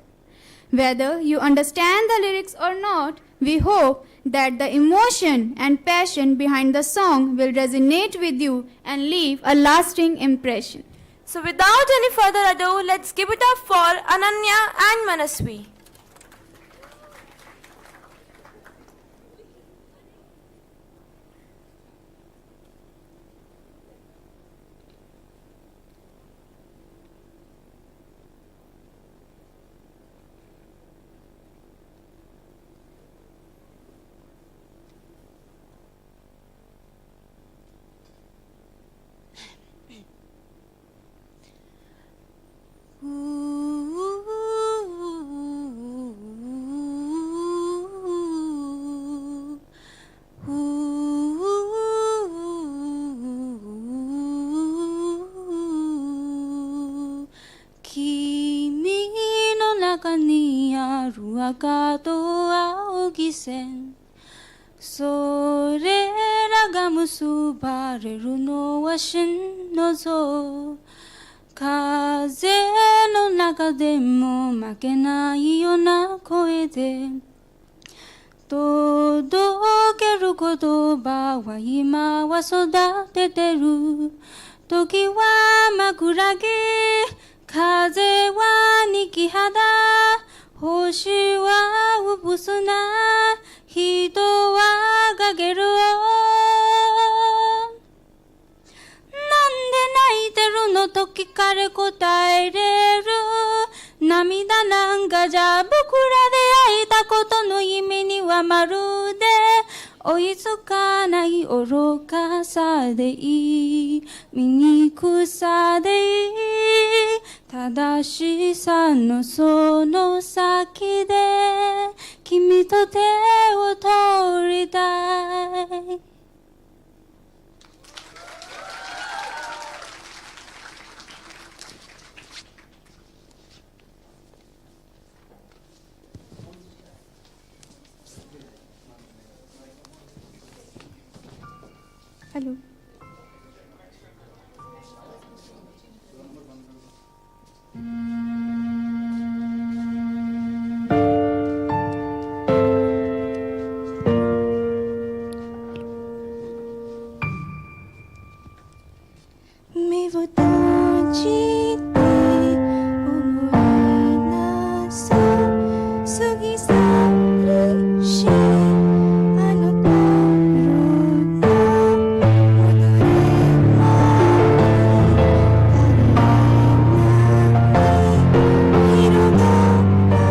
Whether you understand the lyrics or not, we hope that the emotion and passion behind the song will resonate with you and leave a lasting impression. So without any further ado, let's give it up for Ananya and Manasvi.赤と青き線それらが結ばれるのは真の像風の中でも負けないような声で届ける言葉は今は育ててる時は枕木風はにき肌星はうぶすな人はかけるなんで泣いてるのと聞かれ答えれる涙なんかじゃ僕らで会えたことの意味にはまるで追いつかない愚かさでいい醜さでいい正しさのその先で君と手を取りたいHello.身を閉じて思いなさ過ぎ去りしあの頃の戻れない広がった深い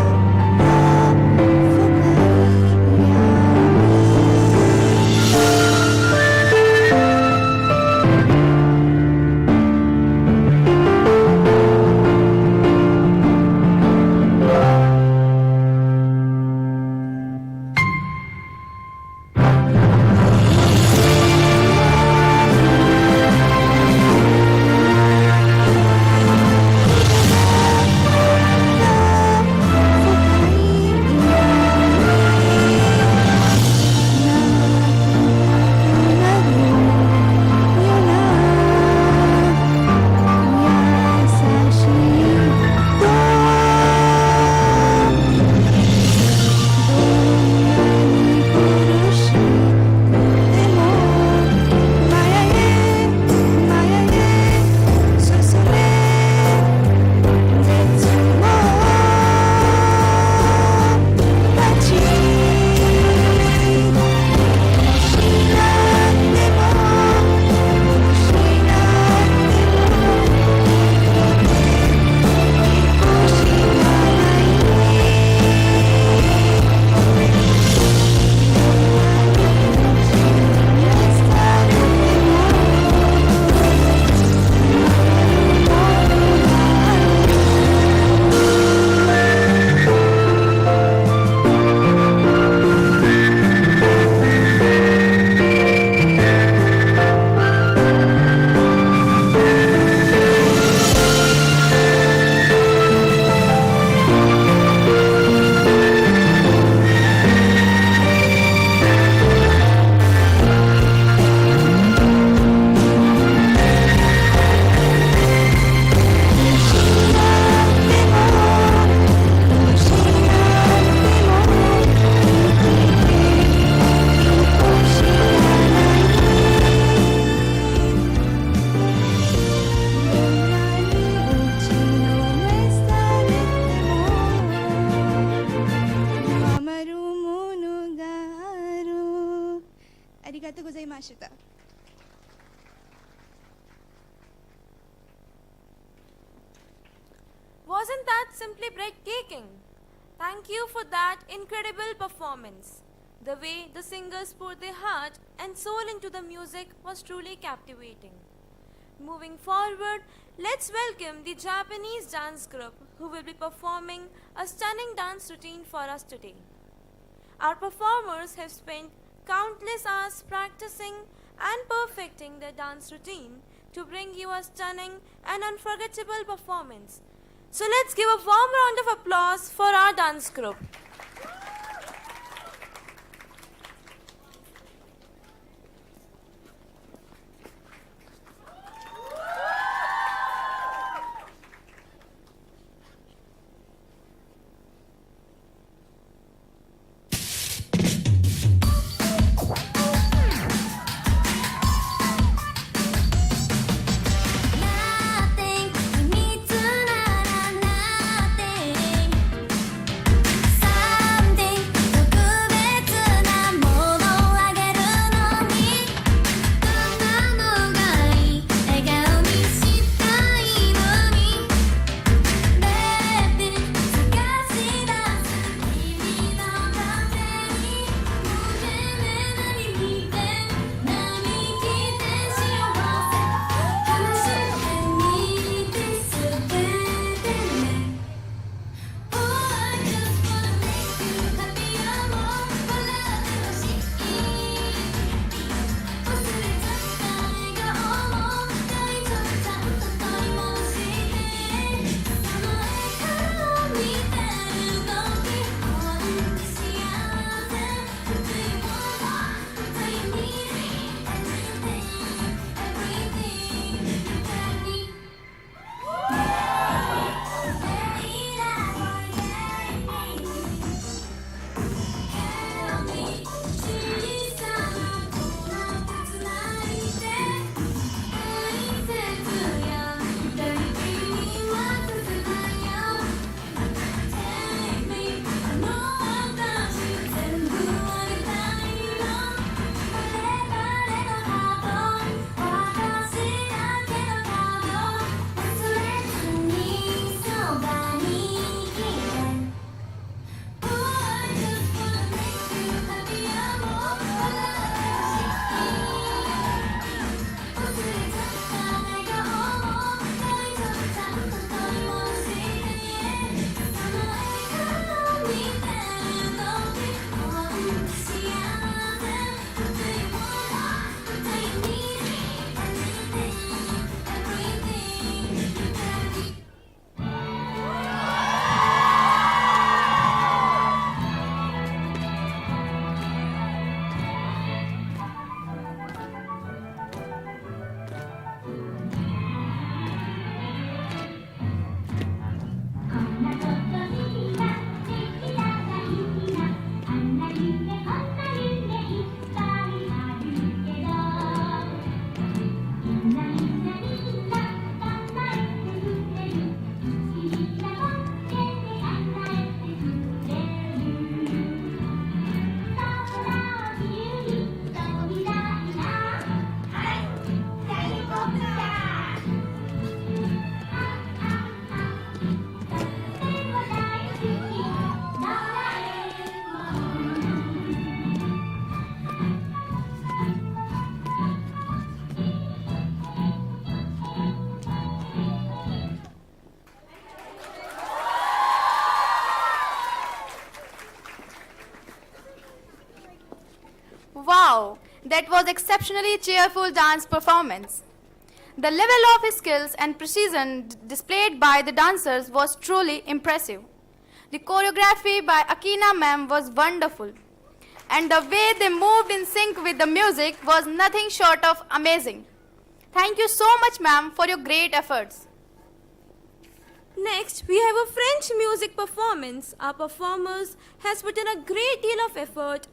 がとうございました。Wasn't that simply breathtaking? Thank you for that incredible performance. The way the singers poured their heart and soul into the music was truly captivating. Moving forward, let's welcome the Japanese dance group who will be performing a stunning dance routine for us today. Our performers have spent countless hours practicing and perfecting their dance routine to bring you a stunning and unforgettable performance. So let's give a warm round of applause for our dance group. Wow, that was exceptionally cheerful dance performance. The level of skills and precision displayed by the dancers was truly impressive. The choreography by Akina ma'am was wonderful, and the way they moved in sync with the music was nothing short of amazing. Thank you so much ma'am for your great efforts. Next, we have a French music performance. Our performers has put in a great deal of effort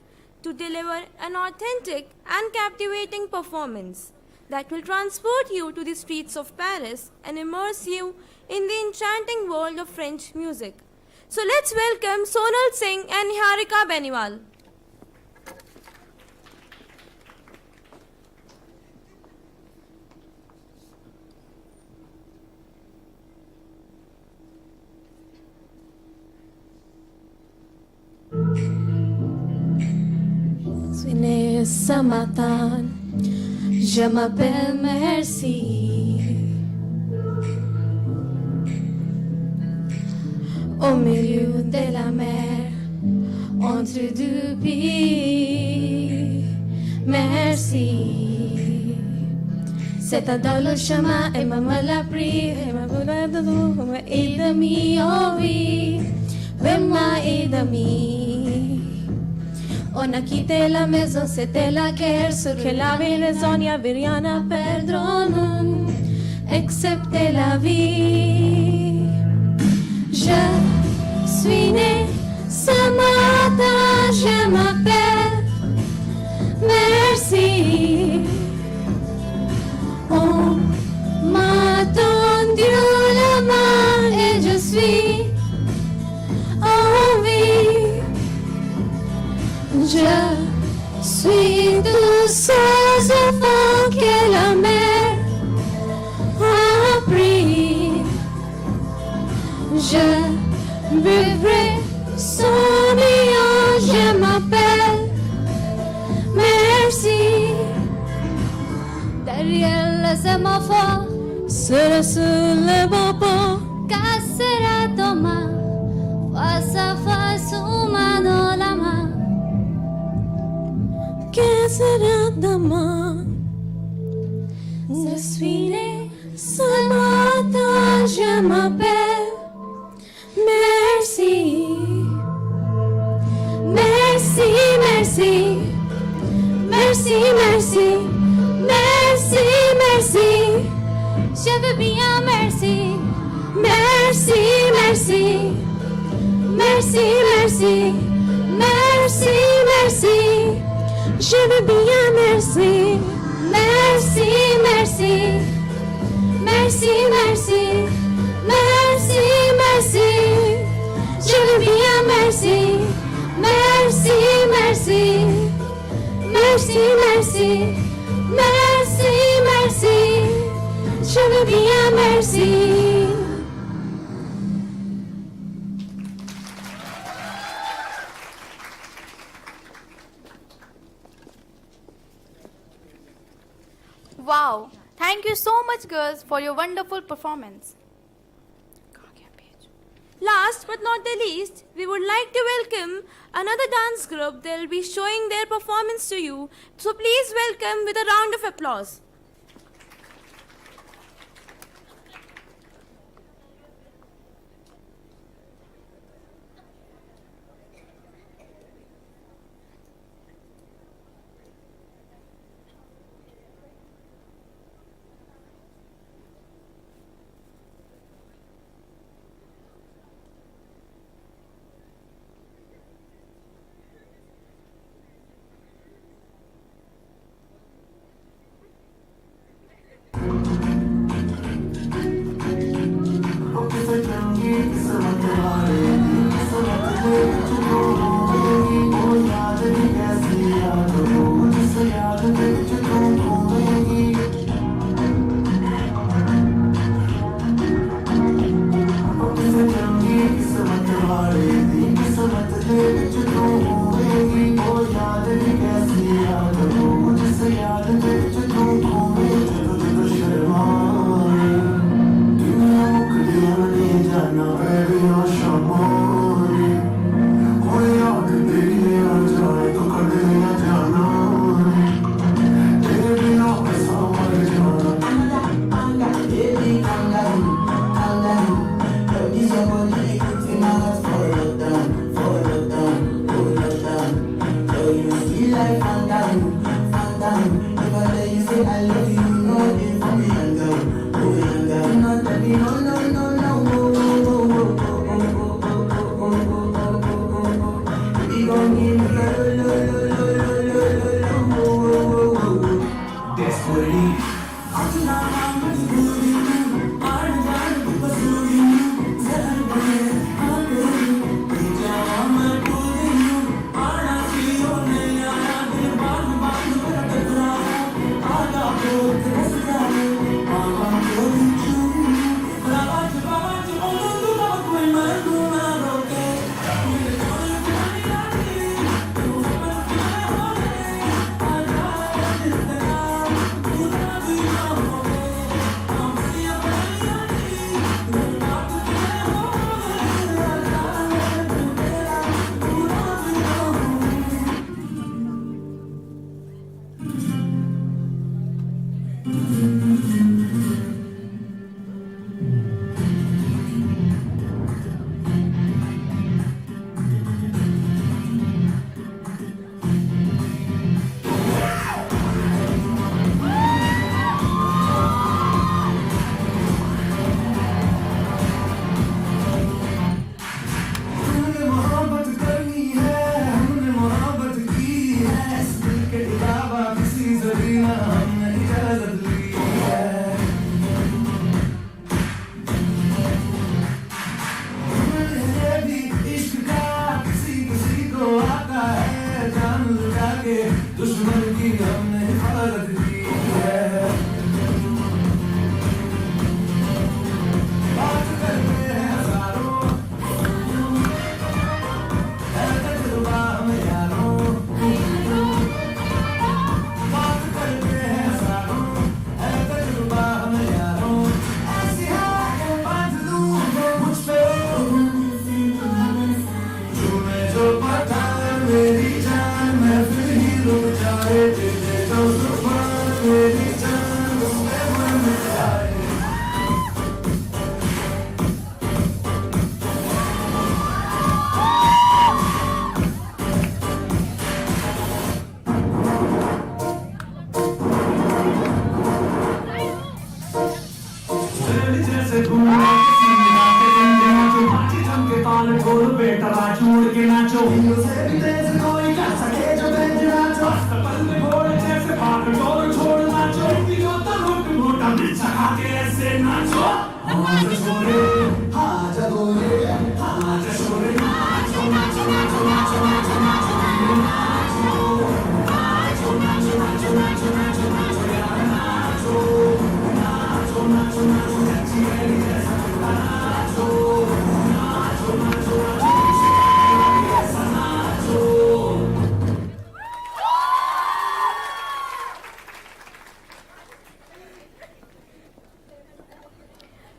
to deliver an authentic and captivating performance that will transport you to the streets of Paris and immerse you in the enchanting world of French music. So let's welcome Sonal Singh and Niharika Beniwal. ce matin. Je m'appelle Merci. Au milieu de la mer, entre deux pays. Merci. C'était dans le chemin et maman l'a pris. Et maman l'a aidé, oh oui. Elle m'a aidé. On a quitté la maison, c'était la guerre. Ce que la vie raison, y avait rien à perdre, non, excepté la vie. Je suis née ce matin, je m'appelle Merci. On m'a tendu la main et je suis en vie. Je suis tous ces enfants que la mer a pris. Je buvrai son néant, je m'appelle Merci. Derrière le sémaphore, sera sur le bord, cassera demain, face à face, main dans la main. Que sera demain? Je suis née ce matin, je m'appelle Merci. Merci, merci. Merci, merci. Merci, merci. Je veux bien, merci. Merci, merci. Merci, merci. Merci, merci. Je veux bien, merci. Merci, merci. Merci, merci. Merci, merci. Je veux bien, merci. Merci, merci. Merci, merci. Merci, merci. Je veux bien, merci. Wow! Thank you so much, girls, for your wonderful performance. Last but not the least, we would like to welcome another dance group. They'll be showing their performance to you. So please welcome with a round of applause.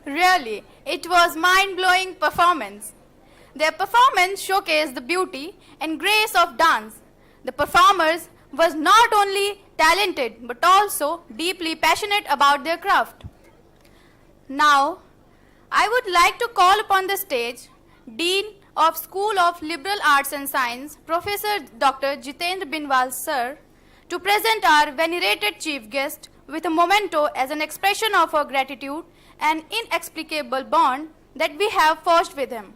Really, it was mind-blowing performance. Their performance showcased the beauty and grace of dance. The performers was not only talented but also deeply passionate about their craft. Now, I would like to call upon the stage Dean of School of Liberal Arts and Science, Professor Dr. Jitendra Binwal Sir, to present our venerated chief guest with a memento as an expression of our gratitude and inexplicable bond that we have forged with him.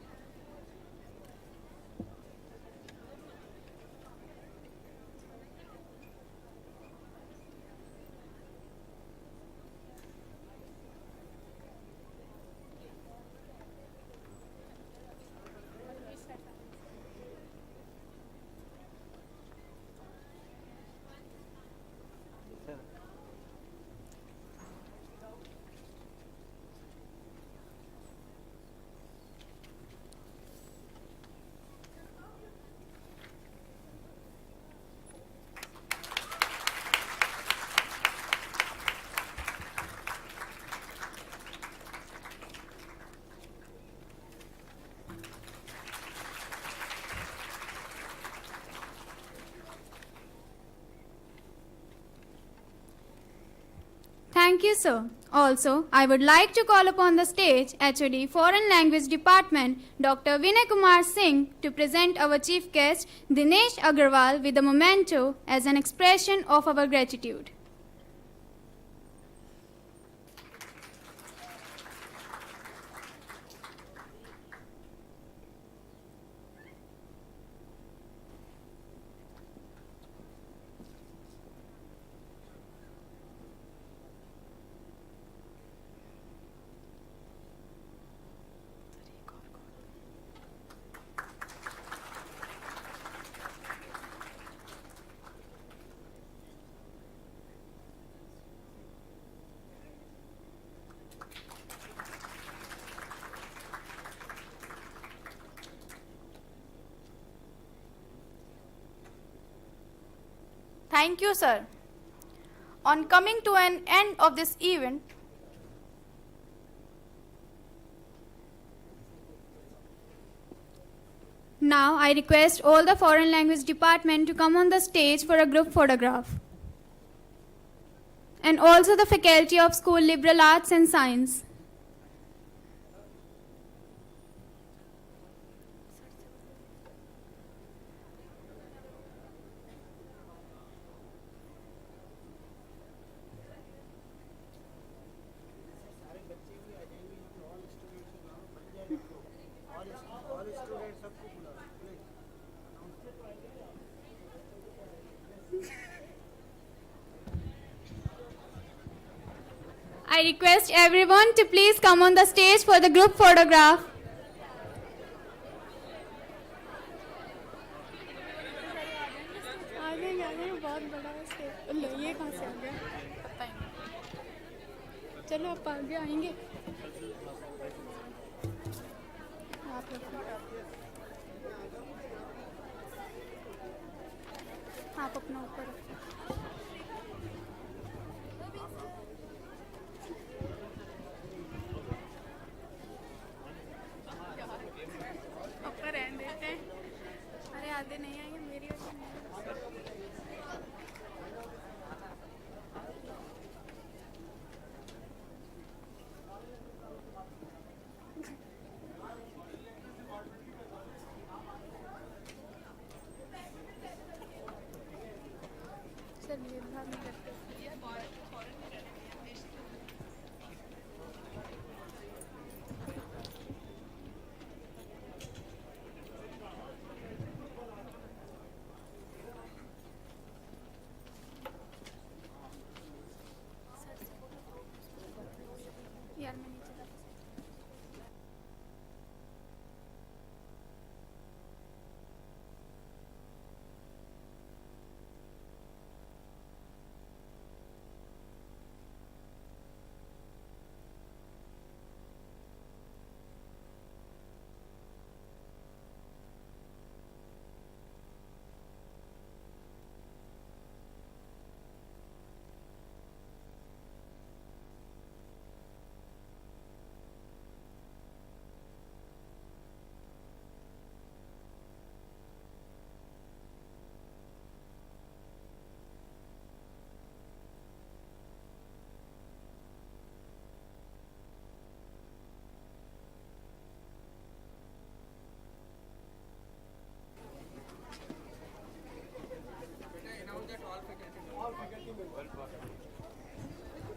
Thank you, sir. Also, I would like to call upon the stage HOD Foreign Language Department, Dr. Vinay Kumar Singh, to present our chief guest, Dinesh Agarwal, with a memento as an expression of our gratitude. Thank you, sir. On coming to an end of this event, now I request all the Foreign Language Department to come on the stage for a group photograph. And also the Faculty of School Liberal Arts and Science. I request everyone to please come on the stage for the group photograph. चलो आप आगे आएंगे आप अपना ऊपर रखो ऊपर रहने देते हैं अरे आधे नहीं आएंगे मेरी वजह से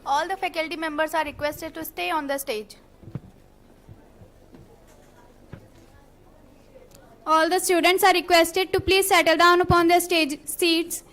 All the faculty members are requested to stay on the stage. All the students are requested to please settle down upon their stage seats.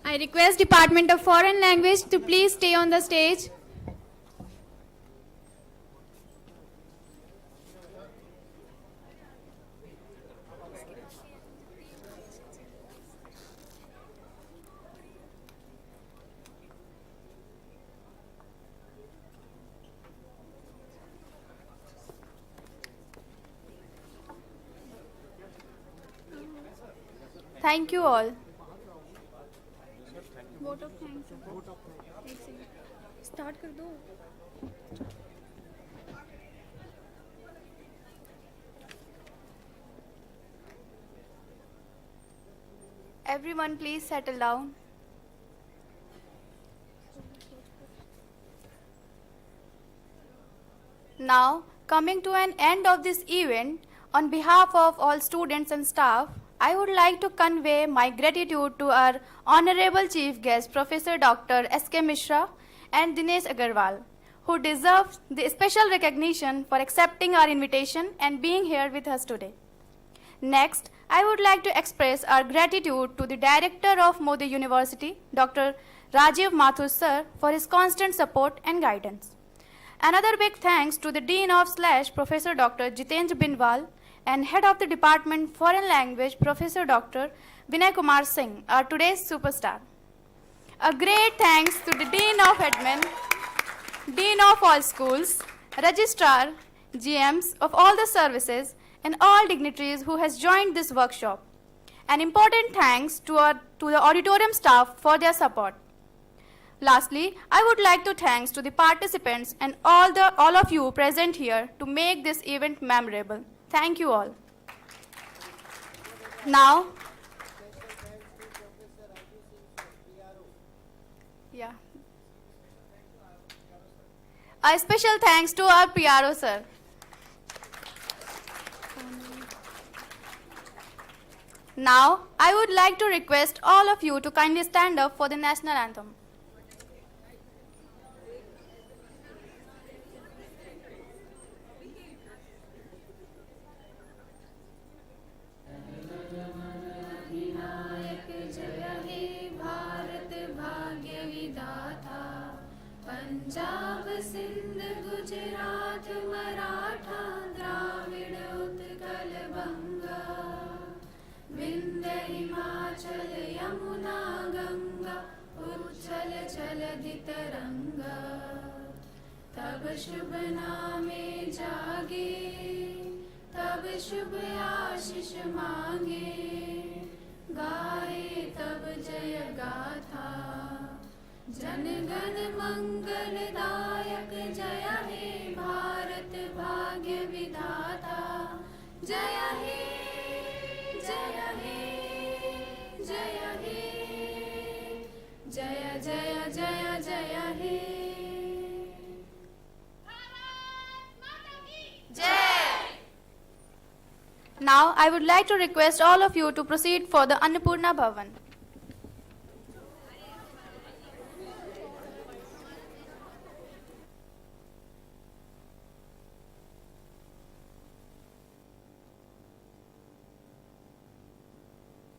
I request Department of Foreign Language to please stay on the stage. Thank you all. Vote of thanks. Start कर दो. Everyone please settle down. Now, coming to an end of this event, on behalf of all students and staff, I would like to convey my gratitude to our Honorable Chief Guest, Professor Dr. S.K. Mishra and Dinesh Agarwal, who deserve the special recognition for accepting our invitation and being here with us today. Next, I would like to express our gratitude to the Director of Modi University, Dr. Rajiv Mathur Sir, for his constant support and guidance. Another big thanks to the Dean of / Professor Dr. Jitendra Binwal and Head of the Department Foreign Language, Professor Dr. Vinay Kumar Singh, our today's superstar. A great thanks to the Dean of Admin, Dean of all schools, Registrar, GMs of all the services, and all dignitaries who has joined this workshop. An important thanks to the auditorium staff for their support. Lastly, I would like to thanks to the participants and all of you present here to make this event memorable. Thank you all. Now, yeah. A special thanks to our PRO sir. Now, I would like to request all of you to kindly stand up for the national anthem. Punjab Sindh Gujarat Maratha Dravida Utkal बंगा विंध्य हिमाचल यमुना गंगा उच्छल जलधि तरंगा तब शुभ नामे जागे तब शुभ आशीष मांगे गाए तब जय गाथा जन गण मंगलदायक जय हे भारत भाग्य विधाता जय हे जय हे जय हे जय जय जय जय हे Now I would like to request all of you to proceed for the Annapurna Bhavan.